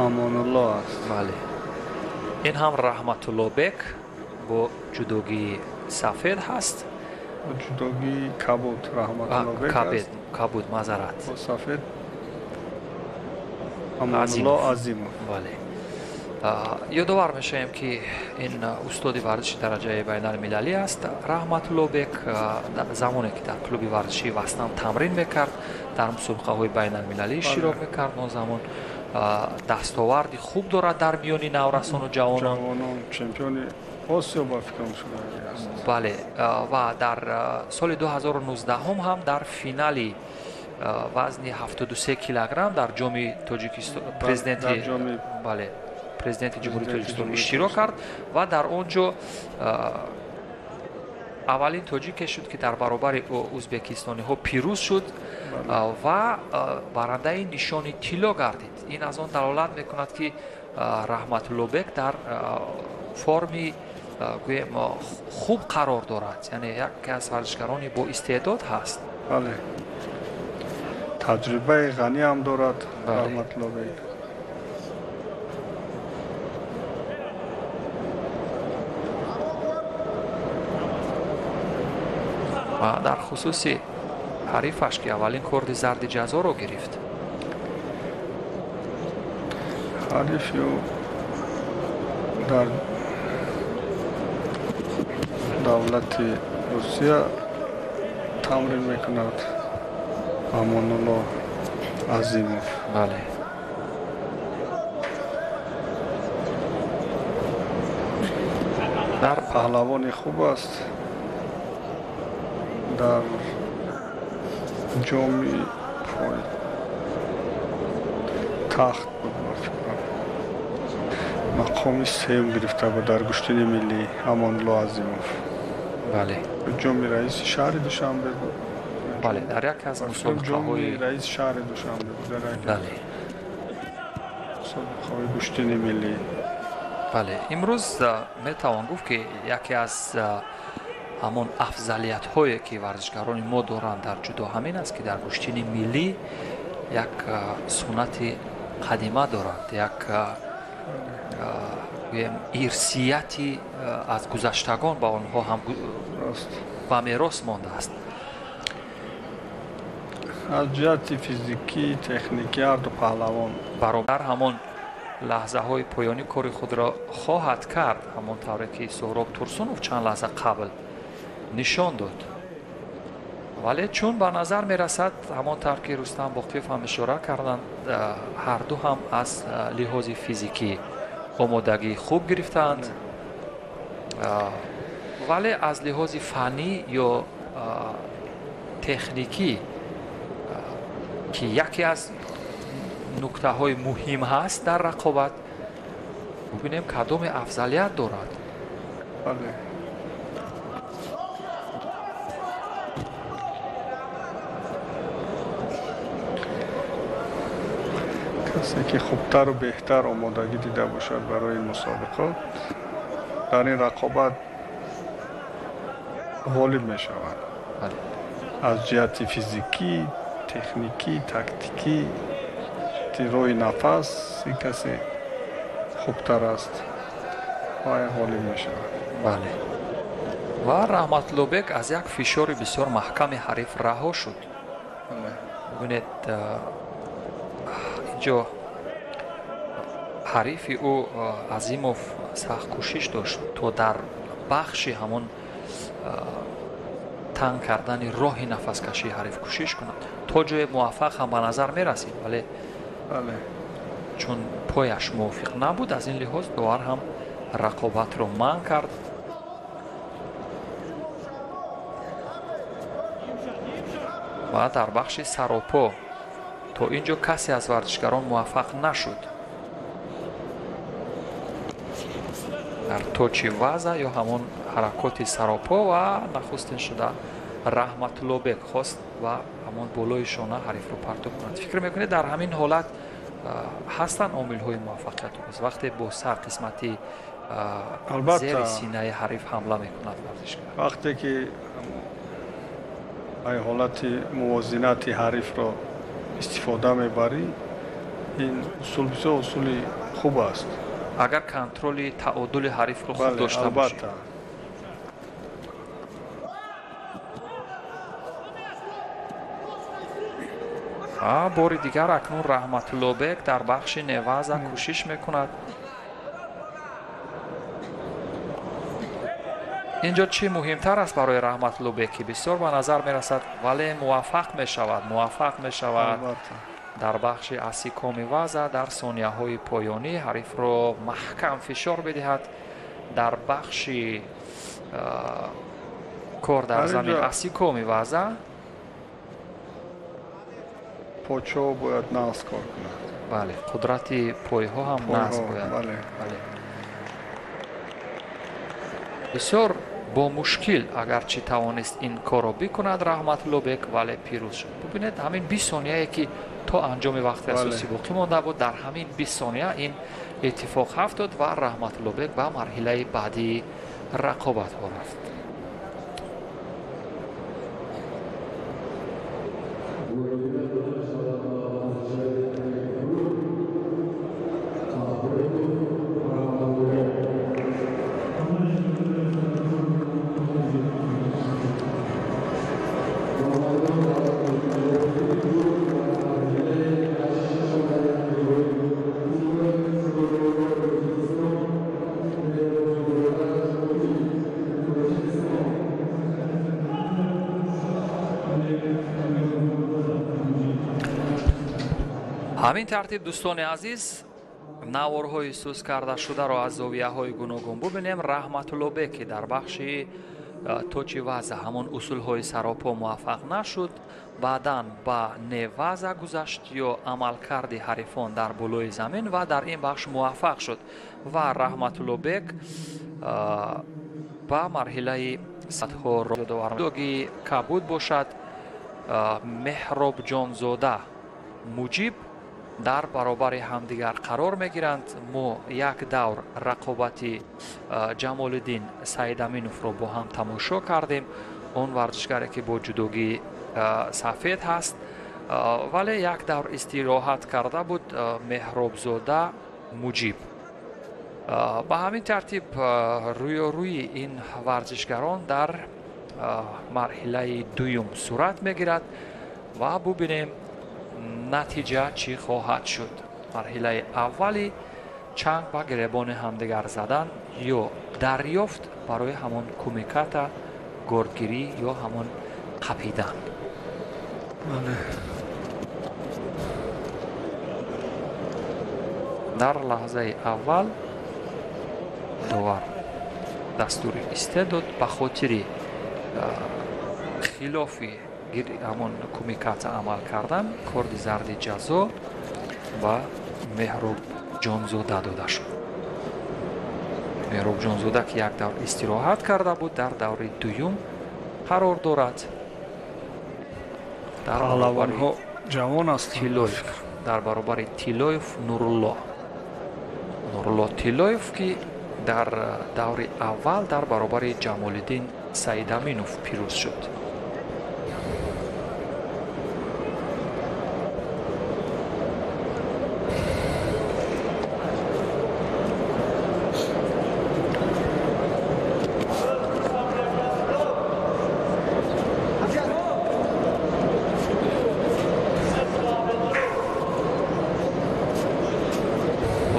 Амонулло аст. бале ин ҳам Раҳматуллобек бо ҷудогии сафед ҳаст. ҷудогии кабуд Раҳматуллобек аст. кабуд мазарат бо сафед Амонулло Азимов. бале ёдовар мешавем ки ин устоди варзиши дараҷаи байналмилалӣ аст. Раҳматуллобек замоне ки дар клуби варзишии Вастан тамрин мекард, дар мусобиқаҳои байналмилалӣ иштирок мекард. Он замон дастоварди хуб дорад дар миёни наврасону ҷавонон. чемпиони Осиё ба фикрам шудааст. бале ва дар соли 2019 ҳам дар финали вазни 73 килограмм дар ҷоми Тоҷикистон президенти ҷумҳурии Тоҷикистон иштирок кард ва дар он ҷо аввалин тоҷике шуд ки дар баробари узбекистониҳо пирӯз шуд ва барандаи нишони тилло гардид. ин аз он далолат мекунад ки Раҳматуллобек дар форми гӯем хуб қарор дорад. яъне яке аз варзишгарони боистеъдод ҳаст. бале таҷрибаи ғанӣ ҳам дорад Раҳматуллобек. ва дар хусуси ҳарифаш ки аввалин корди зарди ҷазоро гирифт. ҳариф ё дар давлати Русия тамрин мекунад Амонулло Азимов. бале дар паҳлавони хуб аст. дар ҷоми пой тахт буд ба фикрам мақоми сеюм гирифта буд дар куштини миллӣ Амонулло Азимов. бале ҷоми раиси шаҳри Душанбе буд. бале дар яке аз мусобиқаҳои раиси шаҳри Душанбе буд. бале мусобиқаҳои куштини миллӣ. бале имрӯз метавон гуфт ки яке аз ҳамон афзалиятҳое ки варзишгарони мо доранд дар ҷудо ҳамин аст ки дар куштини миллӣ як суннати қадима доранд, як ирсияти аз гузаштагон ба онҳо ҳам ба мерос мондааст. аз ҷиҳати физикӣ, техникӣ ҳарду паҳлавон баробар ҳамон лаҳзаҳои поёни кори худро хоҳад кард, ҳамон тавре ки Суҳроб Турсунов чанд лаҳза қабл нишон дод. вале чун ба назар мерасад, ҳамон тавр ки Рустам Боқиев ҳам ишора карданд, ҳарду ҳам аз лиҳози физикӣ омодагии хуб гирифтаанд, вале аз лиҳози фанӣ ё техникӣ ки яке аз нуктаҳои муҳим ҳаст дар рақобат, бубинем кадоме афзалият дорад. бале касе ки хубтару беҳтар омодагӣ дида бошад барои ин мусобиқот дар ин рақобат ғолиб мешавад. аз ҷиҳати физикӣ, техникӣ, тактикӣ, роҳи нафас ин касе хубтар аст вай ғолиб мешавад. бале ва Раҳматуллобек аз як фишори бисёр маҳками ҳариф раҳо шуд. бибинед инҷо ҳарифи ӯ Азимов сахт кӯшиш дошт то дар бахши ҳамон танг кардани роҳи нафаскашии ҳариф кӯшиш кунад. то ҷое муваффақ ҳам ба назар мерасид, вале чун пояш мувофиқ набуд, аз ин лиҳоз довар ҳам рақобатро манъ кард. و در بخش سراپا تا اینجا کسی از ورزشکاران موفق نشد در توچ وضع یا همون حرکات سراپا و نخستین شده رحمت الله بک خواست و همون بالای شانه حریف رو پرتاب کند. فکر میکنید در همین حالت هستن عامل های موفقیت است وقتی با سر قسمتی زیر سینه حریف حمله میکند ورزشکار وقتی که ای حالت موازنت حریف را استفاده میبری این اصول بسیار اصول خوب است اگر کنترل تعادل حریف رو خوب داشته باشی. بار دیگر اکنون رحمت الله بک در بخش نوازه کوشش میکند. اینجا چی مهمتر است برای رحمت الله بک بسیار به نظر میرسد ولی موفق میشود در بخش اسیکومی وضع در ثانیه های پایانی حریف رو محکم فشار بدهد. در بخش کار در زمین اسیکومی وضع پاچو باید ناز کار کند. بله قدرت پای ها هم ناز باید. بله. بسیار با مشکل اگرچه توانست این کار را بکند رحمت الله بک ولی پیروز شد. ببینید همین 20 ثانیه که تا انجام وقت اساسی باقی مانده بود در همین 20 ثانیه این اتفاق افتاد و رحمت الله بک به مرحله بعدی رقابت ها رفت. همین ترتیب دوستان عزیز نوارهای سوز کرده شده را از زاویه های گوناگون ببینیم. رحمت الله بک در بخش توچ وضع همون اصول های سراپا موفق نشد بعداً با نوازه گذشت یا عملکرد حریفان در بالای زمین و در این بخش موفق شد و رحمت الله بک با مرحله سطح دوگی کبود باشد. مهراب جانزاده مجیب در برابر همدیگر قرار میگیرند. ما یک دور رقابت جمال الدین سعید امینوف رو با هم تماشا کردیم. اون ورزشکاری که با جدوگی سفید هست ولی یک دور استراحت کرده بود مهراب زاده مجیب. به همین ترتیب روی این ورزشکاران در مرحله دوم صورت میگیرد و ببینیم نتیجه چی خواهد شد. مرحله اولی چنگ و گریبان همدیگر زدن یا دریافت برای همون کمیکات گردگیری یا همون قپیدن. در لحظه اول داور دستور استعداد به خاطر خلافی همون کمیکات عمل کردن کارد زرد جزا و مهراب جانزاده داده شد. مهراب جانزاده که یک دور استراحت کرده بود در دور دوم قرار دارد. در برابر جوان است تیلویف در برابر تیلویف نورالله تیلویف که در دور اول در برابر جمال الدین سعید امینوف پیروز شد.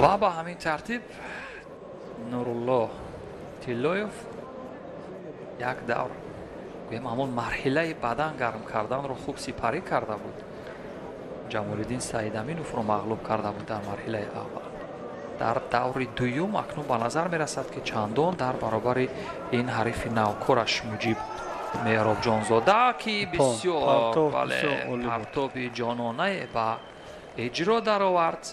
و با همین ترتیب نورالله تیلویف یک دور گویم همون مرحله بدن گرم کردن رو خوب سپری کرده بود. جمال الدین سعید امینوف رو مغلوب کرده بود در مرحله اول. در دور دوم اکنون به نظر می رسد که چندان در برابر این حریف نوکرش مجیب меҳроб ҷонзода ки бисёр партоби ҷононае ба иҷро даровард.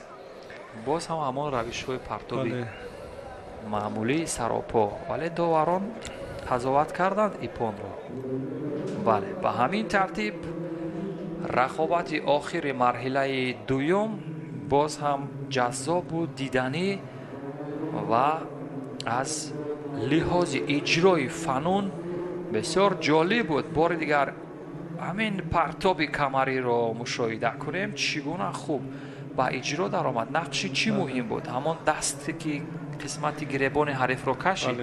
боз ҳам ҳамон равишҳои партоби маъмулии саропо, вале доварон қазоват карданд ипонро. бале, ба ҳамин тартиб рақобати охири марҳилаи дуюм боз ҳам ҷаззоб буд, диданӣ ва аз лиҳози иҷрои фанун бисёр ҷолиб буд. бори дигар ҳамин партоби камариро мушоҳида кунем, чӣ гуна хуб ба иҷро даромад. нақши чӣ муҳим буд? ҳамон дасте ки қисмати гиребони ҳарифро кашид.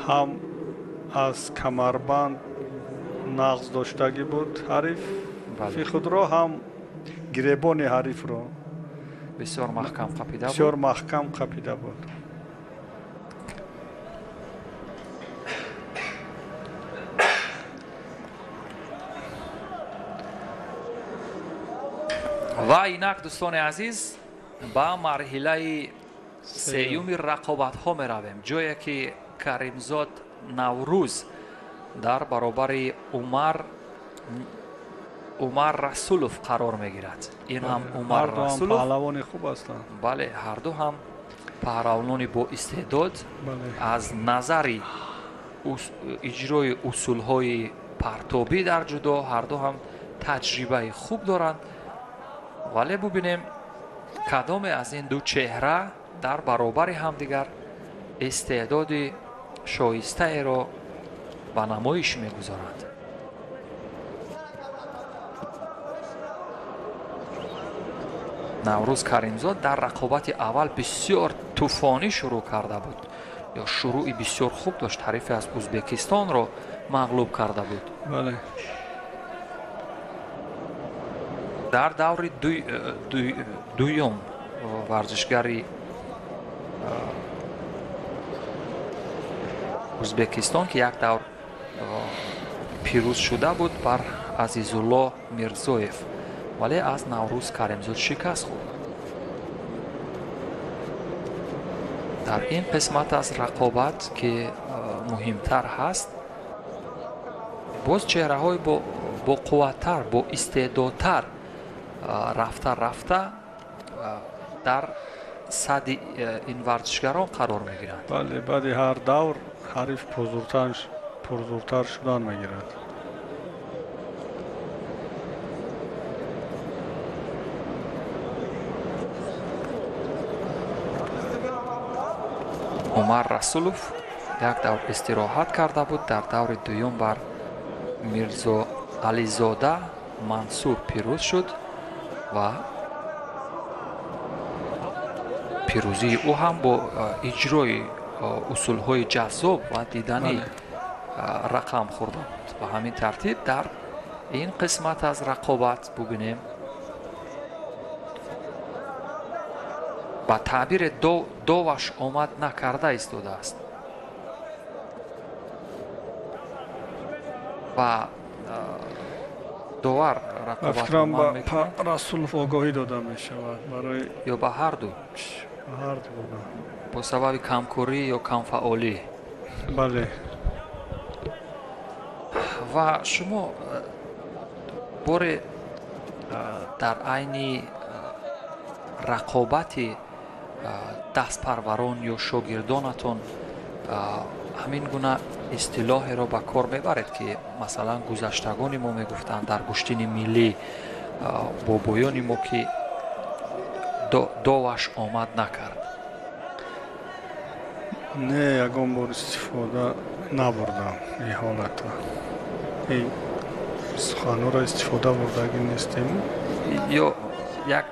ҳам аз камарбанд нағз доштагӣ буд ҳариф фи худро, ҳам гиребони ҳарифро бисёр маҳкам қапида буд. ва инак дӯстони азиз ба марҳилаи сеюми рақобатҳо меравем, ҷое ки Каримзод Наврӯз дар баробари Умар Расулов қарор мегирад. ин ҳам Умар Расулов паҳлавони хуб ҳастанд. бале, ҳарду ҳам паҳлавони бо истеъдод аз назари иҷрои усулҳои партобӣ дар ҷудо, ҳарду ҳам таҷрибаи хуб доранд. вале бубинем кадоме аз ин ду чеҳра дар баробари ҳамдигар истеъдоди шоистаеро ба намоиш мегузоранд. Наврӯз Каримзод дар рақобати аввал бисёр тӯфонӣ шурӯъ карда буд, ё шурӯъи бисёр хуб дошт. ҳарифе аз Узбекистонро мағлуб карда буд. дар даври дуюм варзишгари Узбекистон ки як давр пирӯз шуда буд бар Азизулло Мирзоев, вале аз Наврӯз Каримзод шикаст хӯрд. дар ин қисмат аз рақобат ки муҳимтар ҳаст, боз чеҳраҳои боқувваттар, бо истеъдодтар рафта дар сади ин варзишгарон қарор мегиранд. бале, баъди ҳар давр ҳариф пурзуртар шудан мегирад. Умар Расулов як давр истироҳат карда буд. дар даври дуюм бар Мирзо Ализода Мансур пирӯз шуд ва пирӯзии ӯ ҳам бо иҷрои усулҳои ҷаззоб ва диданӣ рақам хӯрда буд. ба ҳамин тартиб дар ин қисмат аз рақобат бубинем ба таъбире доваш омад накарда истодааст. ва довар фикрам ба Расулов огоҳӣ дода мешавад барои ё ба ҳарду бо сабаби камкорӣ ё камфаъолӣ. бале, ва шумо боре дар айни рақобати дастпарварон ё шогирдонатон ҳамин гуна истилоҳеро ба кор мебаред ки масалан гузаштагони мо мегуфтанд дар гӯштини миллӣ бобоёни мо ки доваш омад накард. не ягон бор истифода набурдам ин ҳолата. ин суханҳоро истифода бурдагӣ нестем. ё як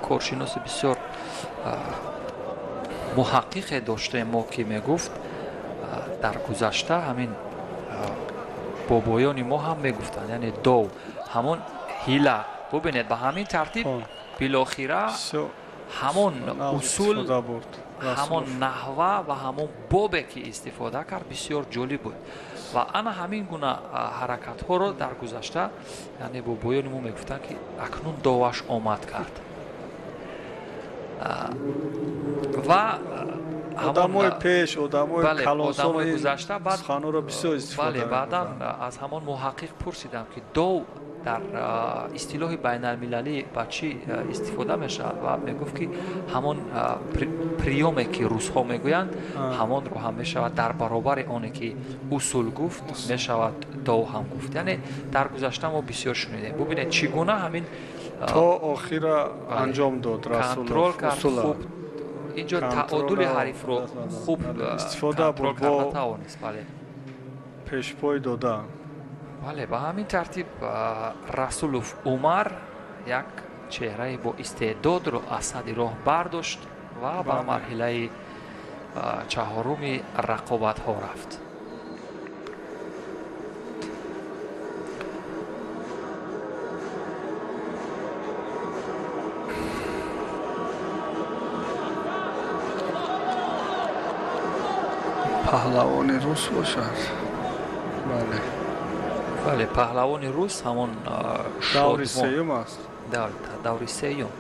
коршиноси бисёр муҳаққиқе доштем мо ки мегуфт дар гузашта ҳамин бобоёни мо ҳам мегуфтанд, яъне дов ҳамон ҳила. бубинед ба ҳамин тартиб билохира ҳамон усул, ҳамон наҳва ва ҳамон бобе ки истифода кард бисёр ҷолиб буд. ва ана ҳамин гуна ҳаракатҳоро дар гузашта яъне бобоёни мо мегуфтанд ки акнун доваш омад кард. ва одамои пеш, одамои калонсоли гузашта баъд суханҳоро бисёр истифода бале баъдан аз ҳамон муҳаққиқ пурсидам ки дов дар истилоҳи байналмилалӣ ба чӣ истифода мешавад ва мегуфт ки ҳамон приёме ки русҳо мегӯянд ҳамонро ҳам мешавад дар баробари оне ки усул гуфт мешавад дов ҳам гуфт. яъне дар гузашта мо бисёр шунидем. бубинед чӣ гуна ҳамин то охира анҷом дод контрол кард. хуб инҷо таодули ҳарифро хуб истифода контрол карда тавонист. бале пешпой дода. бале ба ҳамин тартиб расулов умар як чеҳраи бо истеъдодро аз сади роҳ бардошт ва ба марҳилаи чаҳоруми рақобатҳо рафт. паҳлавони рус бошад. бале бале паҳлавони рус ҳамон даври сеюм аст. даври сеюм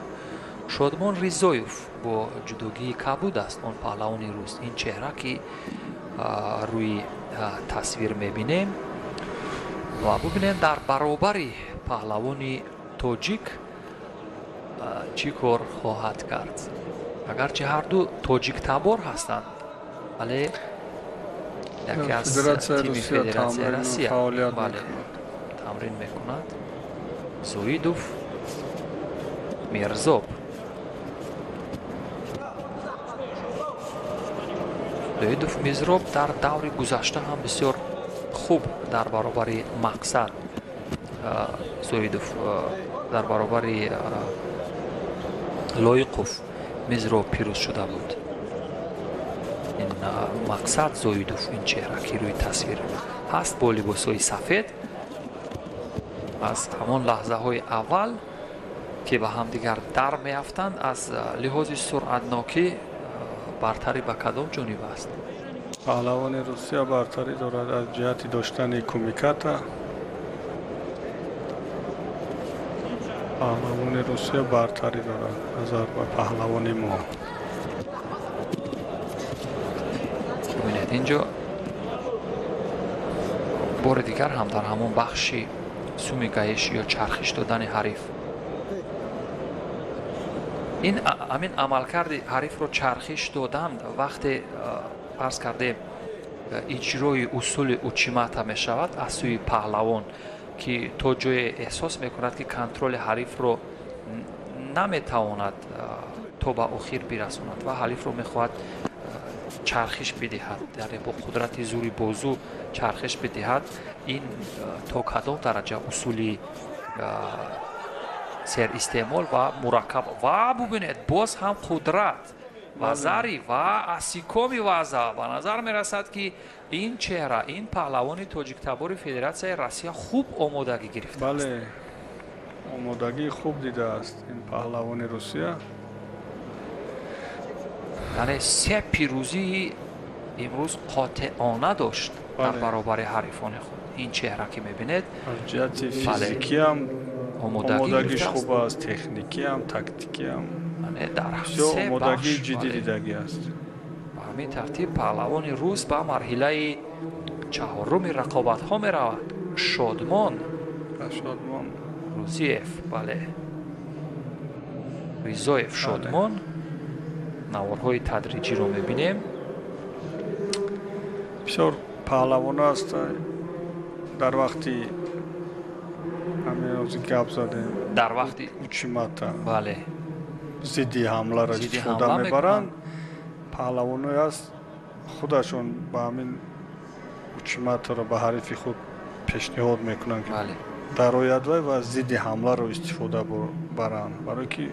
шодмон ризоев бо ҷудогии кабуд аст он паҳлавони рус. ин чеҳра ки рӯи тасвир мебинем ва бубинем дар баробари паҳлавони тоҷик чӣ кор хоҳад кард. агарчи ҳарду тоҷиктабор ҳастанд вале яке аз тими федератсияи Россия тамрин мекунад. зоидов, мирзоб. зоидов, мирзоб дар даври гузашта ҳам бисёр хуб дар баробари мақсад зоидов дар баробари лоиқов мирзоб пирӯз шуда буд. ин мақсад зоидов ин чеҳра ки рӯи тасвир ҳаст бо либосҳои сафед аз ҳамон лаҳзаҳои аввал ки ба ҳамдигар дар меафтанд аз лиҳози суръатнокӣ бартарӣ ба кадом ҷониб аст? паҳлавони русия бартарӣ дорад аз ҷиҳати доштани кумиката. паҳлавони русия бартарӣ дорад назар ба паҳлавони мо. бибинед инҷо бори дигар ҳам дар ҳамон бахши суми гаиш ё чархиш додани ҳариф ин ҳамин амалкарди ҳарифро чархиш додан вақте арз кардем иҷрои усули учимата мешавад аз сӯи паҳлавон ки то ҷое эҳсос мекунад ки контроли ҳарифро наметавонад то ба охир бирасонад ва ҳарифро мехоҳад чархиш бидиҳад, яъне бо қудрати зури бозу чархиш бидиҳад. ин то кадом дараҷа усули серистеъмол ва мураккаб ва бубинед боз ҳам қудрат ва зари ва асикоми ваза ба назар мерасад ки ин чеҳра ин паҳлавони тоҷиктабори федератсияи Россия хуб омодагӣ гирифтааст. бале омодагии хуб дидааст ин паҳлавони Русия. яъне се пирӯзии имрӯз қотеона дошт дар баробари ҳарифони худ. ин чеҳра ки мебинед аз ҷиҳати физикиам омодагиш хуб аст, техникиам, тактикиам дар бисёр омодагии ҷиддӣ дидагӣ аст. ба ҳамин тартиб паҳлавони рус ба марҳилаи чаҳоруми рақобатҳо меравад. шодмон рузиев, бале ризоев, шодмон. наворҳои тадриҷиро мебинем. бисёр паҳлавона аст дар вақти ҳамеози гап задем дар вақти учимата бале зидди ҳамларо истифода мебаранд. паҳлавоное аст худашон ба ҳамин учиматаро ба ҳарифи худ пешниҳод мекунанд ки дарояд вай ва зидди ҳамларо истифода баранд, барое ки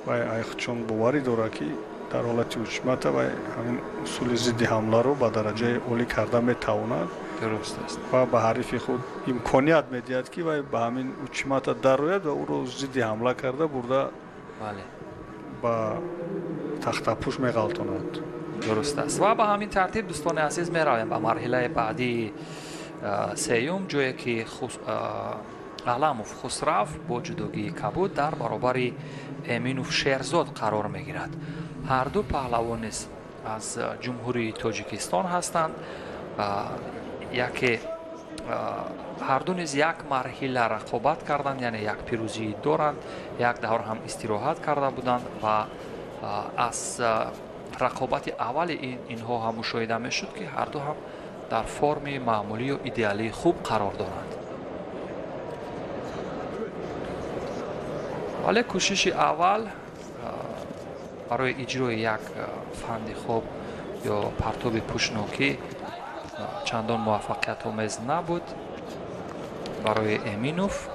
вай айхудчон боварӣ дорад ки дар ҳолати учимата вай ҳамин усули зидди ҳамларо ба дараҷаи олӣ карда метавонад. дуруст аст. ва ба ҳарифи худ имконият медиҳад ки вай ба ҳамин учимата дарояд ва ӯро зидди ҳамла карда бурда ба тахтапӯш меғалтонад. дуруст аст. ва ба ҳамин тартиб дӯстони азиз меравем ба марҳилаи баъдии сеюм, ҷое ки аламов хусрав бо ҷудогии кабуд дар баробари эминов шерзод қарор мегирад. ҳарду паҳлавон низ از جمهوری تاجیکستان هستند. یکی هر دو نیز یک مرحله رقابت کردند، یعنی یک پیروزی دارند، یک دور هم استراحت کرده بودند و از رقابت اول اینها هم مشاهده می شد که هر دو هم در فرم معمولی و ایدئالی خوب قرار دارند. ولی کوشش اول برای اجرای یک فند خوب یا پرتاب پوشناکی چندان موفقیت آمیز نبود برای امینوف.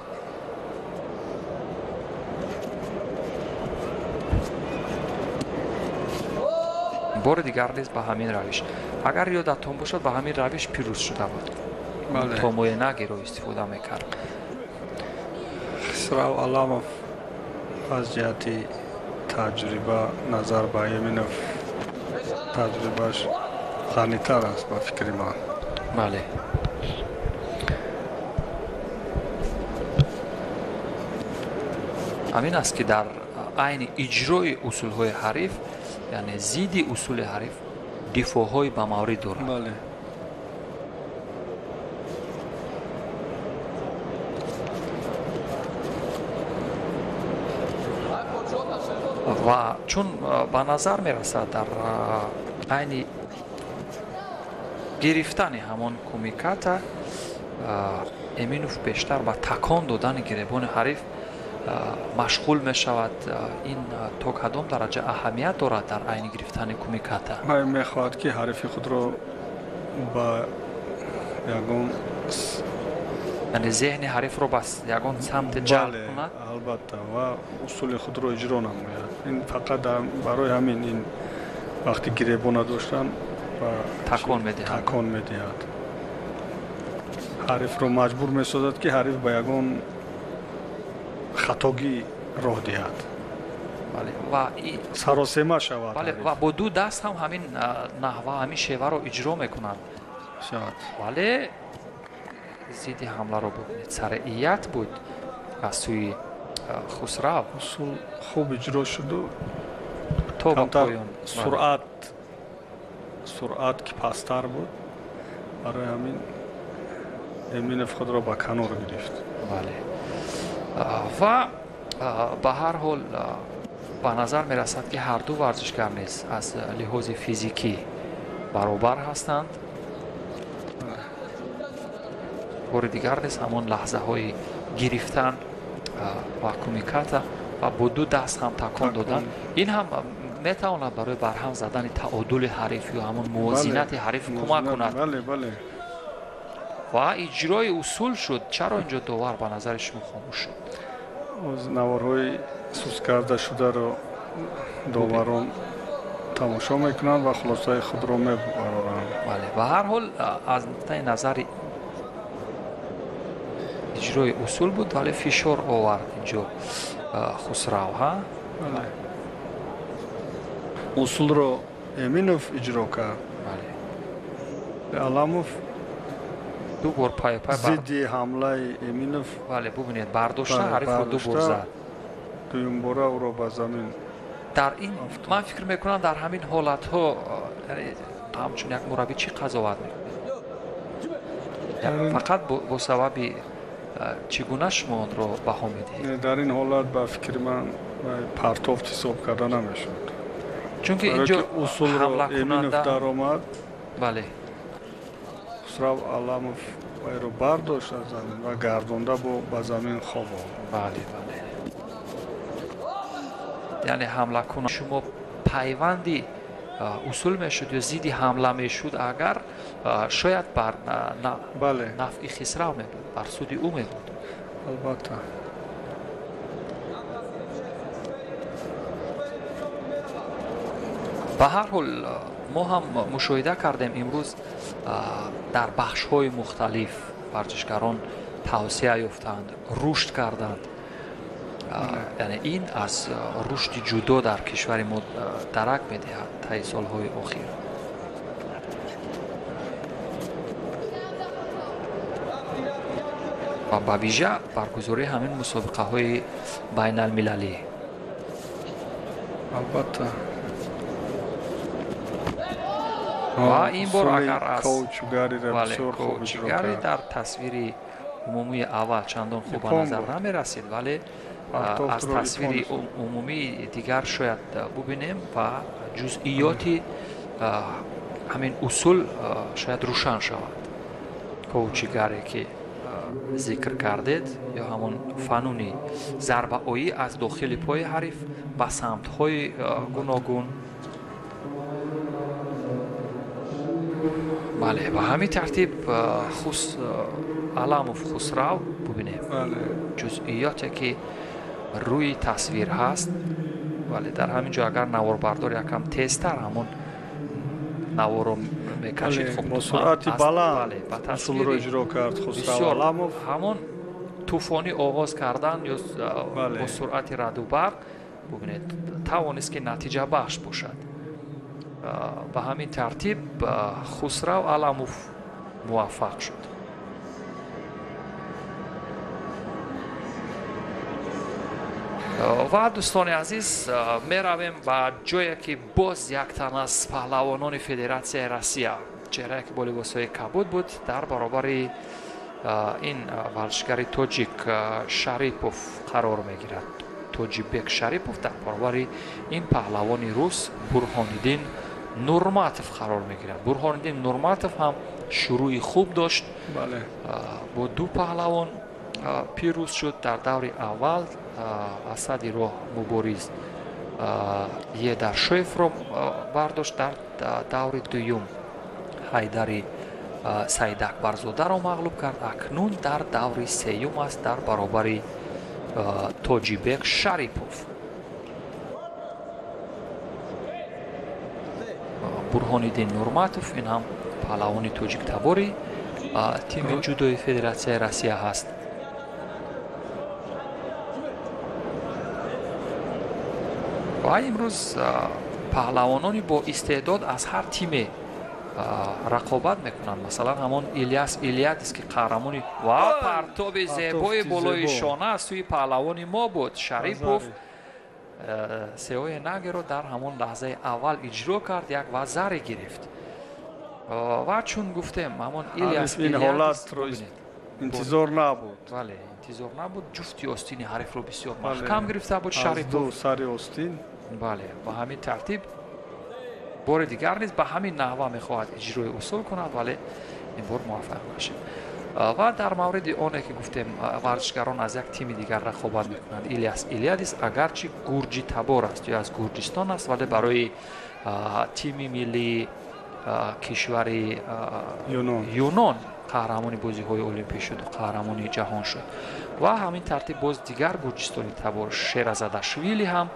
بار دیگر نیز به همین روش، اگر یادتان باشد به همین روش پیروز شده بود. تا موینگی رو استفاده میکرد. خسرو علاموف از جهت تجربه نظر به امینوف تجربهش غنی‌تر است به فکر من. بله. همین است که در عین اجرای اصولهای حریف، یعنی ضد اصول حریف، دفاع‌های به مورد دارند. بله. و چون به نظر می رسد در عین گرفتن همان کومیکات امینوف بیشتر به تکان دادن گریبان حریف مشغول می شود. این تا کدام درجه اهمیت دارد در عین گرفتن کومیکات؟ می خواهد که حریف خود را با یگان یعنی ذهن حریف رو بس یگان سمت جلب کند. البته و اصول خود را اجرا نماید. این فقط برای همین این وقتی گریبان داشتن تکان میدهد. حریف رو مجبور میسازد که حریف به یگان خطاگی راه دهد. بله. و سراسیمه شود. بله. و با دو دست هم همین نحوه همین شیوه رو اجرا میکنند. ولی ضد حمله رو ببینید، سرعیت بود از سوی خسرو. اصول خوب اجرا شد و تا به پایان سرعت که پستر بود، برای همین امینوف خود را به کنار گرفت. بله. و به هر حال به نظر می رسد که هر دو ورزشگر نیز از لحاظ فیزیکی برابر هستند. بار دیگر نیز همان لحظه های گرفتن و کومیکات و با دو دست هم تکان دادن، این هم می تواند برای برهم زدن تعادل حریف یا همون موازنت حریف کمک کند. بله بله. و اجرای اصول شد. چرا اینجا داور به نظر شما خاموش شد؟ از نوارهای سوس کرده شده را داوران تماشا میکنند و خلاصه خود را میبرند. بله. و هر حال از نظر اجرای اصول بود، ولی فشار آورد اینجا خسرو. بله. اصول را امینوف اجرا کرد. بله. علاموف دو بار پای ضد حمله امینوف. بله. ببینید برداشتن حریف رو دو بار زد. دویم بار او را به زمین. در این من فکر میکنم در همین حالت ها همچون یک مربی چی قضاوت میکنه؟ فقط با سبب چگونه شما آن را بها میدهید؟ در این حالت به فکر من پرتاب حساب کرده نمیشد، چون که اینجا اصول را امینوف در آمد. بله. خسرو علاموف وی را برداشت از زمین و گردانده با زمین خواب آورد. بله بله. یعنی حمله کنه شما پیوندی اصول میشد یا زیدی حمله میشد، اگر شاید بر نفع خسرو میبود، بر سود او میبود. البته به هر حال ما هم مشاهده کردیم امروز در بخش های مختلف ورزشکاران توسعه یافتند، رشد کردند. یعنی این از رشد جدا در کشور ما درک میدهد طی سالهای اخیر. و به ویژه برگزاری همین مسابقه های بین المللی. البته و این بار اگر از کوچگاری را بسیار خوب اجرا کرد. در تصویر عمومی اول چندان خوب به نظر نمی رسید، ولی از تصویر عمومی دیگر شاید ببینیم و جزئیاتی همین اصول شاید روشن شود. کوچگاری که ذکر کردید یا همون فنونی ضربه آیی از داخل پای حریف به سمت‌های گوناگون. بله، به همین ترتیب علاموف خسرو ببینیم جزئیاتی که روی تصویر هست. ولی در همین جا اگر نواربردار یکم تیزتر همون نوار رو میکشید خب با سرعت بلند اصول رو اجرا کرد خسرو علاموف. همون طوفانی آغاز کردن یا با سرعت رعد و برق ببینید توانست که نتیجه بخش باشد. به همین ترتیب خسرو علاموف موفق شد. و دوستان عزیز می رویم به جایی که باز یک تن از پهلوانان فدراسیون روسیه چهره که بولیبوسای کبود بود در برابر این ورزشگر تاجیک شریپوف قرار می گیرد. توجیبک شریپوف در برابر این پهلوان روس برهاندین نورماتوف قرار می گیرد. برهاندین نورماتوف هم شروعی خوب داشت. بله. با دو پهلوان پیروز شد. در دور اول اسدی رو مبارز یه در شویف رو برداشت. در دور دوم حیدری سید اکبرزاده رو مغلوب کرد. اکنون در دور سوم است در برابر توجیبک شریپوف. برهاندین نورماتوف این هم پهلوان توجیک تباری تیم جودوی فدراسیون روسیه هست. و امروز پهلوانانی با استعداد از هر تیم رقابت میکنند. مثلا همون الیاس ایلیادیس که قهرمانی و پرتاب زیبای بالای شانه از سوی پهلوان ما بود. شریپوف سوی نگی رو در همون لحظه اول اجرا کرد، یک وزر گرفت و چون گفتم همون الیاس این حالت رو انتظار نبود. بله انتظار نبود. جفتی آستین حریف رو بسیار محکم گرفته بود شریپوف. دو سر آستین. بله با همین ترتیب بار دیگر نیز به همین نحوه میخواهد اجرای اصول کند ولی این بار موفق نشد. و در مورد اونه که گفتیم ورزشگران از یک تیم دیگر رقابت میکنند. الیاس ایلیادیس اگرچه گورجی تبار است یا از گورجستان است ولی برای تیم ملی کشور یونان قهرمان بازی‌های المپیک شد و قهرمان جهان شد. و همین ترتیب باز دیگر گورجستانی تبار شیرزاداشویلی هم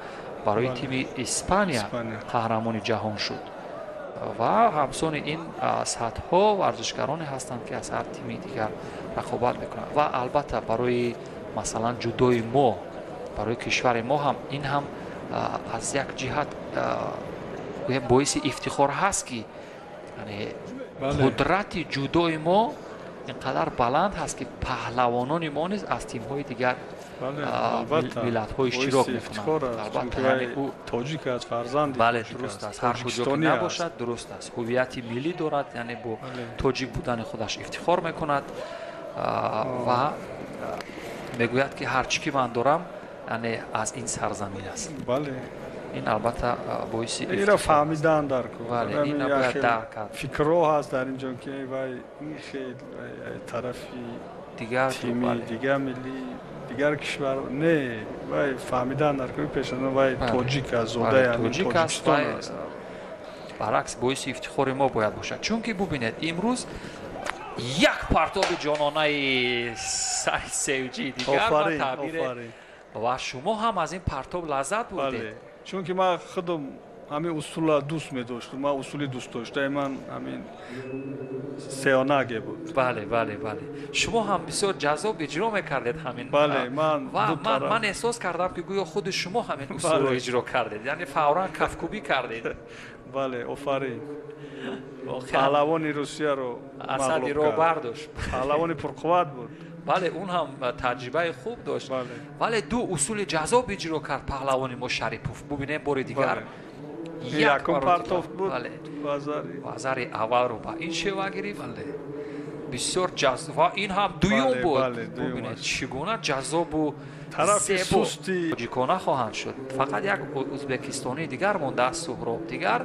برای تیم اسپانیا قهرمان جهان شد. و همسان این صدها ورزشکارانی هستند که از هر تیمی دیگر رقابت میکنند. و البته برای مثلا جودوی ما برای کشور ما هم این هم از یک جهت باعث افتخار هست که یعنی قدرت جودوی ما اینقدر بلند هست که پهلوانان ما نیز از تیم‌های دیگر ملت‌های اشتراک می‌کنند. البته او تاجیک است، فرزند. بله درست است. هر کجا که نباشد درست است. هویت ملی دارد، یعنی با تاجیک بودن خودش افتخار می‌کند و میگوید که هر چی که من دارم یعنی از این سرزمین است. بله. این البته باعث این را فهمیدن در بله این باید درک کرد. فکرها هست در اینجا که وای این خیلی طرفی دیگر تیمی دیگر ملی دیگر کشور نه وای فهمیدن در که پیشنهاد وای تاجیک از زوده تاجیک است. برعکس باعث افتخار ما باید باشد. چون که ببینید امروز یک پرتاب جانانه سر سیوجی دیگر و تعبیر و شما هم از این پرتاب لذت بردید. چون که من خودم همین اصول دوست می داشتم. من اصولی دوست داشتم. من همین سیانگه بود. بله بله بله. شما هم بسیار جذاب اجرا میکردید همین. بله من احساس کردم که گویا خود شما همین اصول رو اجرا کردید. یعنی فوراً کفکوبی کردید. بله آفرین. پهلوان روسیه رو اسدی رو برداشت. پهلوان پرقوت بود. بله اون هم تجربه خوب داشت. ولی دو اصول جذاب اجرا کرد پهلوان ما شریپوف. ببینیم بار دیگر якум партофт буд вазари аввалро ба ин шева гирифт. бисёр ҷазоб ва ин ҳам дуюм буд. бубинед чӣ гуна ҷазобу зебо тоҷикона хоҳанд шуд. фақат як ӯзбекистонии дигар мондааст, суҳроб. дигар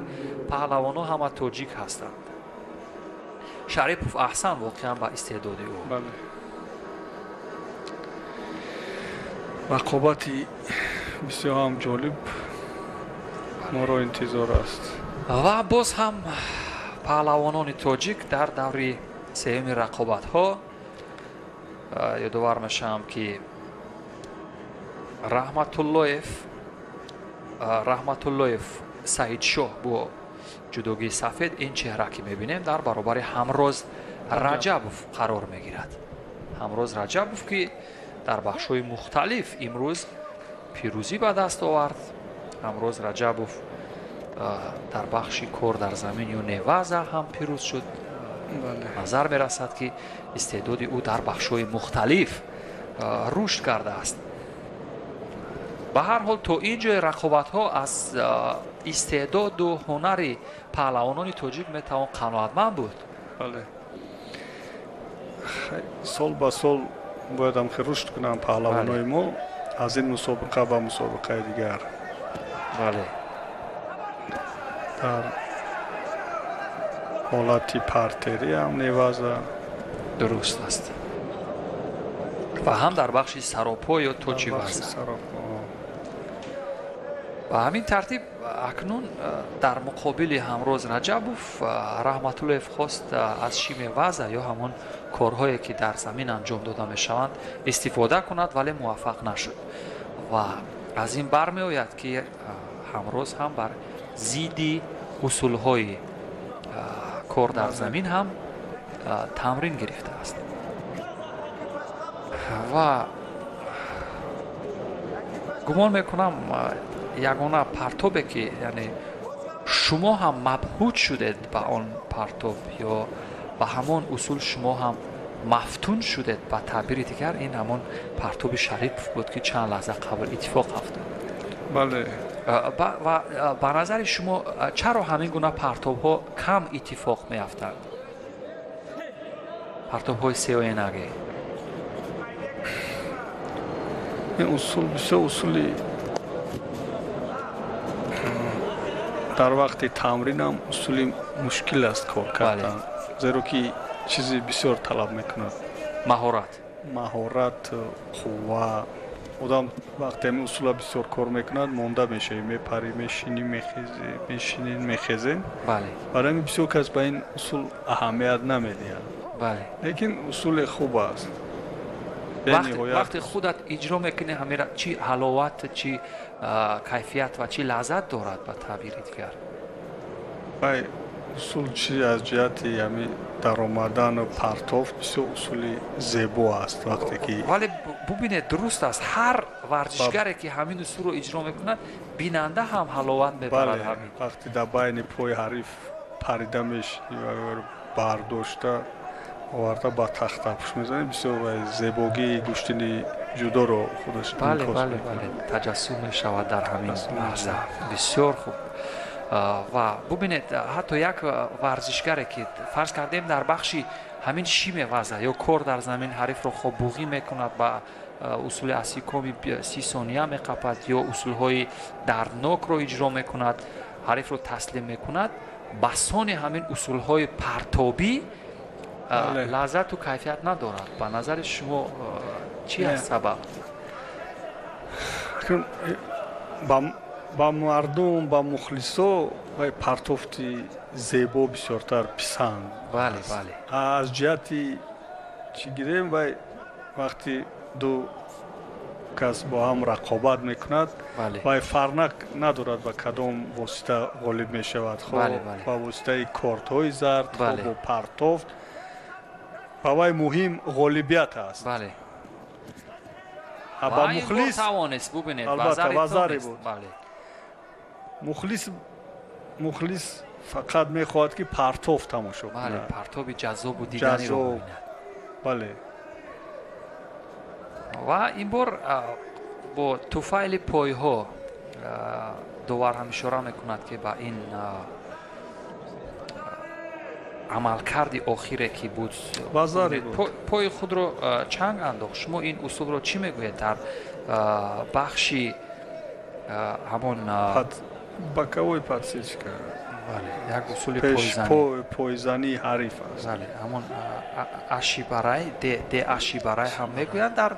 паҳлавонҳо ҳама тоҷик ҳастанд. шарипов аҳсан воқеан ба истеъдоди ӯ. рақобати бисёр ҳам ҷолиб моро интизор аст. ва боз ҳам паҳлавонони тоҷик дар даври сеюми рақобатҳо ёдовар мешавам, ки раҳматуллоев саидшоҳ бо ҷудогии сафед ин чеҳра ки мебинем дар баробари ҳамроз раҷабов қарор мегирад. ҳамроз раҷабов ки дар бахшҳои мухталиф имрӯз пирӯзӣ ба даст овард. ҳамроз раҷабов дар бахши кор дар замин ё неваза ҳам пирӯз шуд. назар мерасад ки истеъдоди ӯ дар бахшҳои мухталиф рушд кардааст. ба ҳар ҳол то ин ҷои рақобатҳо аз истеъдоду ҳунари паҳлавонони тоҷик метавон қаноатманд буд. сол ба сол бояд ҳам ки рушд кунанд паҳлавонои мо аз ин мусобиқа ба мусобиқаи дигар. дар ҳолати партери ҳам неваза дуруст аст ва ҳам дар бахши саропо ё точи ваза. ба ҳамин тартиб акнун дар муқобили ҳамроз раҷабов раҳматуллоев хост аз шими ваза ё ҳамон корҳое ки дар замин анҷом дода мешаванд истифода кунад, вале муваффақ нашуд. ва аз ин бармеояд ки ҳамроз ҳам бар зидди усулҳои кор дар замин ҳам тамрин гирифтааст. ва гумон мекунам ягона партобе ки яъне шумо ҳам мабҳут шудед ба он партоб ё ба ҳамон усул шумо ҳам мафтун шудед, ба таъбири дигар ин ҳамон партоби Шарипов буд ки чанд лаҳза қабл иттифоқ афтод. ва ба назари шумо чаро ҳамин гуна партобҳо кам иттифоқ меафтанд? партобҳои сеоенаге ин усул бисёр усули дар вақти тамринам усули мушкил аст кор кардан, зеро ки чизи бисёр талаб мекунад. маҳорат, қувва. одам вақте ҳамин усула бисёр кор мекунад, монда мешавӣ, мепарӣ, мешинӣ, мешинӣ, мехезем. барои ҳамин бисёр кас ба ин усул аҳамият намедиҳад. лекин усули хуб аст. вақте худат иҷро мекунӣ, ҳамира чӣ ҳаловат, чӣ кайфият ва чӣ лаззат дорад ба таъбири дигар. усул чӣ аз ҷиҳати ҳамин даромадану партофт бисёр усули зебо аст. вақте ки вале бубинед дуруст аст, ҳар варзишгаре ки ҳамин усулро иҷро мекунад, бинанда ҳам ҳаловат мебарад. ҳамин вақте дар байни пои ҳариф парида мешавӣ, бардошта оварда ба тахта пуш мезанӣ, бисёр зебогии гӯштини ҷудоро худаш таҷассум мешавад дар ҳамин лаҳза. бисёр хуб. ва бубинед ҳатто як варзишгаре ки фарз кардем дар бахши ҳамин шиме ваза ё кор дар замин ҳарифро хоббуғӣ мекунад, ба усули асикоми 30 сония меқапад ё усулҳои дарднокро иҷро мекунад, ҳарифро таслим мекунад, ба сони ҳамин усулҳои партобӣ лаззату кайфият надорад. ба назари шумо чӣ аст сабаб? ба мардум, ба мухлисо партофти зебо бисёртар писанд. аз ҷиҳати чӣ гирем, вақти ду кас бо ҳам рақобат мекунад, фарқ надорад ба кадом восита ғолиб мешавад, ба воситаи кортҳои зард, бо партофт. ба вай муҳим ғолибият аст. ба мухлис албатта вазаре буд. мухлис фақат мехоҳад ки партов тамошо кунад, партоби ҷаззобу диданиро бинад. ва ин бор бо туфайли пойҳо довар ҳамишора мекунад ки ба ин амалкарди охире ки буд пои худро чанг андохт. Шумо ин усулро чӣ мегӯед дар бахши ҳамон боковой подсечка? як усули пойзани ҳариф аст. ҳамон ашибарай де ашибарай ҳам мегӯянд дар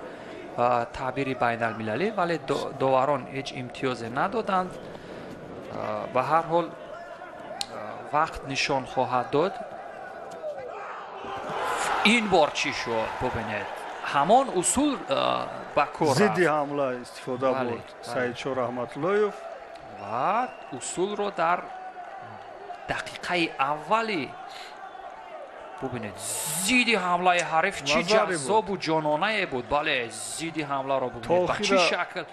таъбири байналмилалӣ, вале доварон ҳеҷ имтиёзе надоданд. ба ҳар ҳол вақт нишон хоҳад дод. ин бор чӣ шуд? бубинед ҳамон усул ба кор зидди ҳамла истифода бурд Саидшоҳ Раҳматуллоев ва усулро дар дақиқаи аввали бубинед зидди ҳамлаи ҳариф чӣ ҷаззобу ҷононае буд. бале зидди ҳамларо бубинед ба чӣ шакл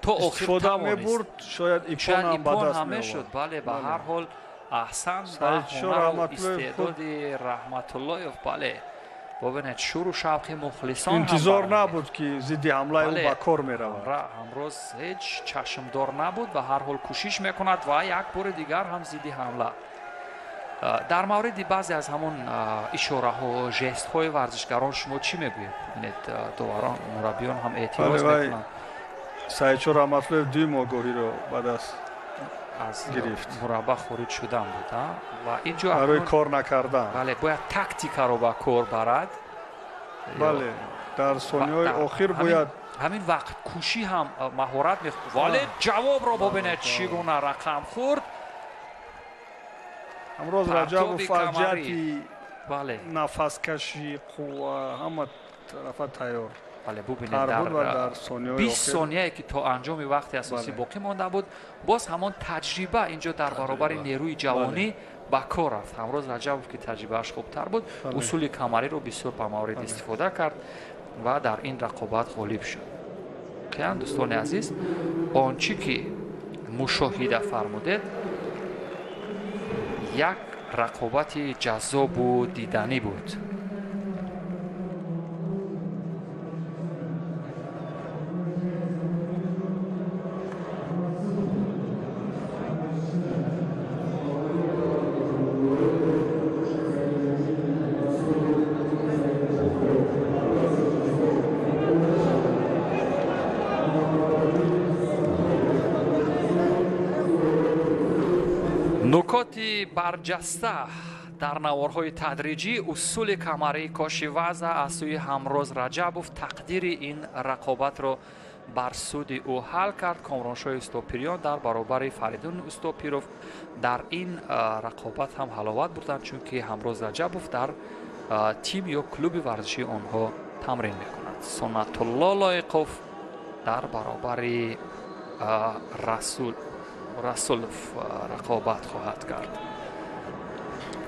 то охир мебурд, шояд ипон ҳам мешуд. бале ба ҳар ҳол аҳсан ба ҳунару истеъдоди Раҳматуллоев. бале бубинед шӯру шавқи мухлисон интизор набуд ки зидди ҳамлаи ӯ ба кор меравад. ҳамрӯз ҳеҷ чашмдор набуд. ба ҳар ҳол кӯшиш мекунад ва як бори дигар ҳам зидди ҳамла. дар мавриди баъзе аз ҳамон ишораҳо жестҳои варзишгарон шумо чӣ мегӯед? бубинед доварон мураббиён ҳам эътироз мекунанд. Саидшоҳ Раҳматуллоев дуюм огоҳиро ба даст аз мурабба хориҷ шудан буд ва инҷо барои кор накардан. бале бояд тактикаро ба кор барад. бале дар сониҳои охир бояд ҳамин вақт кӯшӣ ҳам маҳорат мехоҳад. вале ҷавобро бубинед чӣ гуна рақам хӯрд. амрӯз Раҷабов аз ҷиҳати нафаскашӣ қувва ҳама тарафа тайёр. бале бубинед дар 20 сонияе ки то анҷоми вақти асосӣ боқӣ монда буд, боз ҳамон таҷриба инҷо дар баробари нерӯи ҷавонӣ ба кор рафт. ҳамрӯз Раҷабов ки таҷрибааш хубтар буд, усули камариро бисёр ба маврид истифода кард ва дар ин рақобат ғолиб шуд. қиян дӯстони азиз, он чӣ ки мушоҳида фармудед як рақобати ҷаззобу диданӣ буд. нукоти барҷаста дар наворҳои тадриҷӣ усули камарии коши ваза аз сӯи ҳамрӯз Раҷабов тақдири ин рақобатро бар суди ӯ ҳал кард. Комроншоҳи Устопирён дар баробари Фаридуни Устопиров дар ин рақобат ҳам ҳаловат бурданд, чунки ҳамрӯз Раҷабов дар тим ё клуби варзишии онҳо тамрин мекунад. Сонатулло Лоиқов дар баробари Расулов рақобат хоҳад кард.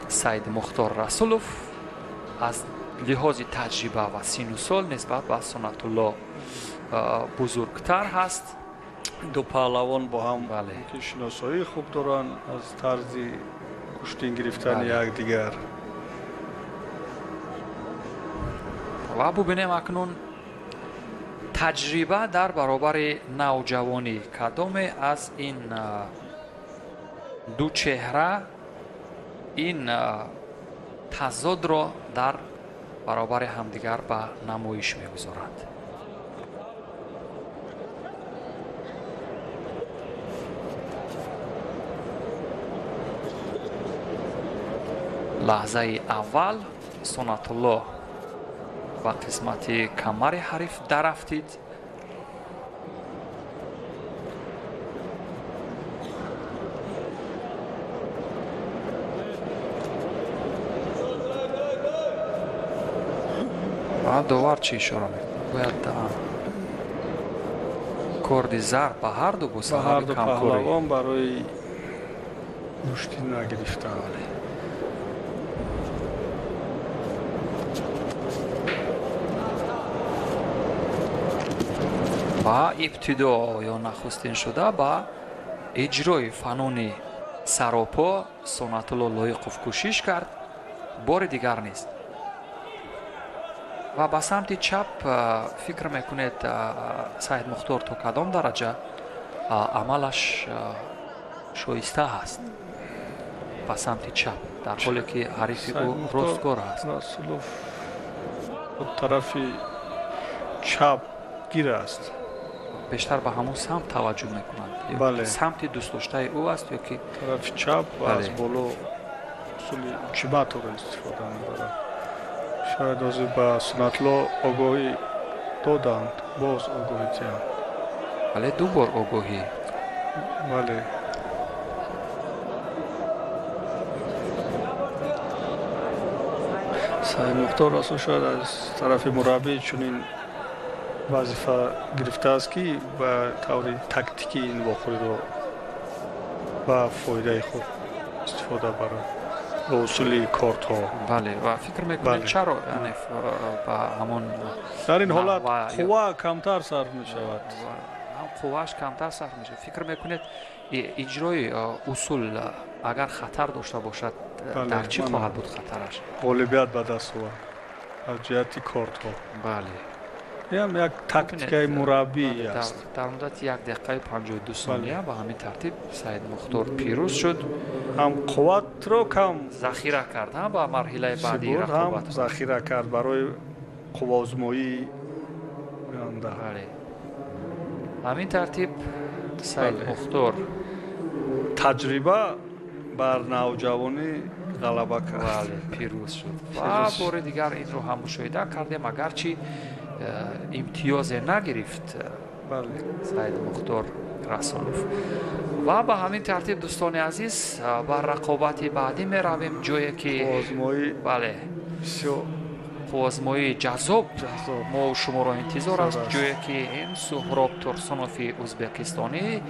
Саид Мухтор Расулов аз лиҳози таҷриба ва сину сол нисбат ба Сонатулло бузургтар ҳаст. ду паҳлавон бо ҳам шиносоӣ хуб доранд аз тарзи куштин гирифтани якдигар. ва бубинем акнун таҷриба дар баробари навҷавонӣ кадоме аз ин ду чеҳра ин тазодро дар баробари ҳамдигар ба намоиш мегузорад. лаҳзаи аввал Сонатулло ба қисмати камари ҳарифдарафтид. ва довар чӣ ишора мекунад? бояд корди зарб ба ҳарду бо сабаби камкорӣ барои мушти нагирифтан. ба ибтидо ё нахустин шуда ба иҷрои фануни саропо Сонатулло Лоиқов кӯшиш кард. бори дигар нест ва ба самти чап фикр мекунед Саид Мухтор то кадом дараҷа عملش شایسته هست به سمت چپ، در حالی که حریف او راستگار است. رسولوف طرف چپ گیر است، بیشتر به همون سمت توجه میکنند. بله. سمت دوست داشته او است یا که طرف چپ و بله. از بالا اصولی کیباتور استفاده میبرند. شاید از به سنتلا آگاهی دادند، باز آگاهی تیند. ولی دو بار آگاهی. بله. سعید مختار اصلا شاید از طرف مربی چنین وظیفه گرفته است که به طور تکتیکی این واقعی رو به فایده خود استفاده برد به اصول کارت ها. بله و فکر میکنید بله. چرا یعنی به همون در این حالت و- قوه کمتر صرف می شود. هم قواش کمتر صرف میشه. فکر میکنید اجرای اصول اگر خطر داشته باشد بله، در چی من- خواهد بود خطرش؟ غالبیت به دست آورد از جهت کارت ها. بله. این هم یک تکتیک مربی در است. مدت 1 دقیقه 52 ثانیه به همین ترتیب سعید مختار پیروز شد، هم قوت رو کم ذخیره کرد هم با مرحله بعدی سپرد، هم رقابت. ذخیره کرد برای قوازمایی آینده. بله. همین ترتیب سعید بله. مختار تجربه بر نوجوانی غلبه کرد. بله پیروز شد و بار دیگر این رو هم مشاهده کردیم، اگرچه امتیاز نگرفت بله. سعید مختار رسانوف. و به همین ترتیب دوستان عزیز بر رقابت بعدی می رویم، جایی که قوازمایی بله بسیار آزمایی جذاب جذاب. ما و شما را انتظار است، است. جایی که این سهراب ترسونوف ازبکستانی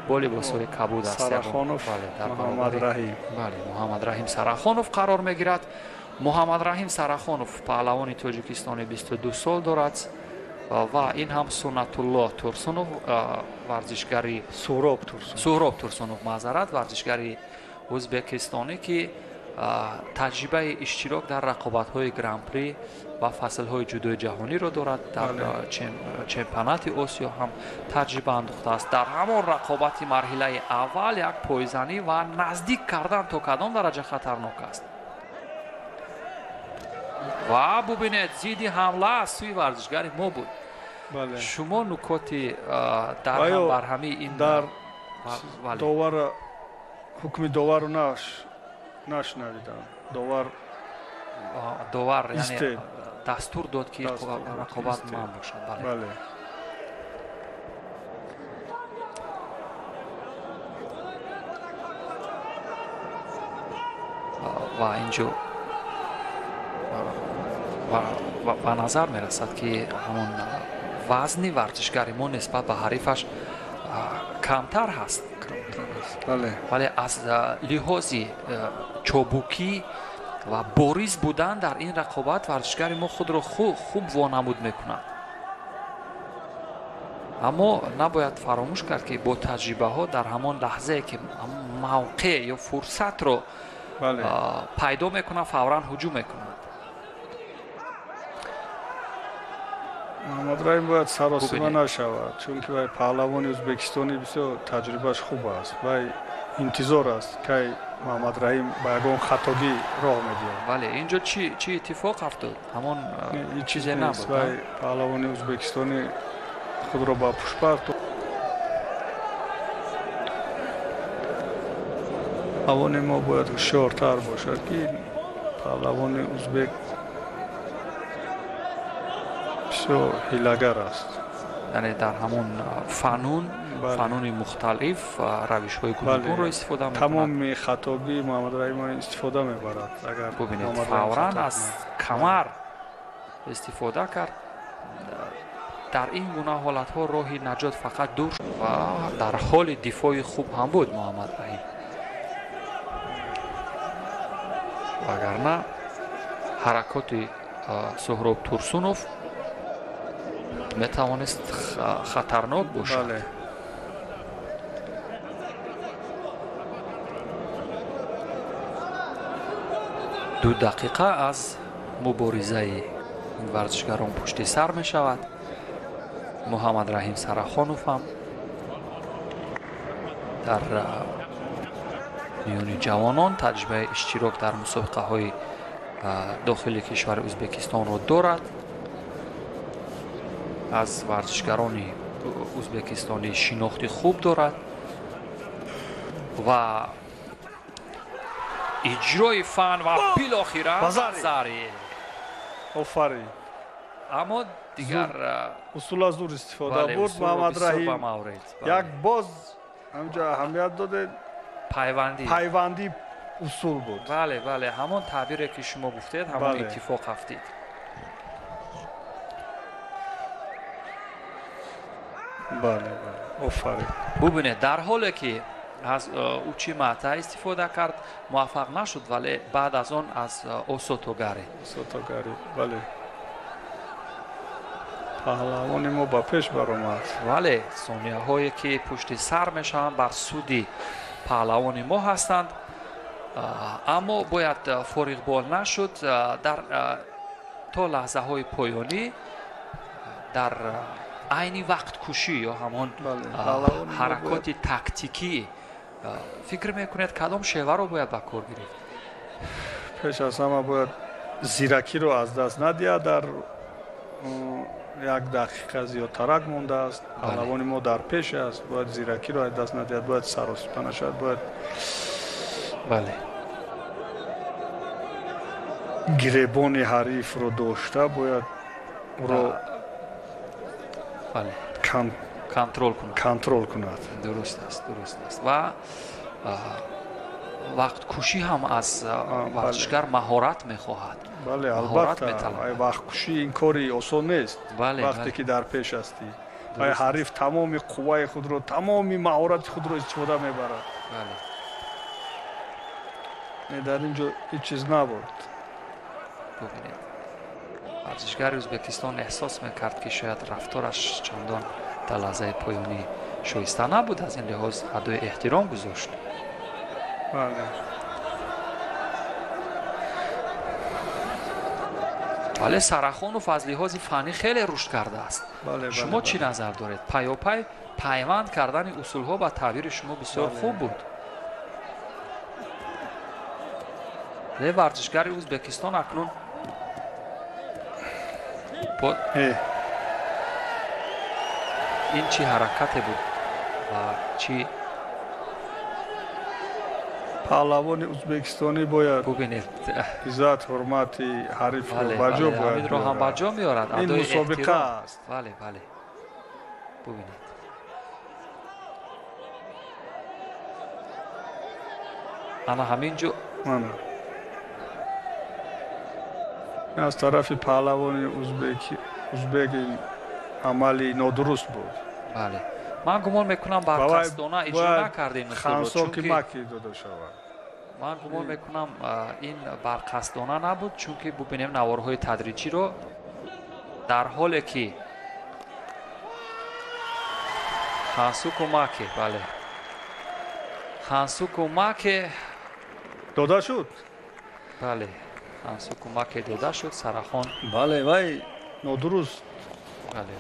با لباس‌های کبود است. سرخانوف، بله در محمد برابر رحیم. بله محمد رحیم سرخانوف قرار میگیرد. محمد رحیم سرخانوف پهلوان تاجیکستانی 22 سال دارد و این هم سنت الله ترسونوف ورزشگری سهراب ترسون. سهراب ترسونوف معذرت ورزشگری ازبکستانی که تجربه اشتراک در رقابت‌های گرند پری و فصل‌های جودو جهانی را دارد. در چمپیونات آسیا هم تجربه انداخته است. در همان رقابت مرحله اول یک پایزنی و نزدیک کردن تا کدام درجه خطرناک است. و ببینید زیدی حمله از سوی ورزشگر ما بود. بله. شما نکاتی در آیا هم بر همه این در بله. داور حکم داور رو نشنیدم. داور یعنی استید. دستور داد که دستور داد که رقابت استید. من باشد. بله. بله. و اینجا و نظر می رسد که همون وزن ورزشگری ما نسبت به حریفش کمتر هست، بله. ولی از لحاظ چابوکی و باریز بودن در این رقابت ورزشگر ما خود را خوب وانمود میکند. اما نباید فراموش کرد که با تجربه ها در همان لحظه که موقع یا فرصت رو بله. پیدا میکنه فوراً هجوم میکنه. محمد رحیم باید سراسیمه نشود، چون که وی پهلوان ازبکستانی بسیار تجربهش خوب است و انتظار است که محمد رحیم به یگان خطاگی راه میدهد. بله اینجا چی اتفاق افتاد؟ همون این چیزی نیست. نبود. وی پهلوان ازبکستانی خود را با پشت پهلوان ما باید هوشیارتر باشد که پهلوان ازبک بسیار حیله‌گر است. یعنی در همون فنون بله. فنون مختلف روش های گوناگون رو استفاده میکنند. تمام خطابی محمد رحیم استفاده میبرد. اگر ببینید محمد رحیم فوراً خطاب از کمر استفاده کرد. در این گونه حالت ها راه نجات فقط دور شد و در حال دفاع خوب هم بود محمد رحیم، وگرنه حرکات سهراب ترسونوف میتوانست خطرناک باشد. بله. دو دقیقه از مبارزه این ورزشگران پشت سر می شود. محمد رحیم سرخانوف هم дар میون جوانان تجربه اشتراک در مسابقه های داخل کشور ازبکستان را دارد. از ورزشگران ازبکستانی شناخت خوب دارد و اجرای فن و بالاخره بازاری. آفرین. اما دیگر اصول از دور استفاده بود محمد رحیم. یک باز همجا اهمیت داده پیوندی اصول بود. بله بله همون تعبیری که شما گفتید همون اتفاق افتید. بله بله آفرین. ببینید در حالی که از اوچی مقطع استفاده کرد موفق نشد ولی بعد از آن از اوسوتوگاری بله پهلوان ما با پیش برآمد. ولی ثانیه هایی که پشت سر میشوند بر سود پهلوان ما هستند. اما باید فارغ بال نشد. در تا لحظه های پایانی در عین وقت کشی یا همان حرکات تاکتیکی فکر میکنید کدام شیوه رو باید به کار گرفت؟ پیش از همه باید زیرکی رو از دست ندهد. در یک دقیقه زیادتر مونده است. پهلوان ما در پیش است. باید زیرکی رو از دست ندهد. باید سراسپانه شد. باید بله گریبان حریف رو داشته باید رو بله کنترل کند. درست است و وقت کشی هم از ورزشگر مهارت میخواهد. بله البته وقت کشی این کاری آسان نیست. وقتی که در پیش هستی حریف تمام قوای خود رو تمام مهارت خود رو استفاده میبرد. بله در اینجا هیچ چیز نبود. ببینید ورزشگر ازبکستان احساس میکرد که شاید رفتارش چندان در لحظه پایانی شایسته نبود. از این لحاظ ادای احترام گذاشت. بله ولی سرخان و فضلی لحاظ فنی خیلی رشد کرده است. شما چی نظر دارید؟ پیاپی پیوند کردن اصول ها با تعبیر شما بسیار خوب بود. ورزشگر ازبکستان اکنون این چی حرکت بود و چی پهلوان ازبکستانی باید ببینید عزت حرمت حریف رو بجا باید رو هم بجا میارد. این مسابقه است. بله ببینید انا همینجا از طرف پهلوان ازبک عملی نادرست بود. بله من گمان میکنم برقصدانه اجرا نکردین من گمان میکنم این برقصدانه نبود چون که ببینیم نوارهای تدریجی رو در حالی که خانسوکو ماکه داده شد. بله خانسوکو ماکه داده شد. سرخان بله وای نادرست.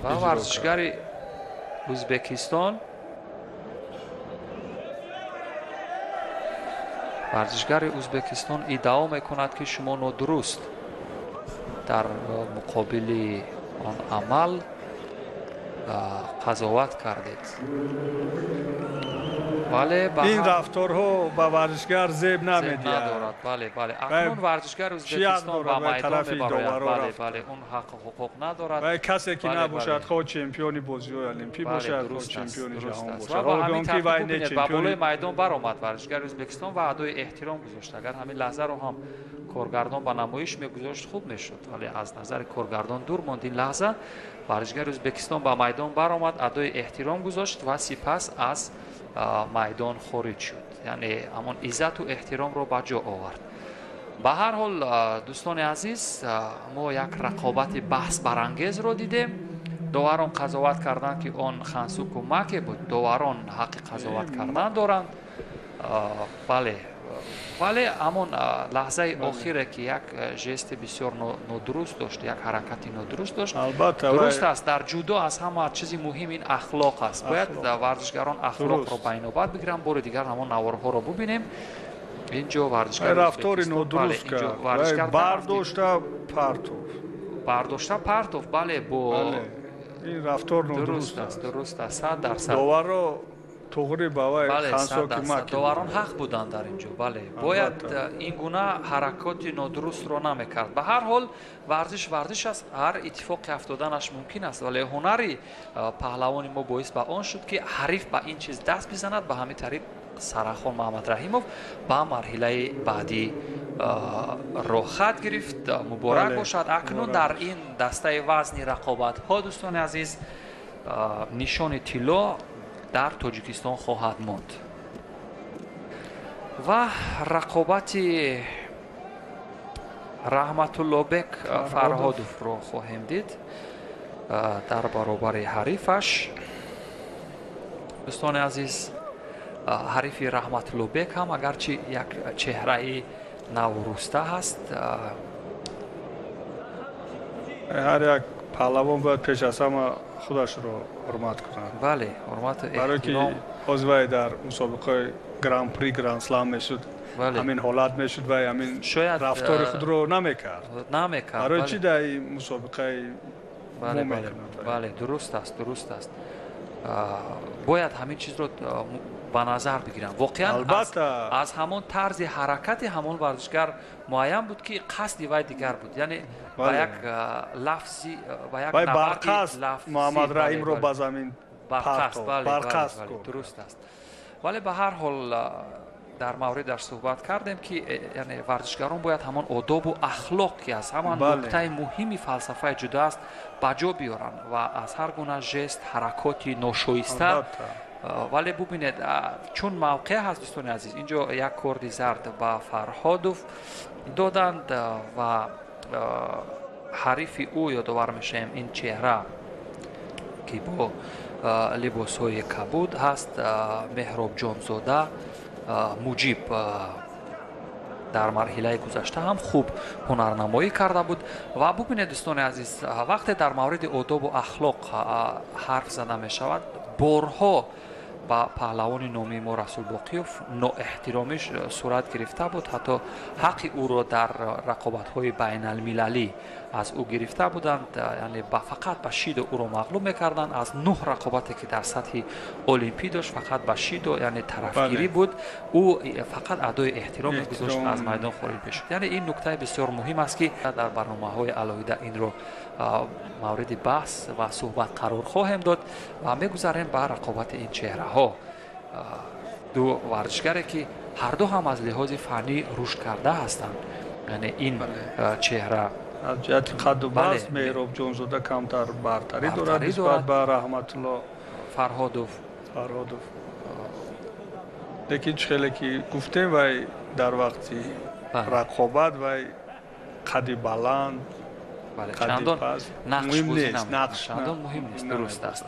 بله و ورزشگر ازبکستان ادعا میکند که شما نادرست در مقابل آن عمل قضاوت کردید. این رفتارها با ورزشگر زیب ندارد. بله اکنون ورزشگر ازبکستان با میدان میبراید. بله اون حق حقوق ندارد. و کسی که نباشد خود چمپیون بازی المپی باشد خود چمپیون جهان باشد و همین ترتیب با بالای میدان برآمد ورزشگر ازبکستان و ادای احترام گذاشت. اگر همین لحظه رو هم کارگردان با نمایش میگذاشت خوب میشد ولی از نظر کارگردان دور ماند. این لحظه ورزشگر ازبکستان با میدان برآمد ادای احترام گذاشت و سپس از میدان خارج شد. یعنی همان عزت و احترام رو به جا آورد. به هر حال دوستان عزیز ما یک رقابت بحث برانگیز رو دیدیم. داوران قضاوت کردند که آن خانسوکو ماکه بود. داوران حق قضاوت کردن دارند. بله ولی همون لحظه آخره که یک ژست بسیار نادرست داشت، یک حرکتی نادرست داشت. درست است، در جودو از همه چیزی مهم این اخلاق است. باید ورزشگران اخلاق رو بین‌آورد بگیرن. بار دیگر همون نوارها رو ببینیم. اینجا ورزشگر رفتار نادرست کرد، برداشته پرتوف. بله، با این رفتار نادرست است. درست است، 100%. داورا توغری باوای خانسا که ما داوران حق بودند در اینجا. بله، باید این گونه حرکات نادرست رو نمیکرد. به هر حال ورزش است، هر اتفاقی افتادنش ممکن است، ولی هنری پهلوان ما باعث به آن شد که حریف به این چیز دست بزند. به همین طریق سرخان محمد رحیموف به مرحله بعدی خط گرفت. مبارک باشد. اکنون در این دسته وزنی رقابت ها دوستان عزیز نشان طلا در تاجیکستان خواهد ماند و رقابت رحمت الله بک فرهادوف رو خواهیم دید در برابر حریفش. دوستان عزیز، حریف رحمت الله بک هم اگرچه یک چهره نورسته هست، هر یک پهلوان باید پیش از همه خودش رو حرمت کنند. بله، حرمت برای که عضو در مسابقه گران پری گران سلام میشد، همین حالت میشد و همین رفتار خود رو نمیکرد. برای چی در این مسابقه بله، درست است. باید همین چیز رو به نظر بگیرن. واقعا از همون طرز حرکت همون ورزشگر معین بود که قصد وی دیگر بود، یعنی با یک لفظی و یک برقصد محمد رحیم رو به زمین برقصد درست است. ولی به هر حال در موردش صحبت کردیم که یعنی ورزشگران باید همون آداب و اخلاق که از همان نکته مهمی فلسفه جودو است بجا بیارن و از هر گونه ژست، حرکاتی ناشایسته. ولی ببینید چون موقع هست دوستان عزیز، اینجا یک کورد زرد به فرهادوف دادند و حریف او یادآور میشیم این چهره که با لباس های کبود هست، مهراب جانزاده. مجیب در مرحله گذشته هم خوب هنرنمایی کرده بود. و ببینید دوستان عزیز، وقتی در مورد آداب و اخلاق حرف زده می شود، بارها با پهلوان نامی ما رسول باقیوف نااحترامیش صورت گرفته بود. حتی حق او را در رقابت‌های بین المللی از او گرفته بودند، یعنی فقط به شید او را مغلوب می‌کردند. از 9 رقابتی که در سطح المپی داشت فقط به شید یعنی طرفگیری بود. او فقط ادای احترام گذاشت، از میدان خارج بشد. یعنی این نکته بسیار مهم است که در برنامه‌های علاوه این رو مورد بحث و صحبت قرار خواهیم داد و می‌گذاریم به رقابت این چهره‌ها. دو ورزشگری که هر دو هم از لحاظ فنی رشد کرده هستند، یعنی این چهره از جهت قد و وزن مهراب جانزاده کمتر برتری دارد نسبت به رحمت الله فرهادوف. لیکن خیلی که گفتیم وی در وقتی رقابت وی قد بلند چندان نقش مهم نیست. درست است.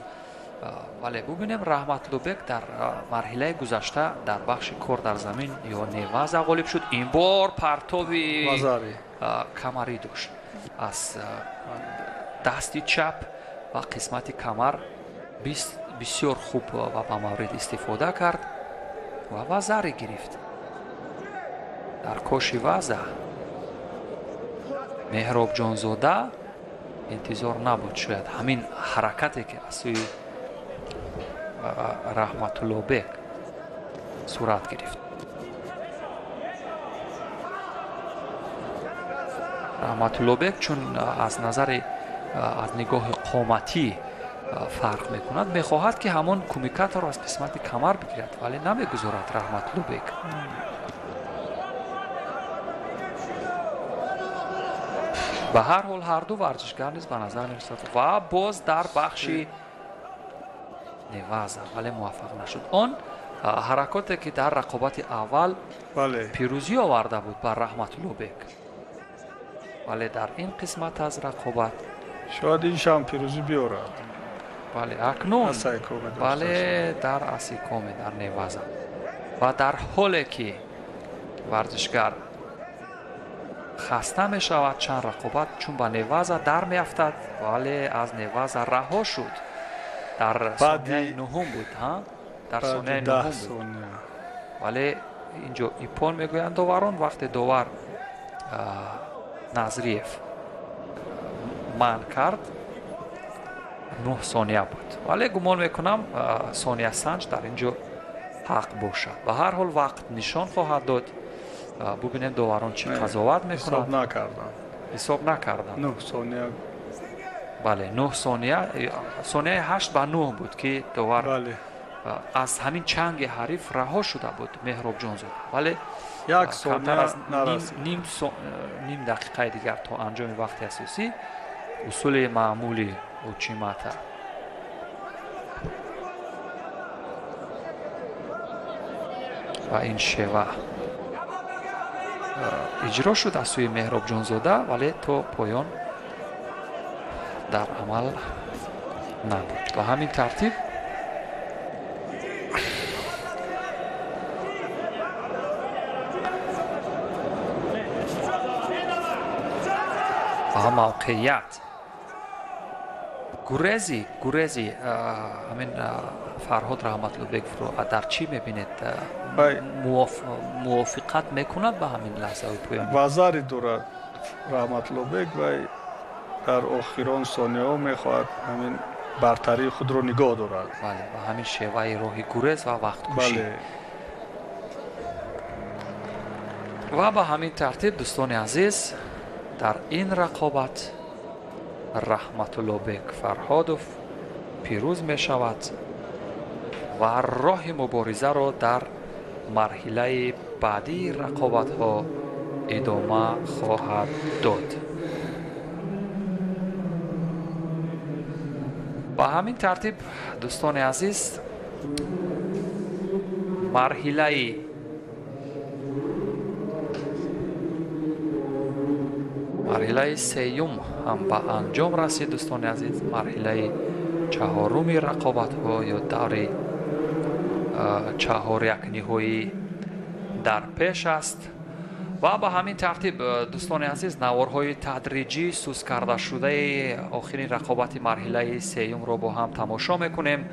ولی ببینیم رحمت الله بک در مرحله گذشته در بخش کور در زمین یا نیواز غالب شد. این بار پرتاب کمری داشت از دستی چپ و قسمت کمر بسیار خوب و به مورد استفاده کرد و وزری گرفت. در کاش وزه مهراب جانزاده انتظار نبود شاید همین حرکتی که از سوی رحمت الله بک صورت گرفت. رحمت الله بک چون از نظر از نگاه قامتی فرق میکند، میخواهد که همون کمیکت را از قسمت کمر بگیرد ولی نمیگذارد رحمت الله بک. به هر حال هر دو ورزشگر نیز به نظر میرسد و باز در بخش نیواز ولی موفق نشد. آن حرکاتی که در رقابت اول پیروزی آورده بود بر رحمت الله بک، ولی در این قسمت از رقابت شاید این شام پیروزی بیارد. بله اکنون بله در اسیکومه در نیواز و در حالی که ورزشگر خسته می شود چند رقابت چون به نواز در می افتد ولی از نواز رها شد در ثانیه نهم بود در ثانیه نهم بود ولی اینجا ایپون میگویند داوران وقتی داور نظریف من کرد 9 ثانیه بود ولی گمان میکنم ثانیه سنج در اینجا حق باشد و هر حال وقت نشان خواهد داد ببینیم داوران چی قضاوت میکنند حساب نکردن 9 ثانیه بله 9 ثانیه 8 به 9 بود که داور از همین چنگ حریف رها شده بود مهراب جانزاده ولی یک ثانیه از نرسید نیم دقیقه دیگر تا انجام وقت اساسی اصول معمولی اوچیماتا و این شیوه اجرا شد از سوی مهراب جانزاده ولی تا پایان در عمل نبود و همین ترتیب و موقعیت گریزی همین فرهاد رحمت‌الله رو در چی میبینید موافقت میکند به همین لحظه پایان وزاری دارد رحمت‌الله بگ و در آخران ثانیه ها میخواهد همین برتری خود رو نگاه دارد بله و همین شیوه راهی گریز و وقت کشی و به همین ترتیب دوستان عزیز در این رقابت رحمت‌الله بگ فرهادوف پیروز می شود و راه مبارزه را در مرحله بعدی رقابت ها ادامه خواهد داد. با همین ترتیب دوستان عزیز مرحله سیوم هم به انجام رسید دوستان عزیز. مرحله چهارمی رقابت ها یا دور چهار یک نهایی در پیش است و به همین ترتیب دوستان عزیز نوارهای تدریجی سوس کرده شده آخرین رقابت مرحله سیوم را با هم تماشا میکنیم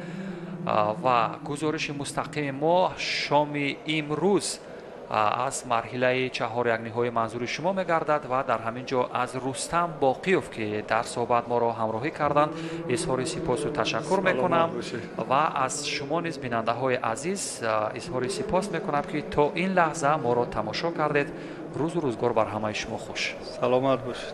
و گزارش مستقیم ما شام امروز از مرحله چهار یک نهایی منظور شما میگردد و در همین جا از رستم باقیوف که در صحبت ما را همراهی کردند اظهار سپاس و تشکر میکنم و از شما نیز بیننده های عزیز اظهار سپاس میکنم که تا این لحظه ما را تماشا کردید. روز و روزگار بر همه شما خوش. سلامت باشید.